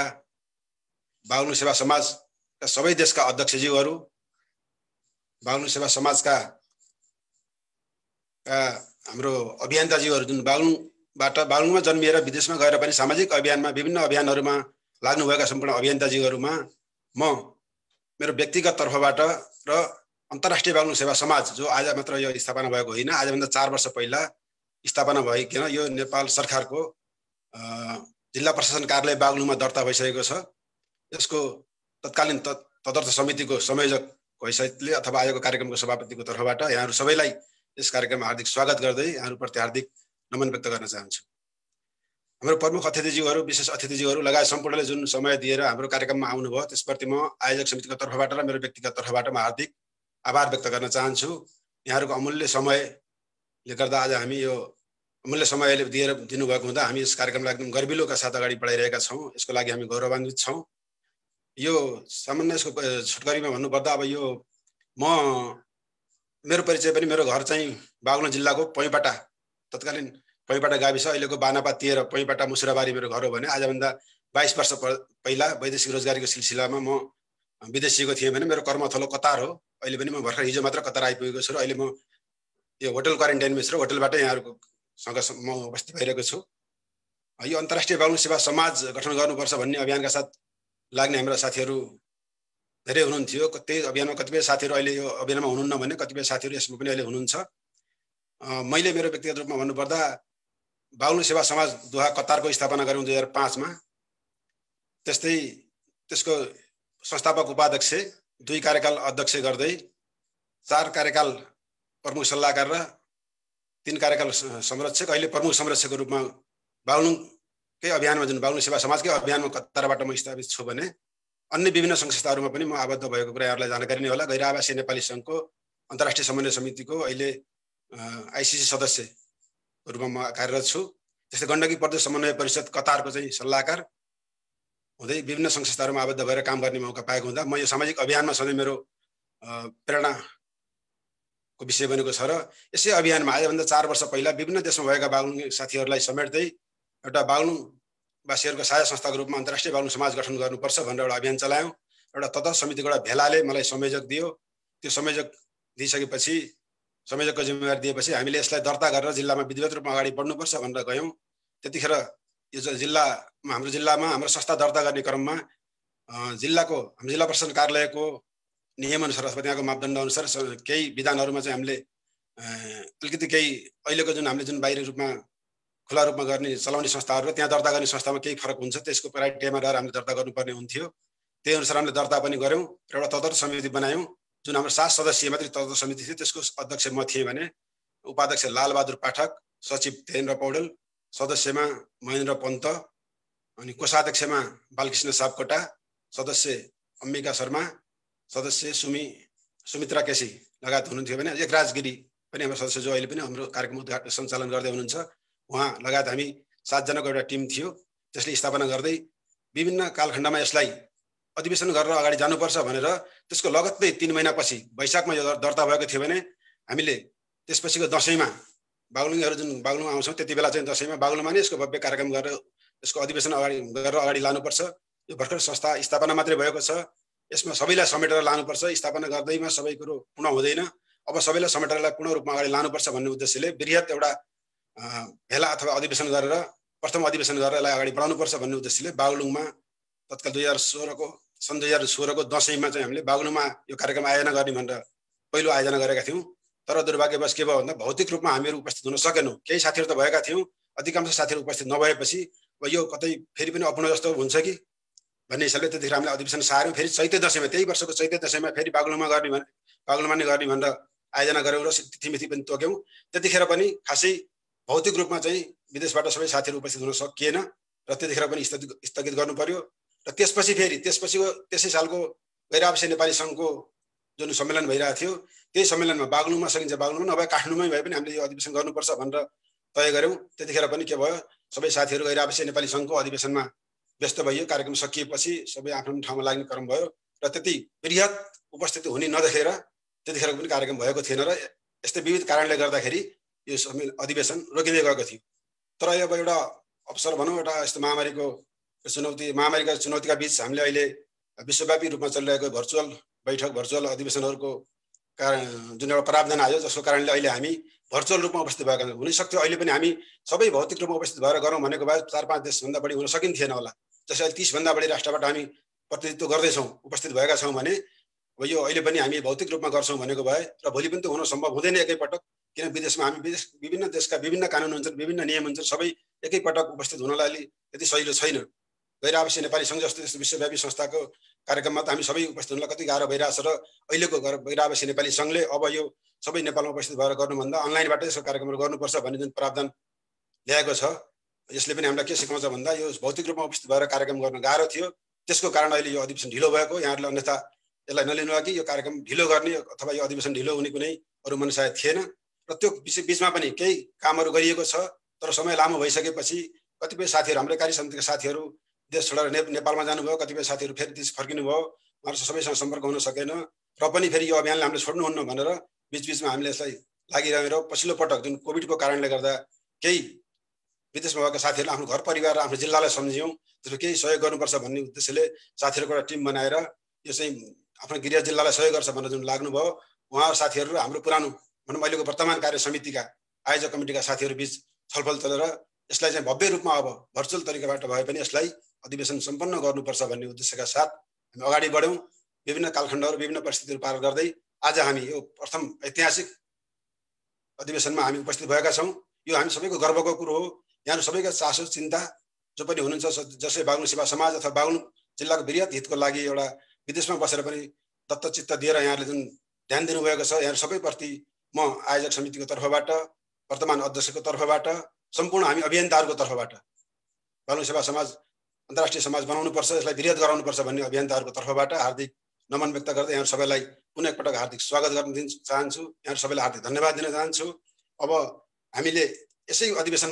बागलुङ सेवा समाजका सबै देशका अध्यक्षज्यूहरू, बागलुङ सेवा समाजका हाम्रो अभियन्ताज्यूहरू, जुन बागलुङमा जन्मिएर विदेशमा गएर पनि सामाजिक अभियानमा विभिन्न अभियानहरूमा लाग्नुभएका सम्पूर्ण अभियन्ताज्यूहरूमा म मेरो व्यक्तिगत तर्फबाट र अन्तर्राष्ट्रिय बागलुङ सेवा समाज जो आज मात्र यो स्थापना भएको होइन, आजभन्दा 4 वर्ष पहिला स्थापना भइकन यो नेपाल सरकारको जिल्ला प्रशासन कार्यालय बागलुङमा दर्ता भइसकेको छ। यसको तत्कालीन तदर्थ समितिको संयोजकको हैसियतले अथवा आजको कार्यक्रमको सभापतिको तर्फबाट यहाँहरू सबैलाई यस कार्यक्रममा हार्दिक स्वागत गर्दै यहाँहरूप्रति हार्दिक नमन व्यक्त गर्न चाहन्छु। हाम्रो प्रमुख अतिथिज्यूहरू, विशेष अतिथिज्यूहरू लगायत सम्पूर्णले जुन समय दिएर हाम्रो कार्यक्रममा आउनुभयो त्यसप्रति म आयोजक समितिको तर्फबाट र मेरो व्यक्तिगत तर्फबाट म हार्दिक आभार व्यक्त गर्न चाहन्छु। यहाँहरूको अमूल्य समयले गर्दा आज हामी यो अमूल्य समयले दिनुभएको हुँदा हामी यस कार्यक्रमलाई एकदम गर्विलोका साथ अगाडि बढाइरहेका छौँ। यसको लागि हामी गौरवान्वित छौँ। यो सामान्य यसको छोटकरीमा भन्नुपर्दा अब यो मेरो परिचय पनि, मेरो घर चाहिँ बागलुङ जिल्लाको पैपाटा, तत्कालीन पैपाटा गाविस, अहिलेको बानापा 13, पैपाटा मुसुराबारी मेरो घर हो भने आजभन्दा 22 वर्ष पहिला वैदेशिक रोजगारीको सिलसिलामा म विदेशीको थिएँ भने मेरो कर्मथलो कतार हो। अहिले पनि म भर्खर हिजो मात्र कतार आइपुगेको छु र अहिले म यो होटल क्वारेन्टाइनमा छु र होटलबाटै यहाँहरूसँग म उपस्थित भइरहेको छु। यो अन्तर्राष्ट्रिय बागलुङ सेवा समाज गठन गर्नुपर्छ भन्ने अभियानका साथ लाग्ने हाम्रा साथीहरू धेरै हुनुहुन्थ्यो। त्यही अभियानमा कतिपय साथीहरू अहिले यो अभियानमा हुनुहुन्न भने कतिपय साथीहरू यसमा पनि अहिले हुनुहुन्छ। मैले मेरो व्यक्तिगत रूपमा भन्नुपर्दा बागलुङ सेवा समाज दोहा कतारको स्थापना गरेँ 2005 मा। त्यस्तै त्यसको संस्थापक उपाध्यक्ष, 2 कार्यकाल अध्यक्ष गर्दै 4 कार्यकाल प्रमुख सल्लाहकार र 3 कार्यकाल संरक्षक, अहिले प्रमुख संरक्षकको रूपमा बागलुङकै अभियानमा जुन बागलुङ सेवा समाजकै अभियानमा कतारबाट म स्थापित छु भने अन्य विभिन्न संस्थाहरूमा पनि म आबद्ध भएको कुरा यहाँहरूलाई जानकारी नै होला। गैर आवासीय नेपाली सङ्घको अन्तर्राष्ट्रिय समन्वय समितिको अहिले आइसिसी सदस्यको रूपमा म कार्यरत छु। त्यस्तै गण्डकी प्रदेश समन्वय परिषद कतारको चाहिँ सल्लाहकार हुँदै विभिन्न संस्थाहरूमा आबद्ध भएर काम गर्ने मौका पाएको हुँदा म यो सामाजिक अभियानमा सधैँ मेरो प्रेरणाको विषय बनेको छ र यसै अभियानमा आजभन्दा 4 वर्ष पहिला विभिन्न देशमा भएका बागलुङ साथीहरूलाई समेट्दै एउटा बागलुङवासीहरूको साझा संस्थाको रूपमा अन्तर्राष्ट्रिय बागलुङ समाज गठन गर्नुपर्छ भनेर एउटा अभियान चलायौँ। एउटा तदर्थ समितिको एउटा भेलाले मलाई संयोजक दियो। त्यो संयोजक दिइसकेपछि संयोजकको जिम्मेवारी दिएपछि हामीले यसलाई दर्ता गरेर जिल्लामा विधिवत रूपमा अगाडि बढ्नुपर्छ भनेर गयौँ। त्यतिखेर यो जिल्लामा हाम्रो संस्था दर्ता गर्ने क्रममा हाम्रो जिल्ला प्रशासन कार्यालयको नियमअनुसार अथवा त्यहाँको मापदण्ड अनुसार केही विधानहरूमा चाहिँ हामीले अलिकति केही अहिलेको हामीले बाहिरी रूपमा खुला रूपमा गर्ने चलाउने संस्थाहरू र त्यहाँ दर्ता गर्ने संस्थामा केही फरक हुन्छ। त्यसको क्राइटेरियामा रहेर हामीले दर्ता गर्नुपर्ने हुन्थ्यो। त्यही अनुसार हामीले दर्ता पनि गऱ्यौँ र एउटा तदर्थ समिति बनायौँ। जुन हाम्रो 7 सदस्यीय मात्रै तदर्थ समिति थियो, त्यसको अध्यक्ष म थिएँ भने उपाध्यक्ष लालबहादुर पाठक, सचिव देवेन्द्र पौडेल, सदस्यमा महेन्द्र पन्त, अनि कोषाध्यक्षमा बालकृष्ण सापकोटा, सदस्य अम्बिका शर्मा, सदस्य सुमित्रा केसी लगायत हुनुहुन्थ्यो भने एकराज गिरी पनि हाम्रो सदस्य जो अहिले पनि हाम्रो कार्यक्रम उद्घाटन सञ्चालन गर्दै हुनुहुन्छ, उहाँ लगायत हामी 7 जनाको एउटा टिम थियो। त्यसले स्थापना गर्दै विभिन्न कालखण्डमा यसलाई अधिवेशन गरेर अगाडि जानुपर्छ भनेर त्यसको लगत्तै 3 महिनापछि वैशाखमा यो दर्ता भएको थियो भने हामीले त्यसपछिको दशैंमा बागलुङहरू जुन बागलुङ आउँछौँ त्यति बेला चाहिँ दशैंमा बागलुङमा नै यसको भव्य कार्यक्रम गरेर यसको अधिवेशन अगाडि लानुपर्छ। यो भर्खर संस्था स्थापना मात्रै भएको छ, यसमा सबैलाई समेटेर लानुपर्छ। स्थापना गर्दैमा सबै कुरो पूर्ण हुँदैन, अब सबैलाई समेटेर पूर्ण रूपमा अगाडि लानुपर्छ भन्ने उद्देश्यले बृहत एउटा भेला अथवा अधिवेशन गरेर प्रथम अधिवेशन गरेर यसलाई अगाडि बढाउनुपर्छ भन्ने उद्देश्यले बागलुङमा तत्काल 2016 को दशैंमा चाहिँ हामीले बागलुङमा यो कार्यक्रम आयोजना गर्ने भनेर पहिलो आयोजना गरेका थियौँ। तर दुर्भाग्यवश के भयो भन्दा भौतिक रूपमा हामीहरू उपस्थित हुन सकेनौँ। केही साथीहरू त भएका थियौँ, अधिकांश साथीहरू उपस्थित नभएपछि यो कतै फेरि पनि अपूर्ण जस्तो हुन्छ कि भन्ने हिसाबले त्यतिखेर हामीले अधिवेशन सार्यौँ। फेरि चैते दशैंमा, त्यही वर्षको चैते दशैंमा फेरि बागलुङमा नै गर्ने भनेर आयोजना गऱ्यौँ र तिथिमिति पनि तोक्यौँ। त्यतिखेर पनि खासै भौतिक रूपमा चाहिँ विदेशबाट सबै साथीहरू उपस्थित हुन सकिएन र त्यतिखेर पनि स्थगित गर्नु पर्यो। र त्यसपछिको त्यसै सालको गैर-आवासीय नेपाली सङ्घको जुन सम्मेलन भइरहेको थियो, त्यही सम्मेलनमा बागलुङमा सकिन्छ बागलुङमा नभए काठमाडौँमै भए पनि हामीले यो अधिवेशन गर्नुपर्छ भनेर तय गऱ्यौँ। त्यतिखेर पनि के भयो, सबै साथीहरू गैर-आवासीय नेपाली सङ्घको अधिवेशनमा व्यस्त भइयो। कार्यक्रम सकिएपछि सबै आफ्नो ठाउँमा लाग्ने क्रम भयो र त्यति बृहत उपस्थिति हुने नदेखेर त्यतिखेर पनि कार्यक्रम भएको थिएन र यस्तै विविध कारणले गर्दाखेरि यो अधिवेशन रोकिँदै गएको थियो। तर अब एउटा अवसर भनौँ, एउटा यस्तो महामारीका चुनौतीका बीच हामीले अहिले विश्वव्यापी रूपमा चलिरहेको भर्चुअल बैठक, भर्चुअल अधिवेशनहरूको जुन एउटा प्रावधान आयो, जसको कारणले अहिले हामी भर्चुअल रूपमा उपस्थित भएका छौँ। हुनसक्थ्यो अहिले पनि हामी सबै भौतिक रूपमा उपस्थित भएर गरौँ भनेको भए 4-5 देशभन्दा बढी हुन सकिन्थेन होला। जसै 30 भन्दा बढी राष्ट्रबाट हामी प्रतिनिधित्व गर्दैछौँ, उपस्थित भएका छौँ भने अब यो अहिले पनि हामी भौतिक रूपमा गर्छौँ भनेको भए र भोलि पनि त हुन सम्भव हुँदैन एकैपटक, किन विदेशमा हामी विभिन्न देशका विभिन्न कानुन हुन्छन्, विभिन्न नियम हुन्छन्, सबै एकैपटक उपस्थित हुनलाई अलि त्यति सजिलो छैन। गैर-आवासीय नेपाली सङ्घ जस्तो यस्तो विश्वव्यापी संस्थाको कार्यक्रममा त हामी सबै उपस्थित हुनलाई कति गाह्रो भइरहेछ र अहिलेको गैर-आवासीय नेपाली सङ्घले अब यो सबै नेपालमा उपस्थित भएर गर्नुभन्दा अनलाइनबाटै यसको कार्यक्रमहरू गर्नुपर्छ भन्ने जुन प्रावधान ल्याएको छ, यसले पनि हामीलाई के सिकाउँछ भन्दा यो भौतिक रूपमा उपस्थित भएर कार्यक्रम गर्न गाह्रो थियो। त्यसको कारण अहिले यो अधिवेशन ढिलो भएको, यहाँहरूले अन्यथा यसलाई नलिनु कि यो कार्यक्रम ढिलो गर्ने अथवा यो अधिवेशन ढिलो हुने कुनै अरू मनसाय थिएन। र त्यो बिचमा पनि केही कामहरू गरिएको छ, तर समय लामो भइसकेपछि कतिपय साथीहरू, हाम्रो कार्य समितिका साथीहरू देश छोडेर नेपालमा जानुभयो, कतिपय साथीहरू फेरि देश फर्किनु भयो, उहाँहरू सबैसँग सम्पर्क हुन सकेन र पनि फेरि यो अभियानले हामीले छोड्नुहुन्न भनेर बिचबिचमा हामीले यसलाई लागिरहेर पछिल्लो पटक जुन कोभिडको कारणले गर्दा केही विदेशमा भएका साथीहरूले आफ्नो घर परिवार र आफ्नो जिल्लालाई सम्झियौँ, त्यसमा केही सहयोग गर्नुपर्छ भन्ने उद्देश्यले साथीहरूको एउटा टिम बनाएर यो चाहिँ आफ्नो गृह जिल्लालाई सहयोग गर्छ भनेर जुन लाग्नुभयो, उहाँ साथीहरू र हाम्रो पुरानो भनौँ अहिलेको वर्तमान कार्य समितिका आयोजक कमिटीका साथीहरू बीच छलफल चलेर यसलाई चाहिँ भव्य रूपमा अब भर्चुअल तरिकाबाट भए पनि यसलाई अधिवेशन सम्पन्न गर्नुपर्छ भन्ने उद्देश्यका साथ हामी अगाडि बढ्यौँ। विभिन्न कालखण्डहरू, विभिन्न परिस्थितिहरू पार गर्दै आज हामी यो प्रथम ऐतिहासिक अधिवेशनमा हामी उपस्थित भएका छौँ। यो हामी सबैको गर्वको कुरो हो। यहाँहरू सबैका चासो चिन्ता जो पनि हुनुहुन्छ, जसै बागलुङ सेवा समाज अथवा बागलुङ जिल्लाको बृहत हितको लागि एउटा विदेशमा बसेर पनि दत्तचित्त दिएर यहाँहरूले जुन ध्यान दिनुभएको छ, यहाँहरू सबैप्रति म आयोजक समितिको तर्फबाट, वर्तमान अध्यक्षको तर्फबाट, सम्पूर्ण हामी अभियन्ताहरूको तर्फबाट बागलुङ सेवा समाज अन्तर्राष्ट्रिय समाज बनाउनुपर्छ, यसलाई बृहत गराउनुपर्छ भन्ने अभियन्ताहरूको तर्फबाट हार्दिक नमन व्यक्त गर्दै यहाँहरू सबैलाई पुनः एकपटक हार्दिक स्वागत गर्न चाहन्छु। यहाँहरू सबैलाई हार्दिक धन्यवाद दिन चाहन्छु। अब हामीले यसै अधिवेशन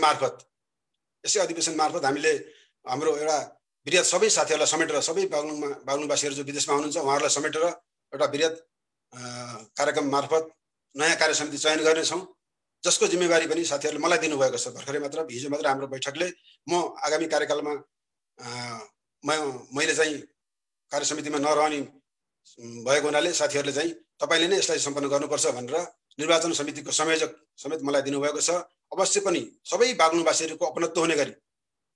मार्फत हामीले हाम्रो एउटा बृहत सबै साथीहरूलाई समेटेर, सबै बागलुङवासीहरू जो विदेशमा हुनुहुन्छ उहाँहरूलाई समेटेर एउटा बृहत कार्यक्रम मार्फत नयाँ कार्य समिति चयन गर्नेछौँ, जसको जिम्मेवारी पनि साथीहरूले मलाई दिनुभएको छ। भर्खरै मात्र हिजो मात्र हाम्रो बैठकले म आगामी कार्यकालमा मैले चाहिँ कार्य समितिमा नरहने भएको हुनाले साथीहरूले चाहिँ तपाईँले नै यसलाई सम्पन्न गर्नुपर्छ भनेर निर्वाचन समितिको संयोजक समेत मलाई दिनुभएको छ। अवश्य पनि सबै बागलुङवासीहरूको अपनत्व हुने गरी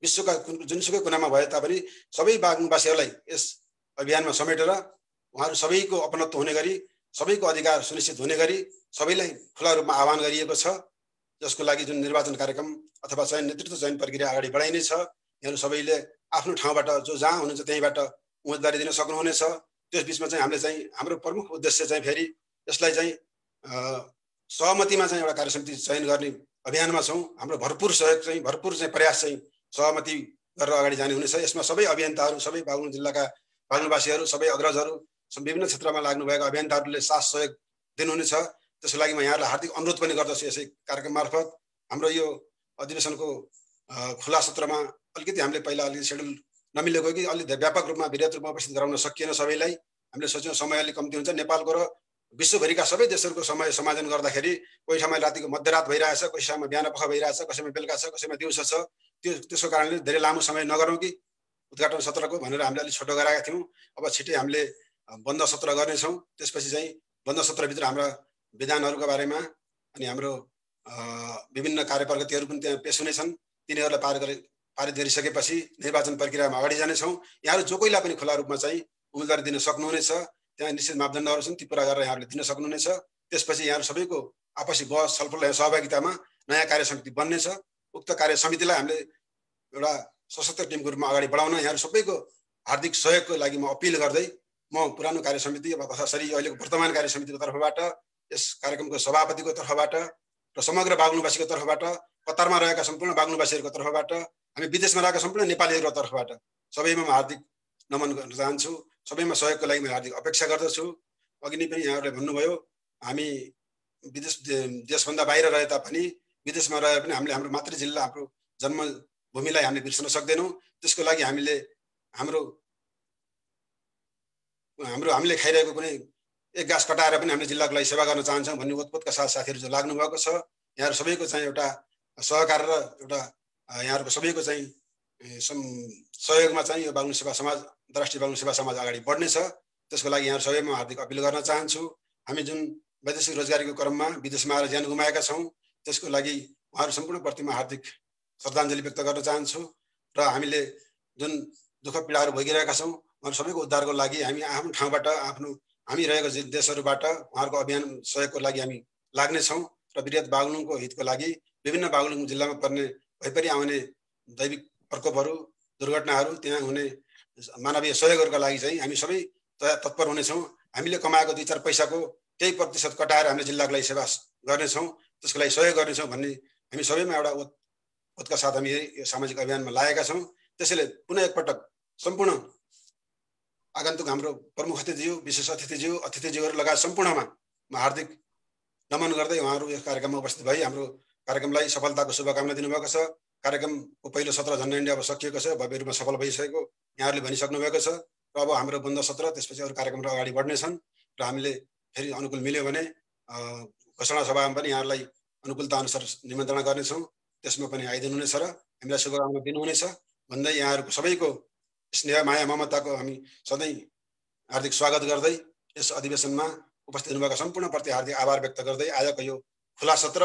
विश्वका जुनसुकै कुनामा भए तापनि सबै बागलुङवासीहरूलाई यस अभियानमा समेटेर उहाँहरू सबैको अपनत्व हुने गरी सबैको अधिकार सुनिश्चित हुने गरी सबैलाई खुला रूपमा आह्वान गरिएको छ। जसको लागि जुन निर्वाचन कार्यक्रम अथवा नेतृत्व चयन प्रक्रिया अगाडि बढाइनेछ, यहाँहरू सबैले आफ्नो ठाउँबाट जो जहाँ हुनुहुन्छ त्यहीँबाट उम्मेदवारी दिन सक्नुहुनेछ। त्यस बिचमा चाहिँ हामीले चाहिँ हाम्रो प्रमुख उद्देश्य चाहिँ फेरि यसलाई चाहिँ सहमतिमा चाहिँ एउटा कार्यसमिति चयन गर्ने अभियानमा छौँ। हाम्रो भरपुर सहयोग चाहिँ भरपुर चाहिँ प्रयास चाहिँ सहमति गरेर अगाडि जाने हुनेछ। यसमा सबै अभियन्ताहरू, सबै बागलुङ जिल्लाका बागलुङवासीहरू, सबै अग्रजहरू, विभिन्न क्षेत्रमा लाग्नुभएका अभियन्ताहरूले साथ सहयोग दिनुहुनेछ। त्यसको लागि म यहाँहरूलाई हार्दिक अनुरोध पनि गर्दछु। यसै कार्यक्रम मार्फत हाम्रो यो अधिवेशनको खुला सत्रमा अलिकति हामीले पहिला अलिकति सेड्युल नमिलेको कि अलि व्यापक रूपमा विधिवत रूपमा उपस्थित गराउन सकिएन सबैलाई। हामीले सोच्यौँ समय अलिक कम्ती हुन्छ। नेपालको र विश्वभरिका सबै देशहरूको समय समायोजन गर्दाखेरि कोही ठाउँमा रातिको मध्यरात भइरहेछ, कोही ठाउँमा बिहान पख भइरहेछ, कसैमा बेलुका छ, कसैमा दिउँसो छ। त्यसको कारणले धेरै लामो समय नगरौँ कि उद्घाटन सत्रको भनेर हामीले अलिक छोटो गराएका थियौँ। अब छिट्टै हामीले बन्द सत्र गर्नेछौँ। त्यसपछि चाहिँ बन्द सत्रभित्र हाम्रा विधानहरूका बारेमा अनि हाम्रो विभिन्न कार्य प्रगतिहरू पनि त्यहाँ पेश हुनेछन्। तिनीहरूलाई पारित गरिसकेपछि निर्वाचन प्रक्रियामा अगाडि जानेछौँ। यहाँहरू जो कोहीलाई पनि खुला रूपमा चाहिँ उम्मेदवारी दिन सक्नुहुनेछ। त्यहाँ निश्चित मापदण्डहरू छन्, ती पुरा गरेर यहाँहरूले दिन सक्नुहुनेछ। त्यसपछि यहाँहरू सबैको आपसी बहस छलफल सहभागितामा नयाँ कार्य समिति बन्नेछ। उक्त कार्य समितिलाई हामीले एउटा सशक्त टिमको रूपमा अगाडि बढाउन यहाँहरू सबैको हार्दिक सहयोगको लागि म अपिल गर्दै म पुरानो कार्य समिति खासरी अहिलेको वर्तमान कार्य समितिको तर्फबाट, यस कार्यक्रमको सभापतिको तर्फबाट र समग्र बागलुङवासीको तर्फबाट, कतारमा रहेका सम्पूर्ण बागलुङवासीहरूको तर्फबाट, हामी विदेशमा रहेका सम्पूर्ण नेपालीहरूको तर्फबाट सबैमा म हार्दिक नमन गर्न चाहन्छु। सबैमा सहयोगको लागि म हार्दिक अपेक्षा गर्दछु। अघि नै पनि यहाँहरूले भन्नुभयो हामी देशभन्दा बाहिर रहे तापनि विदेशमा रहे पनि हामीले हाम्रो मातृ जिल्ला, हाम्रो जन्मभूमिलाई हामीले बिर्सन सक्दैनौँ। त्यसको लागि हामीले खाइरहेको कुनै एक गाँस कटाएर पनि हामीले जिल्लाको लागि सेवा गर्न चाहन्छौँ भन्ने ओतपोतका साथ साथीहरू जो लाग्नु भएको छ, यहाँहरू सबैको चाहिँ एउटा सहकार र एउटा यहाँहरूको सबैको चाहिँ सहयोगमा चाहिँ यो बागलुङ सेवा समाज, अन्तर्राष्ट्रिय बागलुङ सेवा समाज अगाडि बढ्नेछ। त्यसको लागि यहाँहरू सबैमा हार्दिक अपिल गर्न चाहन्छु। हामी जुन वैदेशिक रोजगारीको क्रममा विदेशमा आएर ज्यान गुमाएका छौँ, त्यसको लागि उहाँहरू सम्पूर्णप्रतिमा हार्दिक श्रद्धाञ्जली व्यक्त गर्न चाहन्छु। र हामीले जुन दुःख पीडाहरू भोगिरहेका छौँ, उहाँहरू सबैको उद्धारको लागि हामी आफ्नो ठाउँबाट, हामी रहेको देशहरूबाट उहाँहरूको अभियान सहयोगको लागि हामी लाग्नेछौँ। र वृहत बागलुङको हितको लागि विभिन्न बागलुङ जिल्लामा पर्ने भइपरि आउने दैविक प्रकोपहरू, दुर्घटनाहरू, त्यहाँ हुने मानवीय सहयोगहरूका लागि चाहिँ हामी सबै तत्पर हुनेछौँ। हामीले कमाएको 2-4 पैसाको केही प्रतिशत कटाएर हामीले जिल्लाको लागि सेवा गर्नेछौँ, त्यसको लागि सहयोग गर्नेछौँ भन्ने हामी सबैमा एउटा ओतका साथ हामी यो सामाजिक अभियानमा लागेका छौँ। त्यसैले पुनः एकपटक सम्पूर्ण आगन्तुक हाम्रो प्रमुख अतिथिज्यू, विशेष अतिथिज्यूहरू लगायत सम्पूर्णमा म हार्दिक नमन गर्दै उहाँहरू यस कार्यक्रममा उपस्थित भई हाम्रो कार्यक्रमलाई सफलताको शुभकामना दिनुभएको छ। कार्यक्रमको पहिलो सत्र झन्डै अब सकिएको छ, भव्य रूपमा सफल भइसकेको यहाँहरूले भनिसक्नु भएको छ। र अब हाम्रो बन्द सत्र, त्यसपछि अरू कार्यक्रमहरू अगाडि बढ्नेछन् र हामीले फेरि अनुकूल मिल्यो भने घोषणा सभामा पनि यहाँहरूलाई अनुकूलता अनुसार निमन्त्रणा गर्नेछौँ। त्यसमा पनि आइदिनुहुनेछ र हामीलाई शुभकामना दिनुहुनेछ भन्दै यहाँहरूको सबैको स्नेह, माया, ममताको हामी सधैँ हार्दिक स्वागत गर्दै यस अधिवेशनमा उपस्थित हुनुभएका सम्पूर्णप्रति हार्दिक आभार व्यक्त गर्दै आजको यो खुला सत्र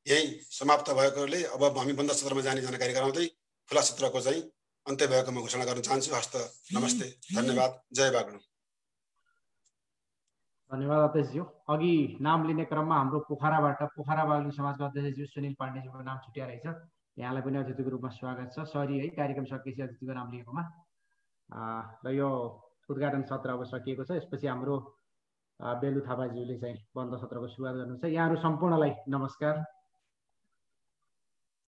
यही समाप्त भएकोले अब हामी बन्द सत्रमा जाने जानकारी गराउँदै खुला सत्रको चाहिँ अन्त्य भएको म घोषणा गर्न चाहन्छु। हस्त, नमस्ते, धन्यवाद, जय बागलुङ। धन्यवाद अध्यक्षज्यू। अघि नाम लिने क्रममा हाम्रो पोखरा बागलुङ समाजका अध्यक्षज्यू सुनिल पाण्डेज्यूको नाम छुट्या रहेछ। यहाँलाई पनि अतिथिको रूपमा स्वागत छ। सरी है, कार्यक्रम सकिएपछि अतिथिको नाम लिएकोमा। र यो उद्घाटन सत्र अब सकिएको छ। यसपछि हाम्रो बेलु थापाज्यूले चाहिँ बन्द सत्रको सुरुवात गर्नुहुन्छ। यहाँहरू सम्पूर्णलाई नमस्कार।